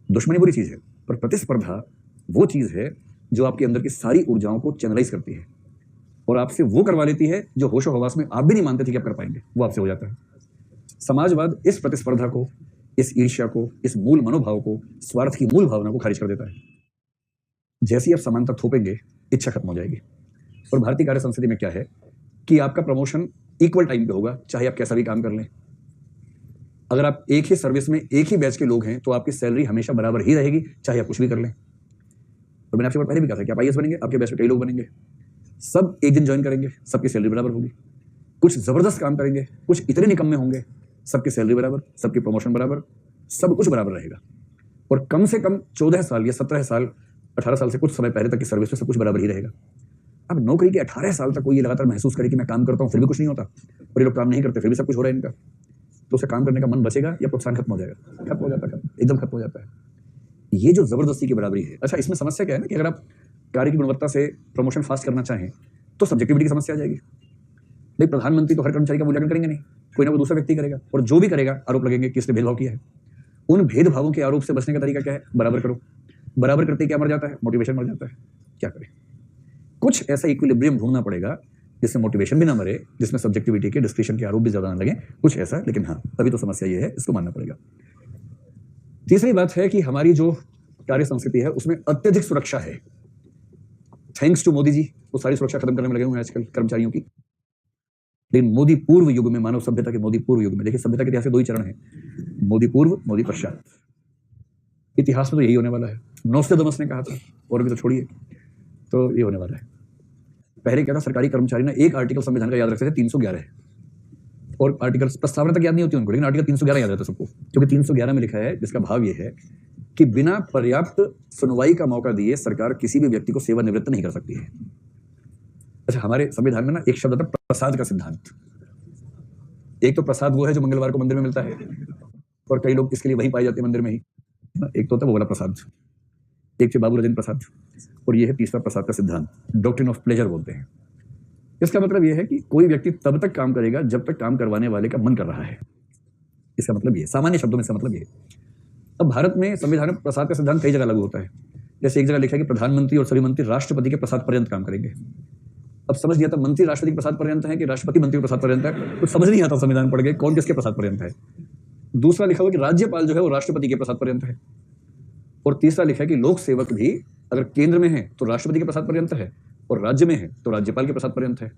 दुश्मनी बुरी चीज है, पर प्रतिस्पर्धा वो चीज है जो आपके अंदर की सारी ऊर्जाओं को चैनलाइज करती है और आपसे वो करवा लेती है जो होशो हवास में आप भी नहीं मानते थे कि आप कर पाएंगे, वो आपसे हो जाता है। समाजवाद इस प्रतिस्पर्धा को, इस ईर्ष्या को, इस मूल मनोभाव को, स्वार्थ की मूल भावना को खारिज कर देता है। जैसे ही आप समानता थोपेंगे, इच्छा खत्म हो जाएगी। और भारतीय कार्य संस्कृति में क्या है कि आपका प्रमोशन इक्वल टाइम पे होगा, चाहे आप कैसा भी काम कर लें। अगर आप एक ही सर्विस में एक ही बैच के लोग हैं तो आपकी सैलरी हमेशा बराबर ही रहेगी, चाहे आप कुछ भी कर लें। और मैंने आपसे पहले भी कहा था कि आप आईएएस बनेंगे, आपके बैच में कई लोग बनेंगे, सब एक दिन ज्वाइन करेंगे, सबकी सैलरी बराबर होगी। कुछ जबरदस्त काम करेंगे, कुछ इतने निकम्मे होंगे, सबकी सैलरी बराबर, सबकी प्रमोशन बराबर, सब कुछ बराबर रहेगा। और कम से कम 14 साल या 17 साल, 18 साल से कुछ समय पहले तक की सर्विस में सब कुछ बराबर ही रहेगा। अब नौकरी के 18 साल तक कोई ये लगातार महसूस करे कि मैं काम करता हूं फिर भी कुछ नहीं होता, और ये लोग काम नहीं करते फिर भी सब कुछ हो रहा है इनका, तो उसे काम करने का मन बचेगा या प्रोत्साहन खत्म हो जाएगा? खत्म हो जाता है, एकदम खत्म हो जाता है। ये जो जबरदस्ती की बराबरी है। अच्छा, इसमें समस्या क्या है ना कि अगर आप कार्य की गुणवत्ता से प्रमोशन फास्ट करना चाहें तो सब्जेक्टिविटी की समस्या आ जाएगी। भाई प्रधानमंत्री तो हर कर्मचारी का मूल्यांकन करेंगे नहीं, कोई ना कोई दूसरा व्यक्ति करेगा, और जो भी करेगा आरोप लगेंगे कि इसने भेदभाव किया है। उन भेदभावों के आरोप से बचने का तरीका क्या है? बराबर करो। बराबर करते क्या मर जाता है? मोटिवेशन मर जाता है। क्या करें? कुछ ऐसा इक्विलिब्रियम ढूंढना पड़ेगा जिसमें मोटिवेशन भी ना मरे, जिसमें सब्जेक्टिविटी के, डिस्क्रिप्शन के आरोप भी ज्यादा ना लगे, कुछ ऐसा। लेकिन हाँ, अभी तो समस्या ये है, इसको मानना पड़ेगा। तीसरी बात है कि हमारी जो कार्य संस्कृति है उसमें अत्यधिक सुरक्षा है। थैंक्स टू मोदी जी, वो सारी सुरक्षा खत्म करने में लगे हुए हैं आजकल कर्मचारियों की। लेकिन मोदी पूर्व युग में, मानव सभ्यता के मोदी पूर्व युग में, देखिए सभ्यता के इतिहास में 2 ही चरण है, मोदी पूर्व, मोदी पश्चात। इतिहास में तो यही होने वाला है। नोस्ट्राडामस ने कहा था, और भी तो छोड़िए, तो ये होने वाला है। पहले क्या था, सरकारी कर्मचारी ना एक आर्टिकल संविधान का याद रखते थे, 311 है, और आर्टिकल प्रस्तावना तक याद नहीं होती उनको, लेकिन आर्टिकल 311 याद रहता है सबको, क्योंकि 311 में लिखा है, जिसका भाव ये है कि बिना पर्याप्त सुनवाई का मौका दिए सरकार किसी भी व्यक्ति को सेवानिवृत्त नहीं कर सकती है। अच्छा, हमारे संविधान में ना एक शब्द आता है प्रसाद का सिद्धांत। एक तो प्रसाद वो है जो मंगलवार को मंदिर में मिलता है, और कई लोग इसके लिए वहीं पाए जाते हैं मंदिर में ही। एक तो होता है वो वाला प्रसाद, एक थे बाबू राजेंद्र प्रसाद, और ये है तीसरा प्रसाद का सिद्धांत, डॉक्ट्रिन ऑफ प्लेजर बोलते हैं। इसका मतलब यह है कि कोई व्यक्ति तब तक काम करेगा जब तक काम करवाने वाले का मन कर रहा है। इसका मतलब ये, सामान्य शब्दों में इसका मतलब ये। अब भारत में संविधान में प्रसाद का सिद्धांत कई जगह लागू होता है। जैसे एक जगह लिखा है कि प्रधानमंत्री और सभी मंत्री राष्ट्रपति के प्रसाद पर्यंत काम करेंगे। अब समझ लिया था मंत्री राष्ट्रपति के प्रसाद पर्यंत है कि राष्ट्रपति मंत्री के प्रसाद पर्यंत है, कुछ समझ नहीं आता संविधान पढ़ के कौन किसके प्रसाद पर्यंत है। दूसरा लिखा हुआ कि राज्यपाल जो है वो राष्ट्रपति के प्रसाद पर्यंत है, और तीसरा लिखा है कि लोक सेवक भी अगर केंद्र में है तो राष्ट्रपति के प्रसाद पर्यंत है, और राज्य में है तो राज्यपाल के प्रसाद पर्यंत है।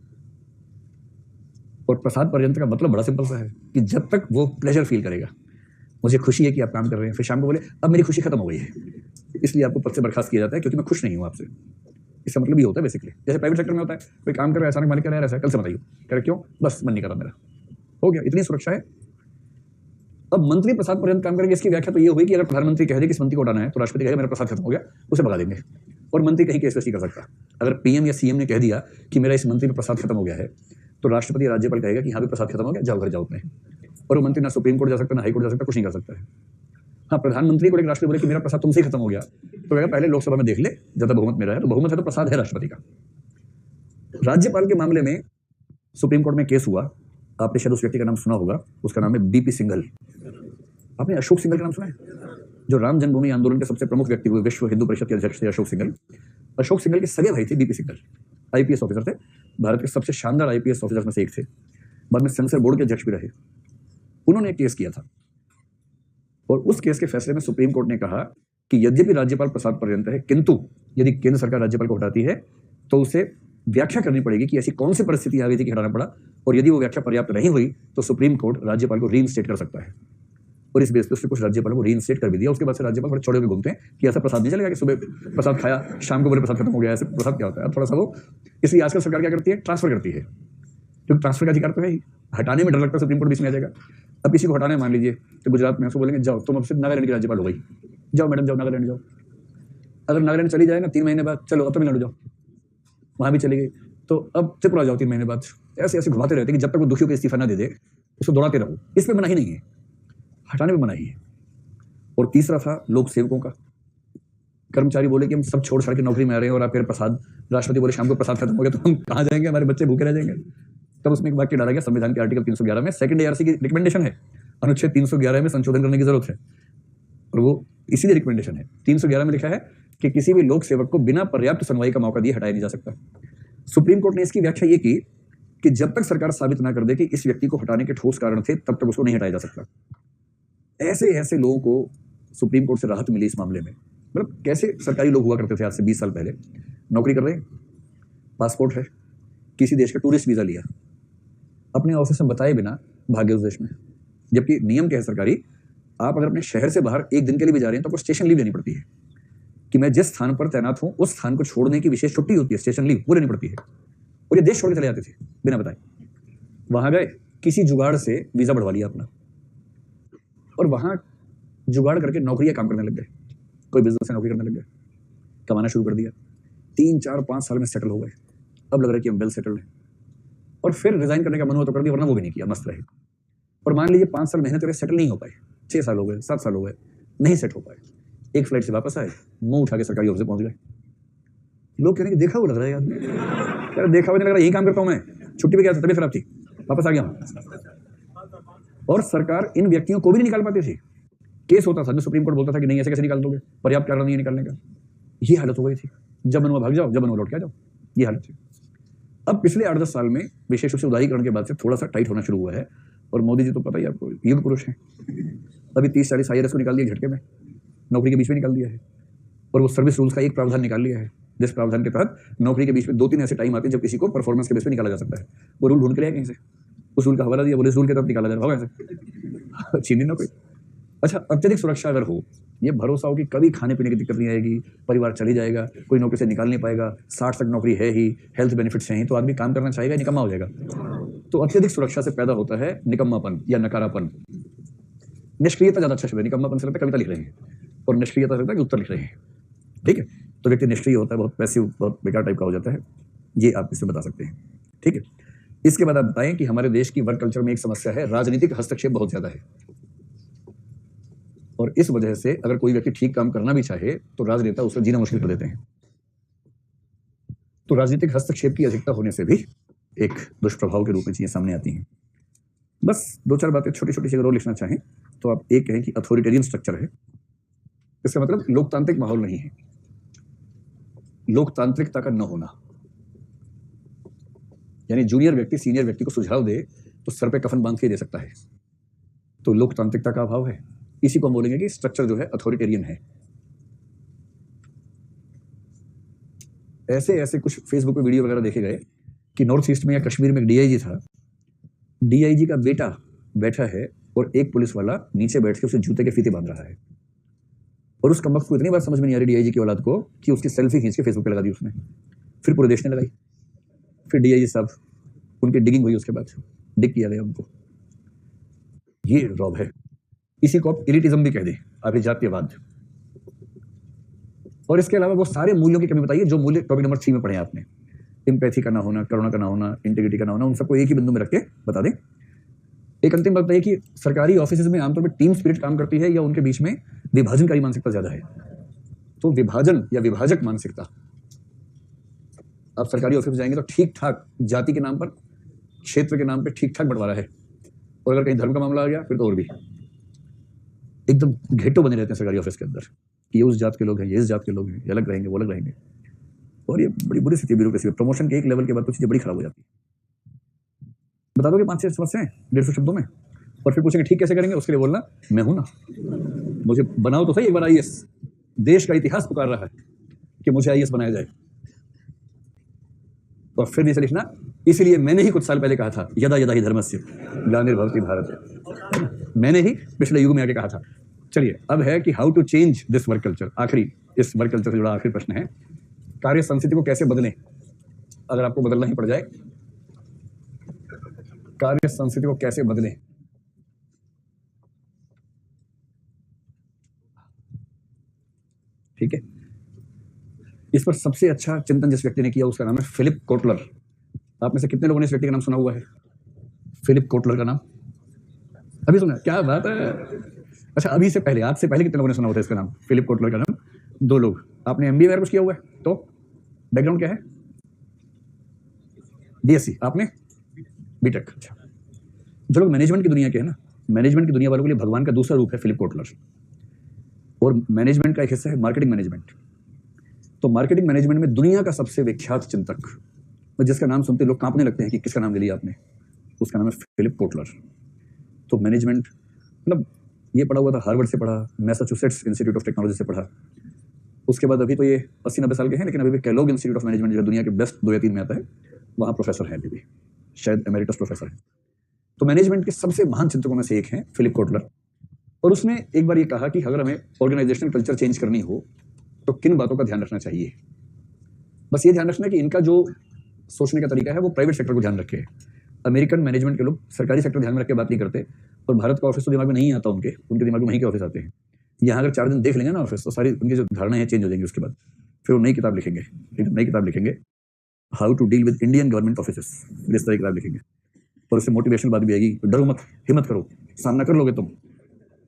और प्रसाद पर्यंत का मतलब बड़ा सिंपल सा है कि जब तक वो प्लेजर फील करेगा, मुझे खुशी है कि आप काम कर रहे हैं, फिर शाम को बोले अब मेरी खुशी खत्म हो गई है, इसलिए आपको पद से बर्खास्त किया जाता है क्योंकि मैं खुश नहीं हूं आपसे। इसका मतलब ये होता है बेसिकली, जैसे प्राइवेट सेक्टर में होता है, कोई काम कर रहा है, अचानक मालिक कह रहा है ऐसा कल से बताइए, कह रहे क्यों, बस मन नहीं कर रहा मेरा, हो गया, इतनी सुरक्षा है। अब मंत्री प्रसाद पर्यंत काम करेंगे, इसकी व्याख्या तो ये हुई कि अगर प्रधानमंत्री कह दे कि इस मंत्री को हटाना है तो राष्ट्रपति कहेगा मेरा प्रसाद खत्म हो गया, उसे भगा देंगे, और मंत्री कहीं केस नहीं कर सकता। अगर पीएम या सीएम ने कह दिया कि मेरा इस मंत्री में प्रसाद खत्म हो गया है तो राष्ट्रपति राज्यपाल कहेगा कि यहाँ भी प्रसाद खत्म हो गया, जाओ घर जाओ अपने, और वो मंत्री ना सुप्रीम कोर्ट जा सकता, ना हाई कोर्ट जा सकता, कुछ नहीं कर सकता है। हाँ, प्रधानमंत्री को एक राष्ट्रपति बोले कि मेरा प्रसाद तुमसे ही खत्म हो गया तो कहेगा पहले लोकसभा में देख ले, जब तक बहुमत मेरा है, तो बहुमत है तो प्रसाद है राष्ट्रपति का। राज्यपाल के मामले में सुप्रीम कोर्ट में केस हुआ, आपने शायद उस व्यक्ति का नाम सुना होगा, उसका नाम है बीपी सिंघल। आपने अशोक सिंघल का नाम सुना है? जो राम जन्मभूमि आंदोलन के सबसे प्रमुख व्यक्ति हुए, विश्व हिंदू परिषद के अध्यक्ष थे अशोक सिंघल। अशोक सिंघल के सगे भाई थे बीपी सिंघल, आईपीएस ऑफिसर थे, भारत के सबसे शानदार आईपीएस ऑफिसर में से एक थे, बाद में सेंसर बोर्ड के अध्यक्ष भी रहे। उन्होंने एक केस किया था, और उस केस के फैसले में सुप्रीम कोर्ट ने कहा कि यद्यपि राज्यपाल प्रसाद पर्यंत है, किंतु यदि केंद्र सरकार राज्यपाल को हटाती है तो उसे व्याख्या करनी पड़ेगी कि ऐसी कौन सी परिस्थिति आ गई थी कि हटाना पड़ा, और यदि वो व्याख्या पर्याप्त नहीं हुई तो सुप्रीम कोर्ट राज्यपाल को रीइंस्टेट कर सकता है। और इस बेस पे उसने कुछ राज्यपालों को रीइंस्टेट कर भी दिया। उसके बाद से राज्यपाल बड़े चौड़े में घूमते हैं कि ऐसा प्रसाद नहीं चलेगा कि सुबह प्रसाद खाया शाम को बोले प्रसाद खत्म हो गया, ऐसे प्रसाद क्या होता है। अब थोड़ा सा वो, इसलिए आजकल सरकार क्या करती है, ट्रांसफर करती है। क्योंकि ट्रांसफर का अधिकार तो है ही, हटाने में डर लगता है सुप्रीम कोर्ट बीच में आ जाएगा। अब किसी को हटाने मान लीजिए तो गुजरात में उसको बोलेंगे जाओ तुम अब से नागालैंड की राज्यपाल हो गई, जाओ मैडम जाओ नागालैंड जाओ। अगर नागालैंड चली जाए ना 3 महीने बाद, चलो अब तमिलनाडु जाओ, वहां भी चली गई, तो अब त्रिपुरा जाओ 3 महीने बाद। ऐसे ऐसे घुमाते रहते हैं कि जब तक वो दुखियों को इस्तीफा ना दे दे उसको दौड़ाते रहो। इसमें मनाही नहीं है, हटाने में मनाही है। और तीसरा था लोक सेवकों का। कर्मचारी बोले कि हम सब छोड़ छाड़ के नौकरी में आ रहे हैं और आप फिर प्रसाद, राष्ट्रपति बोले शाम को प्रसाद खत्म हो गया तो हम कहाँ जाएंगे, हमारे बच्चे भूखे रह जाएंगे। तब उसमें एक वाक्य डाला गया संविधान के आर्टिकल 311 में, सेकंड ARC की रिकमेंडेशन है, अनुच्छेद 311 में संशोधन करने की जरूरत है। और वो इसीलिए रिकमेंडेशन है। 311 में लिखा है कि किसी भी लोक सेवक को बिना पर्याप्त सुनवाई का मौका दिए हटाया नहीं जा सकता। सुप्रीम कोर्ट ने इसकी व्याख्या ये की कि जब तक सरकार साबित ना कर दे कि इस व्यक्ति को हटाने के ठोस कारण थे तब तक उसको नहीं हटाया जा सकता। ऐसे ऐसे लोगों को सुप्रीम कोर्ट से राहत मिली इस मामले में। मतलब कैसे सरकारी लोग हुआ करते थे आज से 20 साल पहले, नौकरी कर रहे हैं, पासपोर्ट है, किसी देश का टूरिस्ट वीजा लिया, अपने ऑफिस में बताए बिना भाग्य उस देश में। जबकि नियम क्या है सरकारी, आप अगर अपने शहर से बाहर एक दिन के लिए भी जा रहे हैं तो आपको स्टेशन लीव लेनी पड़ती है कि मैं जिस स्थान पर तैनात हूं उस स्थान को छोड़ने की विशेष छुट्टी होती है, स्टेशन लीव वो लेनी पड़ती है। और ये देश छोड़ के चले जाते थे बिना बताए। वहां गए, किसी जुगाड़ से वीजा बढ़वा लिया अपना, और वहां जुगाड़ करके नौकरी काम करने लग गए, कोई बिजनेस से नौकरी करने लग गए, कमाना शुरू कर दिया, 3, 4, 5 साल में सेटल हो गए। अब लग रहा है कि हम वेल सेटल्ड हैं। और फिर रिजाइन करने का मन हुआ तो कर दिया, वरना वो भी नहीं किया, मस्त रहे। और मान लीजिए 5 साल मेहनत करके सेटल नहीं हो पाए, 6 साल हो गए, 7 साल हो गए, नहीं सेट हो पाए, एक फ्लाइट से वापस आए, मुंह उठा के सरकारी ऑफिस पहुंच गए। लोग कहने कि देखा हुआ लग रहा है यार, यार देखा हुआ नहीं लग रहा, यही काम करता हूं मैं, छुट्टी पे गया था, तबीयत खराब थी, वापस आ गया हूं। और सरकार इन व्यक्तियों को भी नहीं निकाल पाती थी। केस होता था, सुप्रीम कोर्ट बोलता था कि नहीं ऐसे कैसे निकाल दोगे, पर्याप्त कारण नहीं है निकालने का। ये हालत हो गई थी, जब मन हुआ भाग जाओ, जब मन हुआ लौट के आ जाओ, ये हालत थी। अब पिछले 8-10 साल में विशेष रूप से उदारीकरण के बाद से थोड़ा सा टाइट होना शुरू हुआ है। और मोदी जी तो पता ही आपको युग पुरुष हैं, अभी 30-40 IRS को निकाल दिया झटके में, नौकरी के बीच में निकाल दिया है। और वो सर्विस रूल्स का एक प्रावधान निकाल लिया है, जिस प्रावधान के तहत नौकरी के बीच में 2-3 ऐसे टाइम आते हैं जब किसी को परफॉर्मेंस के बेस पे निकाला जा सकता है। वो रूल ढूंढ के लिया कहीं से, उस रूल का हवाला दिया, बोले इस रूल के तहत निकाला जा रहा होगा ऐसे, छीनी ना कोई। अच्छा, अत्यधिक सुरक्षा अगर हो, ये भरोसा हो कि कभी खाने पीने की दिक्कत नहीं आएगी, परिवार चली जाएगा, कोई नौकरी से निकाल नहीं पाएगा, 60 तक नौकरी है ही, हेल्थ बेनिफिट्स हैं ही, तो आदमी काम करना चाहेगा, निकम्मा हो जाएगा। तो अत्यधिक सुरक्षा से पैदा होता है निकम्मापन या नकारापन। निष्क्रियता ज्यादा अच्छा शब्द है, निकम्मापन से लगता है कविता लिख रहे हैं, और निष्क्रियता से लगता है कि उत्तर लिख रहे हैं। ठीक है, तो व्यक्ति निष्क्रिय होता है, बहुत पैसिव, बहुत बेकार टाइप का हो जाता है। ये आप इससे बता सकते हैं। ठीक है, इसके बाद आप बताएं कि हमारे देश की वर्क कल्चर में एक समस्या है, राजनीतिक हस्तक्षेप बहुत ज्यादा है। और इस वजह से अगर कोई व्यक्ति ठीक काम करना भी चाहे तो राजनेता उसे जीना मुश्किल कर देते हैं। तो राजनीतिक हस्तक्षेप की अधिकता होने से भी एक दुष्प्रभाव के रूप में चीजें सामने आती हैं। बस 2-4 बातें छोटी छोटी सी अगर और लिखना चाहें तो आप एक कहें कि अथॉरिटेरियन स्ट्रक्चर है। इसका मतलब लोकतांत्रिक माहौल नहीं है, लोकतांत्रिकता का न होना। यानी जूनियर व्यक्ति सीनियर व्यक्ति को सुझाव दे तो सर पे कफन बांध के दे सकता है, तो लोकतांत्रिकता का अभाव है। इसी को हम बोलेंगे कि स्ट्रक्चर जो है अथॉरिटेरियन है। ऐसे ऐसे कुछ फेसबुक पे वीडियो वगैरह देखे गए कि नॉर्थ ईस्ट में या कश्मीर में एक DIG था, DIG का बेटा बैठा है और एक पुलिस वाला नीचे बैठ के उसे जूते के फीते बांध रहा है। और उस कमबख्त को इतनी बार समझ में नहीं आ रही DIG की औलाद को कि उसकी सेल्फी खींच के फेसबुक पे लगा दी उसने। फिर पूरे देश ने लगाई, फिर DIG साहब उनकी डिगिंग हुई, उसके बाद डिग किया गया उनको। ये रॉब है, इसी को आप इलिटिज्म भी कह दें, अभिजात्यवाद। और इसके अलावा वो सारे मूल्यों की कमी बताइए जो मूल्य टॉपिक नंबर 3 में पढ़े आपने, एम्पैथी का ना होना, करुणा का ना होना, इंटीग्रिटी का ना होना, उन सबको एक ही बिंदु में रख के बता दें। एक अंतिम बात बताइए कि सरकारी ऑफिस में आमतौर पर टीम स्पिरिट काम करती है या उनके बीच में विभाजनकारी मानसिकता ज्यादा है। तो विभाजन या विभाजक मानसिकता, आप सरकारी ऑफिस में जाएंगे तो ठीक ठाक जाति के नाम पर, क्षेत्र के नाम पर ठीक ठाक बंटवारा है, और अगर कहीं धर्म का मामला आ गया फिर तो और भी एकदम घेटो बने रहते हैं सरकारी ऑफिस के अंदर कि ये उस जात के लोग हैं, ये इस जात के लोग हैं, ये अलग रहेंगे, वो अलग रहेंगे। और ये बड़ी बुरी स्थिति ब्यूरोक्रेसी। प्रमोशन के एक लेवल के बाद तो चीजें बड़ी खराब हो जाती है। बता दोगे 5-6 समस्याएं 150 शब्दों में, और फिर पूछेंगे ठीक कैसे करेंगे, उसके लिए बोलना मैं हूं ना, मुझे बनाओ तो सही एक बार IAS। देश का इतिहास पुकार रहा है कि मुझे IAS बनाया जाए। और फिर नीचे लिखना, इसलिए मैंने ही कुछ साल पहले कहा था यदा यदा ही धर्मस्य ग्लानिर्भवति भारत। मैंने ही पिछले युग में आके कहा था। चलिए, अब है कि how to change this work culture. आखिरी, इस वर्क कल्चर से जुड़ा आखिरी प्रश्न है, कार्य संस्कृति को कैसे बदलें अगर आपको बदलना ही पड़ जाए। कार्य संस्कृति को कैसे बदलें। ठीक है, इस पर सबसे अच्छा चिंतन जिस व्यक्ति ने किया उसका नाम है फिलिप कोटलर। आप में से कितने लोगों ने इस व्यक्ति का नाम सुना हुआ है? फिलिप कोटलर का नाम अभी सुना? क्या बात है। अच्छा, अभी से पहले, आज से पहले कितने लोगों ने सुना होता है इसका नाम? फिलिप कोटलर का नाम 2 लोग। आपने एमबीए वगैरह कुछ किया हुआ है? तो बैकग्राउंड क्या है? बीएससी। आपने बीटेक। अच्छा, जो लोग मैनेजमेंट की दुनिया के हैं ना, मैनेजमेंट की दुनिया वालों के लिए भगवान का दूसरा रूप है फिलिप कोटलर। और मैनेजमेंट का एक हिस्सा है मार्केटिंग मैनेजमेंट। तो मार्केटिंग मैनेजमेंट में दुनिया का सबसे विख्यात चिंतक, जिसका नाम सुनते लोग कांपने लगते हैं कि किसका नाम ले लिया आपने, उसका नाम है फिलिप कोटलर। तो मैनेजमेंट मतलब ये पढ़ा हुआ था, हार्वर्ड से पढ़ा, मैसाचुसेट्स इंस्टीट्यूट ऑफ टेक्नोलॉजी से पढ़ा। उसके बाद अभी तो ये 80-90 साल के हैं, लेकिन अभी भी केलॉग इंस्टीट्यूट ऑफ मैनेजमेंट जो दुनिया के बेस्ट 2 या 3 में आता है, वहाँ प्रोफेसर है अभी भी, शायद एमेरिटस प्रोफेसर है। तो मैनेजमेंट के सबसे महान चिंतकों में से एक हैं फिलिप कोटलर। और उसने एक बार ये कहा कि अगर हमें ऑर्गेनाइजेशनल कल्चर चेंज करनी हो तो किन बातों का ध्यान रखना चाहिए। बस ये ध्यान रखना कि इनका जो सोचने का तरीका है वो प्राइवेट सेक्टर को ध्यान रखे। अमेरिकन मैनेजमेंट के लोग सरकारी सेक्टर ध्यान में रख के बात नहीं करते, और भारत का ऑफिस तो दिमाग में नहीं आता उनके दिमाग में वहीं के ऑफिस आते हैं। यहाँ अगर 4 दिन देख लेंगे ना ऑफिस, तो सारी उनकी जो धारणाएं हैं चेंज हो जाएंगी। उसके बाद फिर वो नई किताब लिखेंगे, नई किताब लिखेंगे, how to deal with Indian government offices, इस तरह की किताब लिखेंगे। और उससे मोटिवेशनल बात भी आएगी, डरो मत, हिम्मत करो, सामना कर लोगे तुम,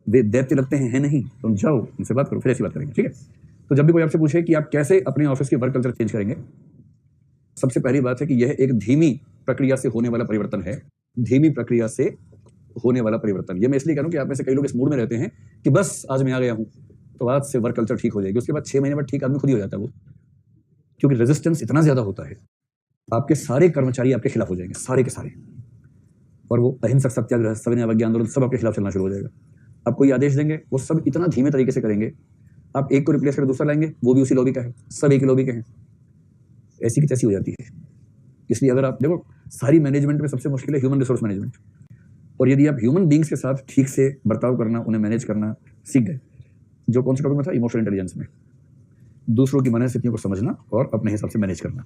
वे दैत्य लगते हैं नहीं, तुम जाओ उनसे बात करो, फिर ऐसी बात करेंगे। ठीक है, तो जब भी कोई आपसे पूछे कि आप कैसे अपने ऑफिस के वर्क कल्चर चेंज करेंगे, सबसे पहली बात है कि यह एक धीमी प्रक्रिया से होने वाला परिवर्तन है। धीमी प्रक्रिया से होने वाला परिवर्तन, ये मैं इसलिए कह रहा हूं कि आप में से कई लोग इस मूड में रहते हैं कि बस आज मैं आ गया हूं तो आज से वर्क कल्चर ठीक हो जाएगी, उसके बाद 6 महीने बाद ठीक आदमी खुद ही हो जाता है वो, क्योंकि रेजिस्टेंस इतना ज्यादा होता है, आपके सारे कर्मचारी आपके खिलाफ हो जाएंगे, सारे के सारे। और वो अहिंसक सत्याग्रह, सविनय अवज्ञा आंदोलन सब आपके खिलाफ चलना शुरू हो जाएगा। आप कोई आदेश देंगे वो सब इतना धीमे तरीके से करेंगे, आप एक को रिप्लेस करके दूसरा लाएंगे वो भी उसी लॉबी का है, सब एक ही लॉबी के हैं, ऐसी की तैसी हो जाती है। इसलिए अगर आप देखो, सारी मैनेजमेंट में सबसे मुश्किल है ह्यूमन रिसोर्स मैनेजमेंट। और यदि आप ह्यूमन बींग्स के साथ ठीक से बर्ताव करना, उन्हें मैनेज करना सीख गए, जो कौन से टॉपिक में था, इमोशनल इंटेलिजेंस में, दूसरों की मनस्थितियों को समझना और अपने हिसाब से मैनेज करना,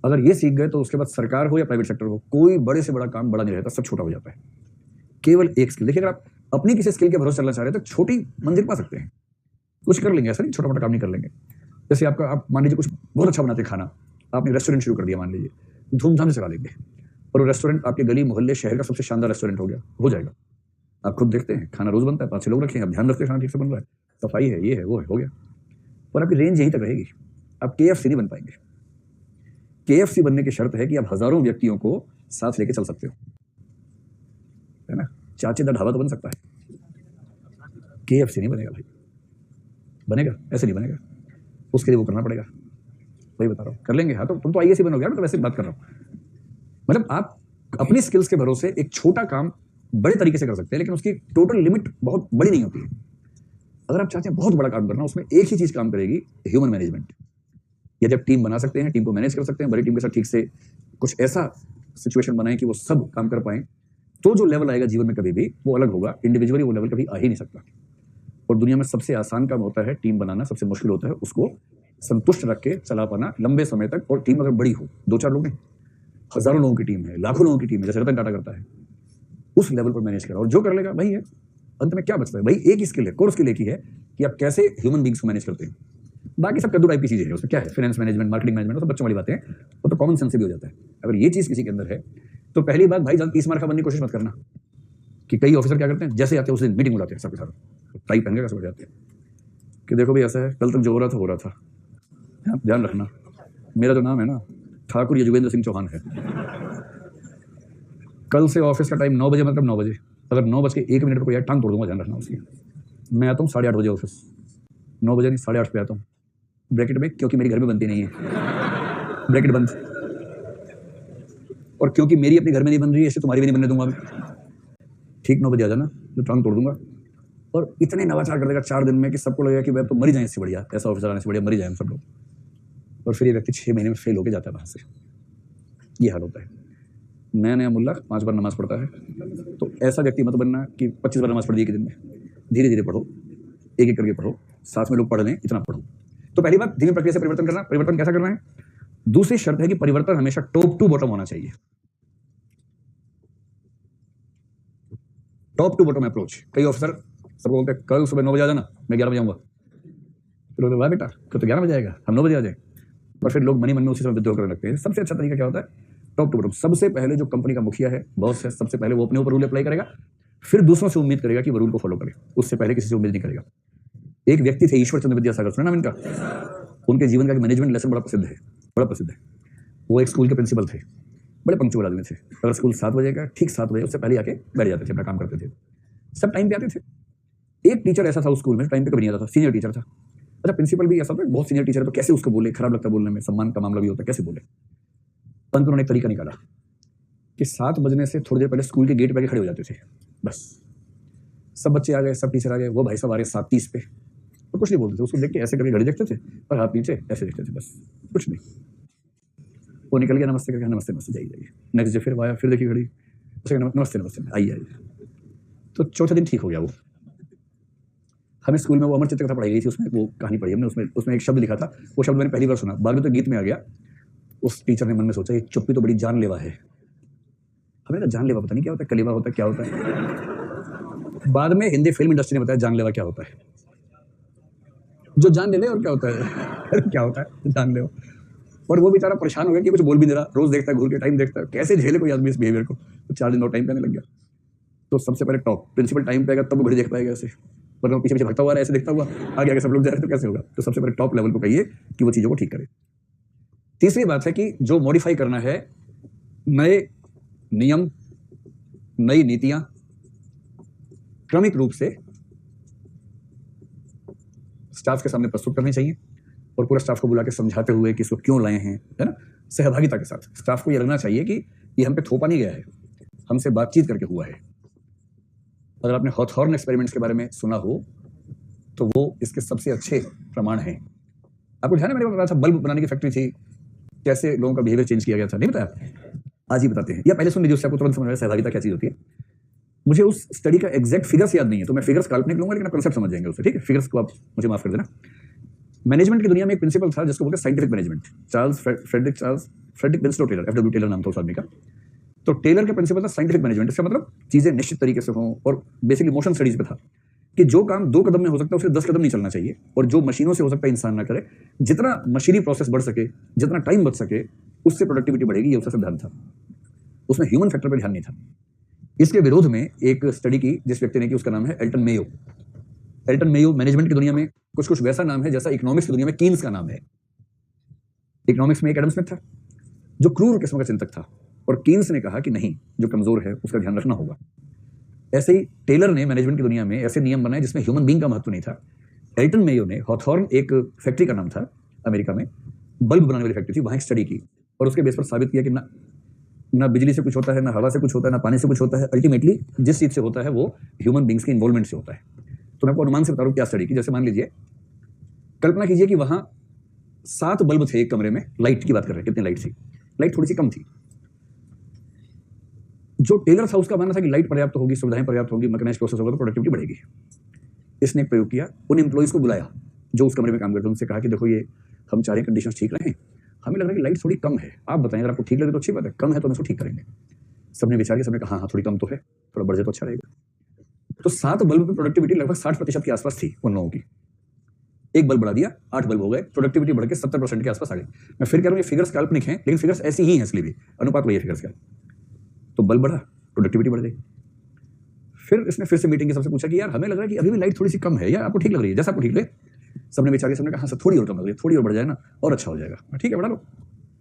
अगर ये सीख गए तो उसके बाद सरकार हो या प्राइवेट सेक्टर हो, कोई बड़े से बड़ा काम बड़ा नहीं रहता, सब छोटा हो जाता है। केवल एक स्किल, देखिए अगर आप अपनी किसी स्किल के भरोसे चलना चाह रहे हैं तो छोटी मंजिल पा सकते हैं, कुछ कर लेंगे, ऐसा नहीं छोटा मोटा काम नहीं कर लेंगे। जैसे आप मान लीजिए कुछ बहुत अच्छा बनाते खाना, आपने रेस्टोरेंट शुरू कर दिया, मान लीजिए धूमधाम से चला लेंगे, और वो रेस्टोरेंट आपके गली मोहल्ले शहर का सबसे शानदार रेस्टोरेंट हो जाएगा। आप खुद देखते हैं खाना रोज बनता है, 5-6 लोग रखे हैं, आप ध्यान रखते हैं खाना ठीक से बन रहा है, सफाई है, ये है वो है, हो गया। और आपकी रेंज यहीं तक रहेगी, आप KFC नहीं बन पाएंगे। KFC बनने की शर्त है कि आप हजारों व्यक्तियों को साथ लेके चल सकते हो, है ना। चाचे दा ढाबा तो बन सकता है, KFC नहीं बनेगा भाई, बनेगा ऐसे नहीं बनेगा, उसके लिए वो करना पड़ेगा, वही बता रहा हूँ। कर लेंगे, हाँ, तो तुम तो IAC बनोगे, मैं तो वैसे बात कर रहा हूँ। मतलब आप अपनी स्किल्स के भरोसे एक छोटा काम बड़े तरीके से कर सकते हैं, लेकिन उसकी टोटल लिमिट बहुत बड़ी नहीं होती है। अगर आप चाहते हैं बहुत बड़ा काम करना, उसमें एक ही चीज काम करेगी, ह्यूमन मैनेजमेंट। यदि आप टीम बना सकते हैं, टीम को मैनेज कर सकते हैं, बड़ी टीम के साथ ठीक से कुछ ऐसा सिचुएशन बनाएं कि वो सब काम कर पाएं, तो जो लेवल आएगा जीवन में कभी भी वो अलग होगा। इंडिविजुअली वो लेवल कभी आ ही नहीं सकता। और दुनिया में सबसे आसान काम होता है टीम बनाना, सबसे मुश्किल होता है उसको संतुष्ट रख के चला पाना लंबे समय तक। और टीम अगर बड़ी हो, 2-4 लोग नहीं, हजारों लोगों की टीम है, लाखों लोगों की टीम है, जैसे रतन टाटा करता है, उस लेवल पर मैनेज करा, और जो कर लेगा वही है। अंत में क्या बचता है भाई, एक ही स्किल है, कोर स्किल एक ही है कि आप कैसे ह्यूमन बींग्स को मैनेज करते हैं। बाकी सब कद्दू टाइप की चीजें हैं, उसमें क्या है, फाइनेंस मैनेजमेंट, मार्केटिंग मैनेजमेंट, सब बच्चों वाली बातें हैं, वो तो कॉमन सेंस से भी हो जाता है। अगर ये चीज किसी के अंदर है तो पहली बात भाई, जल्द 30 मार्क का बनने की कोशिश मत करना। कि कई ऑफिसर क्या करते हैं, जैसे आते हैं उस दिन मीटिंग बुलाते हैं सबके साथ, टाई पहन के कैसे जाते हैं कि देखो भाई ऐसा है, कल तक जो हो रहा था, ध्यान रखना, मेरा जो नाम है ना ठाकुर यजुवेंद्र सिंह चौहान है, कल से ऑफिस का टाइम 9 बजे, मतलब 9 बजे, अगर 9:01 पर कोई टांग तोड़ दूंगा, ध्यान रखना उसकी। मैं आता हूँ 8:30 बजे ऑफिस, 9 बजे नहीं 8:30 पे आता हूँ, ब्रैकेट में, क्योंकि मेरी घर में बनती नहीं है, ब्रैकेट बंद, और क्योंकि मेरी अपने घर में नहीं बन रही है, इससे तुम्हारी भी नहीं बनने दूंगा मैं। ठीक 9 बजे आ जाना, जो टांग तोड़ दूंगा। और इतने नवाचार कर देगा 4 दिन में कि सबको लगेगा कि वह तो मर ही जाए इससे बढ़िया, ऐसा ऑफिसर आने से बढ़िया मर ही जाए हम सब लोग। और फिर ये व्यक्ति 6 महीने में फेल होकर जाता है वहां से। ये हाल होता है। नया मुल्ला 5 बार नमाज पढ़ता है, तो ऐसा व्यक्ति मत बनना कि 25 बार नमाज पढ़ दी एक दिन में। धीरे धीरे पढ़ो, एक एक करके पढ़ो, साथ में लोग पढ़ लें, इतना पढ़ो। तो पहली बात, धीमी प्रक्रिया से परिवर्तन करना। परिवर्तन कैसा करना है? दूसरी शर्त है कि परिवर्तन हमेशा टॉप टू बॉटम होना चाहिए। Top to bottom approach. कई ऑफिसर सबको बोलते हैं कल सुबह 9 बजे आ जाना, मैं 11 बजे आऊंगा। फिर बोलते वाह बेटा कल तो 11 बजे आएगा, हम 9 बजे आ जाए। और फिर लोग मन ही मन में उसी समय विद्रोह करने लगते हैं। सबसे अच्छा तरीका क्या होता है? Top to bottom. सबसे पहले जो कंपनी का मुखिया है, बॉस है, सबसे पहले वो अपने ऊपर रूल अप्लाई करेगा, फिर दूसरों से उम्मीद करेगा कि वो रूल को फॉलो करे। उससे पहले किसी से उम्मीद नहीं करेगा। एक व्यक्ति थे ईश्वर चंद्र विद्यासागर, सुना नाम इनका? उनके जीवन का मैनेजमेंट लेसन बड़ा प्रसिद्ध है, बड़ा प्रसिद्ध है। वो एक स्कूल के प्रिंसिपल थे, बड़े पंक्चुअल आदमी थे। अगर स्कूल 7 बजे का, ठीक 7 बजे उससे पहले आके बैठ जाते थे, अपना काम करते थे, सब टाइम पे आते थे। एक टीचर ऐसा था उस स्कूल में, टाइम पे कभी नहीं आता था, सीनियर टीचर था। अच्छा, प्रिंसिपल भी ऐसा था, बहुत सीनियर टीचर है, तो कैसे उसको बोले, खराब लगता बोलने में, सम्मान का मामला भी होता है, कैसे बोले। अंत उन्होंने एक तरीका निकाला कि 7 बजने से थोड़ी देर पहले स्कूल के गेट पे खड़े हो जाते थे, बस। सब बच्चे आ गए, सब टीचर आ गए, वो भाई साहब आ रहे 7:30 पे, तो कुछ नहीं बोलते थे। उसको देख के ऐसे करके घड़ी देखते थे और हाथ नीचे ऐसे देखते थे, बस कुछ नहीं। वो निकल गया, नमस्ते करके, नमस्ते नमस्ते, जाइए। नेक्स्ट डे फिर वो आया, फिर देखिए घड़ी, नमस्ते नमस्ते, आइए। तो चौथे दिन ठीक हो गया वो। हमें स्कूल में वो अमर चित्र कथा पढ़ाई गई थी, उसमें वो कहानी पढ़ी हमने, उसमें एक शब्द लिखा था, वो शब्द मैंने पहली बार सुना, बाद में तो गीत में आ गया। उस टीचर ने मन में सोचा ये चुप्पी तो बड़ी जानलेवा है। हमें कहा जानलेवा पता नहीं क्या होता है, कलेवा होता है, क्या होता है। बाद में हिंदी फिल्म इंडस्ट्री ने बताया जानलेवा क्या होता है, जो जान ले ले, और क्या होता है क्या होता है जान ले। और वो बेचारा परेशान हो गया कि कुछ बोल भी नहीं रहा, रोज देखता है, घूर के टाइम देखता है, कैसे झेले कोई आदमी इस बिहेवियर को। तो 4 दिन और टाइम पे आने लग गया। तो सबसे पहले टॉप प्रिंसिपल टाइम पे आएगा तब वो घड़ी देख पाएगा ऐसे, वरना पीछे पीछे भगता हुआ ऐसे देखता हुआ आगे आगे सब लोग जा रहे तो कैसे होगा। तो सबसे पहले टॉप लेवल को कहिए कि वो चीजों को ठीक करे। तीसरी बात है कि जो मॉडिफाई करना है, नए नियम, नई नीतियां क्रमिक रूप से स्टाफ के सामने प्रस्तुत करनी चाहिए, और पूरा स्टाफ को बुला के समझाते हुए कि इसको क्यों लाए हैं, है ना, सहभागिता के साथ। स्टाफ को ये लगना चाहिए कि ये हम पे थोपा नहीं गया है, हमसे बातचीत करके हुआ है। अगर आपने हॉथॉर्न एक्सपेरिमेंट्स के बारे में सुना हो तो वो इसके सबसे अच्छे प्रमाण हैं। आपको ध्यान है, मैंने बताया था बल्ब बनाने की फैक्ट्री थी, कैसे लोगों का बिहेवियर चेंज किया गया था, नहीं बताया? आज ही बताते हैं, या पहले सुन लीजिए, उससे आपको तुरंत समझ में सहभागिता क्या चीज होती है। मुझे उस स्टडी का एग्जैक्ट फिगर्स याद नहीं है, तो मैं फिगर्स काल्पनिक लूंगा, लेकिन आप कंसेप्ट समझ जाएंगे उससे, ठीक है? फिगर्स को आप मुझे माफ कर देना। मैनेजमेंट की दुनिया में एक प्रिंसिपल था जिसको बोलते हैं scientific management. Frederick Winslow Taylor, FW Taylor नाम था उस आदमी का। तो टेलर का प्रिंसिपल था साइंटिफिक मैनेजमेंट। इसका मतलब चीजें निश्चित तरीके से हों, और बेसिकली मोशन स्टडीज पे था कि जो काम 2 कदम में हो सकता है उसे 10 कदम नहीं चलना चाहिए, और जो मशीनों से हो सकता है इंसान ना करे। जितना मशीनी प्रोसेस बढ़ सके, जितना टाइम बच सके, उससे प्रोडक्टिविटी बढ़ेगी, ये उसका सिद्धांत था। उसमें ह्यूमन फैक्टर पर ध्यान नहीं था। इसके विरोध में एक स्टडी की जिस व्यक्ति ने की, उसका नाम है Elton Mayo. Elton Mayo management की दुनिया में कुछ कुछ वैसा नाम है जैसा इकोनॉमिक्स की दुनिया में कीन्स का नाम है। इकोनॉमिक्स में एक एडम स्मिथ था जो क्रूर किस्म का चिंतक था, और कीन्स ने कहा कि नहीं, जो कमजोर है उसका ध्यान रखना होगा। ऐसे ही टेलर ने मैनेजमेंट की दुनिया में ऐसे नियम बनाए जिसमें ह्यूमन बीइंग का महत्व नहीं था। एल्टन मेयो ने, हॉथॉर्न एक फैक्ट्री का नाम था अमेरिका में, बल्ब बनाने वाली फैक्ट्री थी, वहां एक स्टडी की, और उसके बेस पर साबित किया कि ना बिजली से कुछ होता है, ना हवा से कुछ होता है, ना पानी से कुछ होता है। अल्टीमेटली जिस चीज से होता है वो ह्यूमन बीइंग्स के इन्वॉल्वमेंट से होता है। तो मैं आपको अनुमान से बता रहा हूं क्या स्टडी की। जैसे मान लीजिए, कल्पना कीजिए कि वहां 7 बल्ब थे एक कमरे में। लाइट की बात कर रहे हैं, कितनी लाइट थी? लाइट थोड़ी सी कम थी। जो टेलर था उसका मानना था कि लाइट पर्याप्त होगी, सुविधाएं पर्याप्त होगी, मैकेनाइज्ड प्रोसेस होगा तो प्रोडक्टिविटी बढ़ेगी। इसने एक प्रयोग किया, उन एम्प्लॉइज को बुलाया जो उस कमरे में काम करते, उनसे कहा कि देखो, ये हम चाह रहे हैं कंडीशंस ठीक रहे, हमें लग रहा है कि लाइट थोड़ी कम है, आप बताएं, अगर आपको ठीक लगे तो अच्छी बात है, कम है तो हम इसको ठीक करेंगे। सबने विचार किया, सबने कहा हाँ थोड़ी कम तो है, थोड़ा बढ़ जाए तो अच्छा रहेगा। तो 7 बल्ब में प्रोडक्टिविटी लगभग 60% के आसपास थी उन लोगों की। एक बल्ब बढ़ा दिया, 8 बल्ब हो गए, प्रोडक्टिविटी बढ़ के 70% के आसपास आ गई। मैं फिर कह रहा हूँ ये फिगर्स काल्पनिक हैं, लेकिन फिगर्स ऐसी ही हैं, इसलिए भी अनुपात वही है फिगर्स का। तो बल्ब बढ़ा, प्रोडक्टिविटी बढ़ गई। फिर इसने फिर से मीटिंग के सबसे पूछा कि यार हमें लग रहा है कि अभी भी लाइट थोड़ी सी कम है, या आपको ठीक लग रही है, जैसा आपको ठीक लगे। सबने विचार किया, सबने कहा सर थोड़ी और कम लग रही है, थोड़ी और बढ़ जाए ना और अच्छा हो जाएगा। ठीक है बढ़ा लो।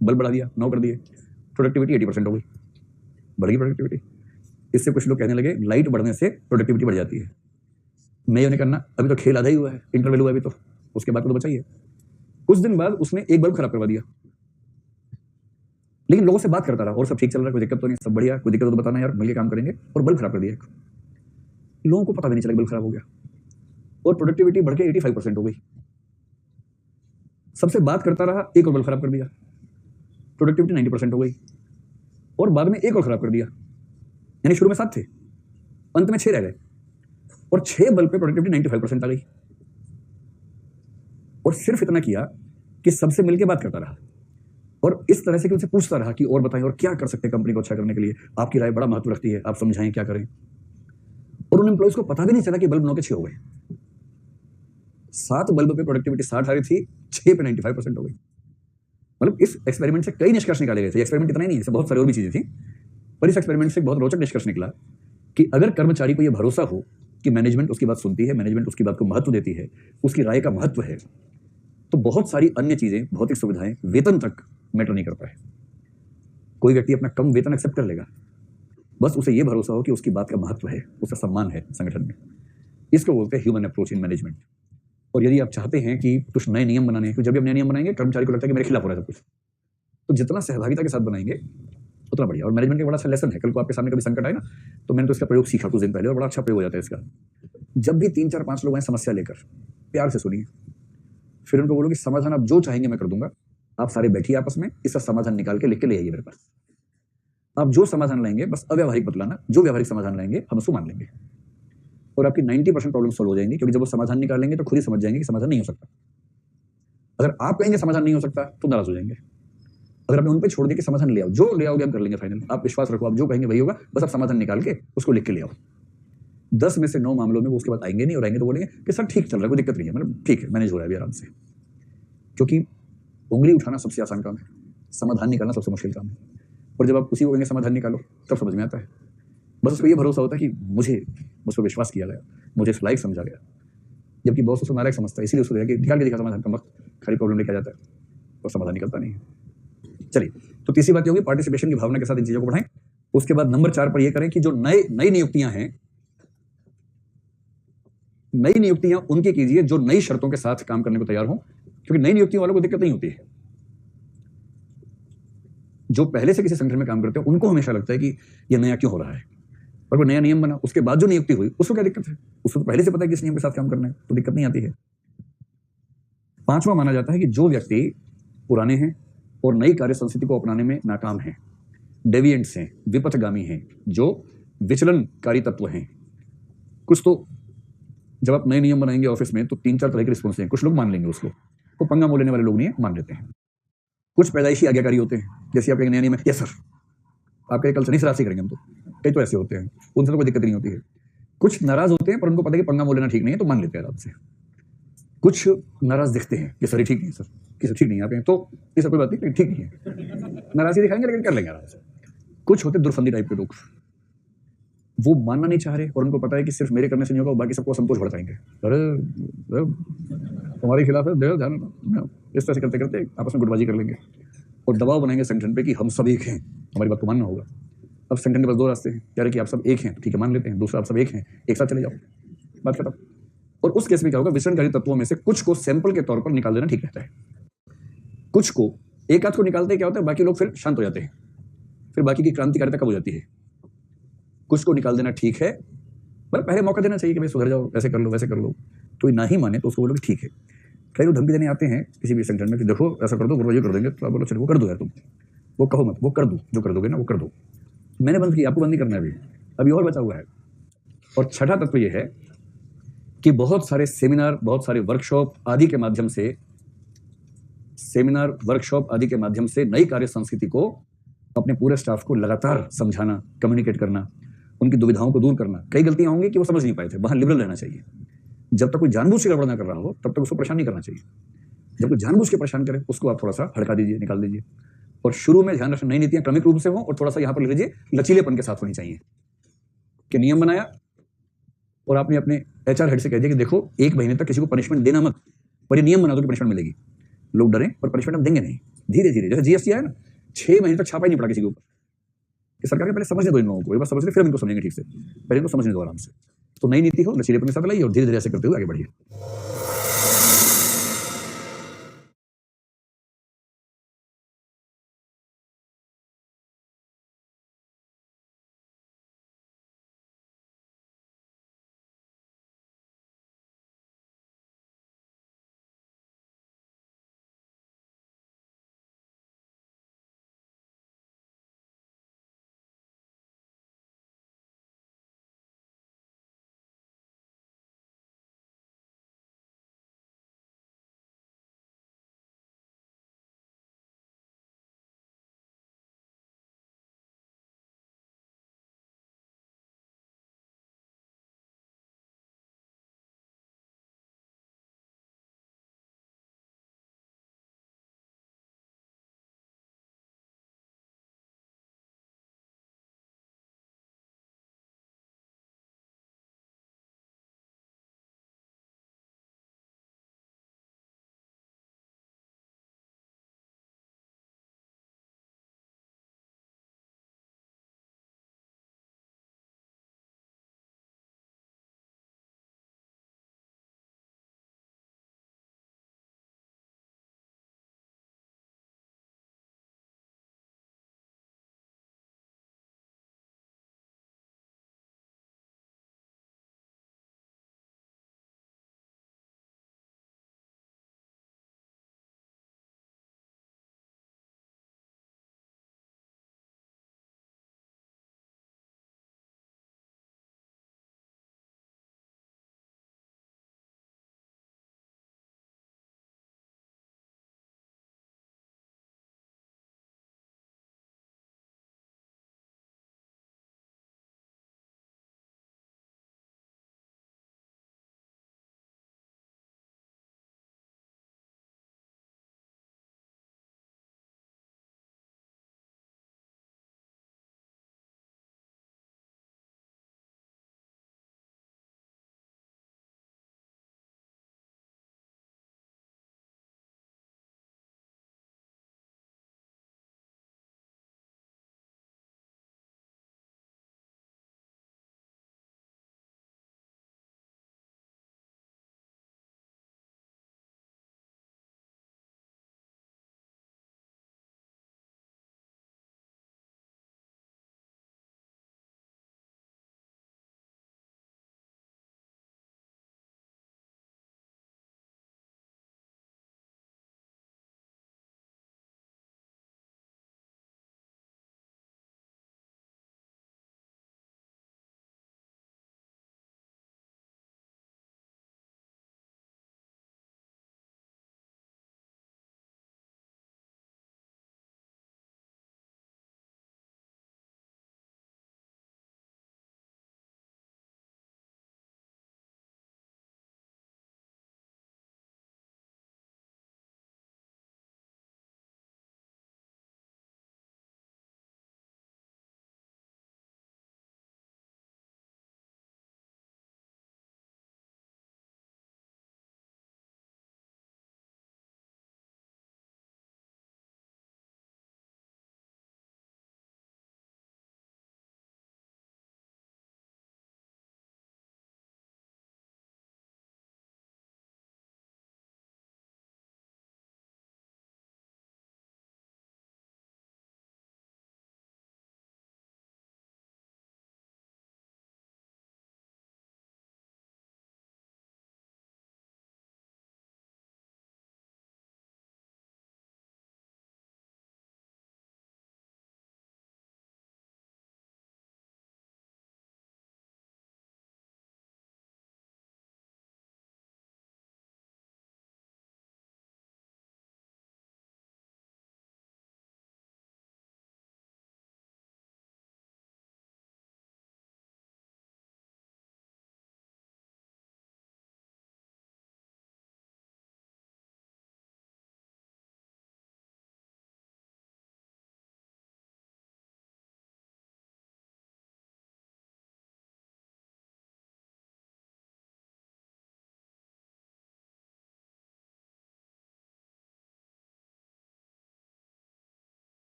बल्ब बढ़ा दिया, 9 कर दिए, प्रोडक्टिविटी 80% हो गई, बढ़ गई प्रोडक्टिविटी। इससे कुछ लोग कहने लगे लाइट बढ़ने से प्रोडक्टिविटी बढ़ जाती है। मेयो ने करना, अभी तो खेल आधा ही हुआ है, इंटरवल हुआ अभी तो, उसके बाद तो बचाइए। कुछ दिन बाद उसने एक बल्ब खराब करवा दिया, लेकिन लोगों से बात करता रहा और सब ठीक चल रहा है, कोई दिक्कत तो नहीं, सब बढ़िया, कोई दिक्कत हो तो बताना यार, मिलकर काम करेंगे। और बल्ब खराब कर दिया, लोगों को पता भी नहीं चला बल्ब खराब हो गया, और प्रोडक्टिविटी बढ़ के 85% हो गई। सबसे बात करता रहा, एक और बल्ब खराब कर दिया, प्रोडक्टिविटी 90% हो गई, और बाद में एक और खराब कर दिया। यानी शुरू में 7 थे, अंत में 6 रह गए, और 6 बल्ब पे प्रोडक्टिविटी 95% आ गई। और सिर्फ इतना किया कि सबसे मिलकर बात करता रहा, और इस तरह से कि उनसे पूछता रहा कि और बताएं, और क्या कर सकते हैं कंपनी को अच्छा करने के लिए, आपकी राय बड़ा महत्व रखती है, आप समझाएं क्या करें। और उन एम्प्लॉइज को पता भी नहीं चला कि बल्ब 9 के 6 हो गए। 7 बल्ब पे प्रोडक्टिविटी 60 आ रही थी, 6 पे 95% हो गई। मतलब इस एक्सपेरिमेंट से कई निष्कर्ष निकाले गए थे। एक्सपेरिमेंट इतना ही नहीं है, बहुत सारी और भी चीजें थी, पर इस एक्सपेरिमेंट से बहुत रोचक निष्कर्ष निकला कि अगर कर्मचारी को यह भरोसा हो कि मैनेजमेंट उसकी बात सुनती है, मैनेजमेंट उसकी बात को महत्व देती है, उसकी राय का महत्व है, तो बहुत सारी अन्य चीजें, भौतिक सुविधाएं, वेतन तक मैटर नहीं करता है। कोई व्यक्ति अपना कम वेतन एक्सेप्ट कर लेगा, बस उसे यह भरोसा हो कि उसकी बात का महत्व है, उसका सम्मान है संगठन में। इसको बोलते हैं ह्यूमन अप्रोच इन मैनेजमेंट। और यदि आप चाहते हैं कि कुछ नए नियम बनाने हैं, तो जब भी आप नए नियम बनाएंगे कर्मचारी को लगता है कि मेरे खिलाफ हो रहा है सब कुछ, तो जितना सहभागिता के साथ बनाएंगे उतना बढ़िया। और मैनेजमेंट का बड़ा अच्छा लेसन है, कल को आपके सामने कभी संकट आए ना, तो मैंने तो इसका प्रयोग सीखा कुछ दिन पहले और बड़ा अच्छा प्रयोग हो जाता है इसका। जब भी 3 4 5 लोग आए समस्या लेकर, प्यार से सुनिए, फिर उनको बोलो कि समाधान आप जो चाहेंगे मैं कर दूंगा, आप सारे बैठिए आपस में, इसका समाधान निकाल के लिख के ले आइए मेरे पास। आप जो समाधान लाएंगे बस अव्यावहारिक मत लाना, जो व्यावहारिक समाधान लाएंगे हम उसको मान लेंगे और आपकी 90% प्रॉब्लम सॉल्व हो जाएंगी। क्योंकि जब वो समाधान निकालेंगे तो खुद ही समझ जाएंगे कि समाधान नहीं हो सकता। अगर आप कहेंगे समाधान नहीं हो सकता तो नाराज हो जाएंगे। अगर आपने उन पे छोड़ दिया कि समाधान ले आओ, जो ले आओगे हम कर लेंगे फाइनल, आप विश्वास रखो, आप जो कहेंगे वही होगा, बस आप समाधान निकाल के उसको लिख के ले आओ। 10 में से 9 मामलों में वो उसके बाद आएंगे नहीं, और आएंगे तो बोलेंगे कि सर ठीक चल रहा है, कोई दिक्कत नहीं है, मतलब ठीक है, मैनेज हो रहा है अभी आराम से। क्योंकि उंगली उठाना सबसे आसान काम है, समाधान निकालना सबसे मुश्किल काम है। और जब आप उसी को कहेंगे समाधान निकालो, तब समझ में आता है। बस उसको ये भरोसा होता है कि मुझ पर विश्वास किया गया, मुझे इस लायक समझा गया। जबकि बॉस उसको नालायक समझता है, इसीलिए उसको निकाल के दिखा समाधान का वक्त, खाली प्रॉब्लम लेके आ जाता है और समाधान निकलता नहीं है। चलिए, तो तीसरी बात ये होगी, पार्टिसिपेशन की भावना के साथ इन चीजों को बढ़ाएं। उसके बाद नंबर 4 पर यह करें कि जो नई नियुक्तियां हैं, नई नियुक्तियां उनके कीजिए जो नई शर्तों के साथ काम करने को तैयार हो। क्योंकि नई नियुक्तियों वालों को दिक्कत नहीं होती है, जो पहले से किसी संगठन में काम करते हैं उनको हमेशा लगता है कि यह नया क्यों हो रहा है। और वो नया नियम बना, उसके बाद जो नियुक्ति हुई उसको क्या दिक्कत है, उसको तो पहले से पता है कि इस नियम के साथ काम करना है, तो दिक्कत नहीं आती है। 5वां माना जाता है कि जो व्यक्ति पुराने हैं और नई कार्य संस्कृति को अपनाने में नाकाम हैं, डेविएंट्स हैं, विपथगामी हैं, जो विचलनकारी तत्व हैं। कुछ तो जब आप नए नियम बनाएंगे ऑफिस में तो 3 4 तरह के रिस्पॉन्स हैं। कुछ लोग मान लेंगे उसको, वो पंगा मोल लेने वाले लोग नहीं है, मान लेते हैं। कुछ पैदाइशी आज्ञाकारी होते हैं, जैसे आप नया नियम है, यस सर आपके कल से नहीं सरासी करेंगे हम, तो कई तो ऐसे होते हैं, उनसे तो कोई दिक्कत नहीं होती है। कुछ नाराज होते हैं पर उनको पता है कि पंगा मोल लेना ठीक नहीं है, तो मान लेते हैं आराम से। कुछ नाराज दिखते हैं कि सर ये ठीक नहीं है, सर कि सर ठीक नहीं है, आप तो ये सब कोई बात नहीं, ठीक नहीं है, नाराजगी दिखाएंगे लेकिन कर लेंगे आराम से। कुछ होते दुर्फंदी टाइप के लोग, वो मानना नहीं चाह रहे और उनको पता है कि सिर्फ मेरे करने से नहीं होगा, बाकी सबको संतोष भड़काएंगे, अरे तुम्हारे खिलाफ है, ध्यान, इस तरह से करते करते आपस में गुटबाजी कर लेंगे और दबाव बनाएंगे संगठन पे कि हम सब एक हैं, हमारी बात को मानना होगा। अब संगठन के पास 2 रास्ते हैं, कह रहे कि आप सब एक हैं, ठीक है मान लेते हैं, दूसरा आप सब एक हैं, एक साथ चले जाओ, बात खत्म। और उस केस में क्या होगा, विचलनकारी तत्वों में से कुछ को सैंपल के तौर पर निकाल देना ठीक रहता है। कुछ को, एक आध को निकालते क्या होता है, बाकी लोग फिर शांत हो जाते हैं, फिर बाकी की क्रांतिकारिता कब हो जाती है। कुछ को निकाल देना ठीक है, मतलब पहले मौका देना चाहिए कि भाई सुधर जाओ, ऐसे कर लो वैसे कर लो। तो ना ही माने तो उसको बोलो कि ठीक है। कई लोग धमकी देने आते हैं किसी भी संगठन में कि देखो ऐसा कर दो, वो ये कर देंगे, तो आप बोलो चलो वो कर दो यार, तुम वो कहो मत, वो कर दो, जो कर दोगे ना वो कर दो। मैंने बंद किया, आपको बंद नहीं करना है, अभी और बचा हुआ है। और छठा तत्व ये है कि बहुत सारे सेमिनार, बहुत सारे वर्कशॉप आदि के माध्यम से नई कार्य संस्कृति को अपने पूरे स्टाफ को लगातार समझाना, कम्युनिकेट करना, उनकी दुविधाओं को दूर करना। कई गलतियां होंगी कि वो समझ नहीं पाए थे, वहां लिबरल रहना चाहिए। जब तक कोई जानबूझ के गड़बड़ ना कर रहा हो तब तक उसको परेशान नहीं करना चाहिए। जब कोई जानबूझ के परेशान करे उसको आप थोड़ा सा हड़का दीजिए, निकाल दीजिए। और शुरू में ध्यान रखना, नई नीतियां क्रमिक रूप से हो और थोड़ा सा यहां पर ले लीजिए लचीलेपन के साथ होनी चाहिए। कि नियम बनाया और आपने अपने HR हेड से कह दिया कि देखो 1 महीने तक किसी को पनिशमेंट देना मत, पर ये नियम बना दो कि पनिशमेंट मिलेगी। लोग डरे पर पनिशमेंट हम देंगे नहीं, धीरे धीरे। जैसे GST आया ना, 6 महीने तक छापा ही नहीं पड़ा किसी के ऊपर। सरकार के पहले समझने दो इन लोगों को, एक बार समझ ले फिर इनको समझेंगे ठीक से, पहले इनको समझने दो आराम से। तो नई नीति हो, लचीलेपन के साथ लाइए और धीरे धीरे ऐसे करते हुए आगे बढ़िए।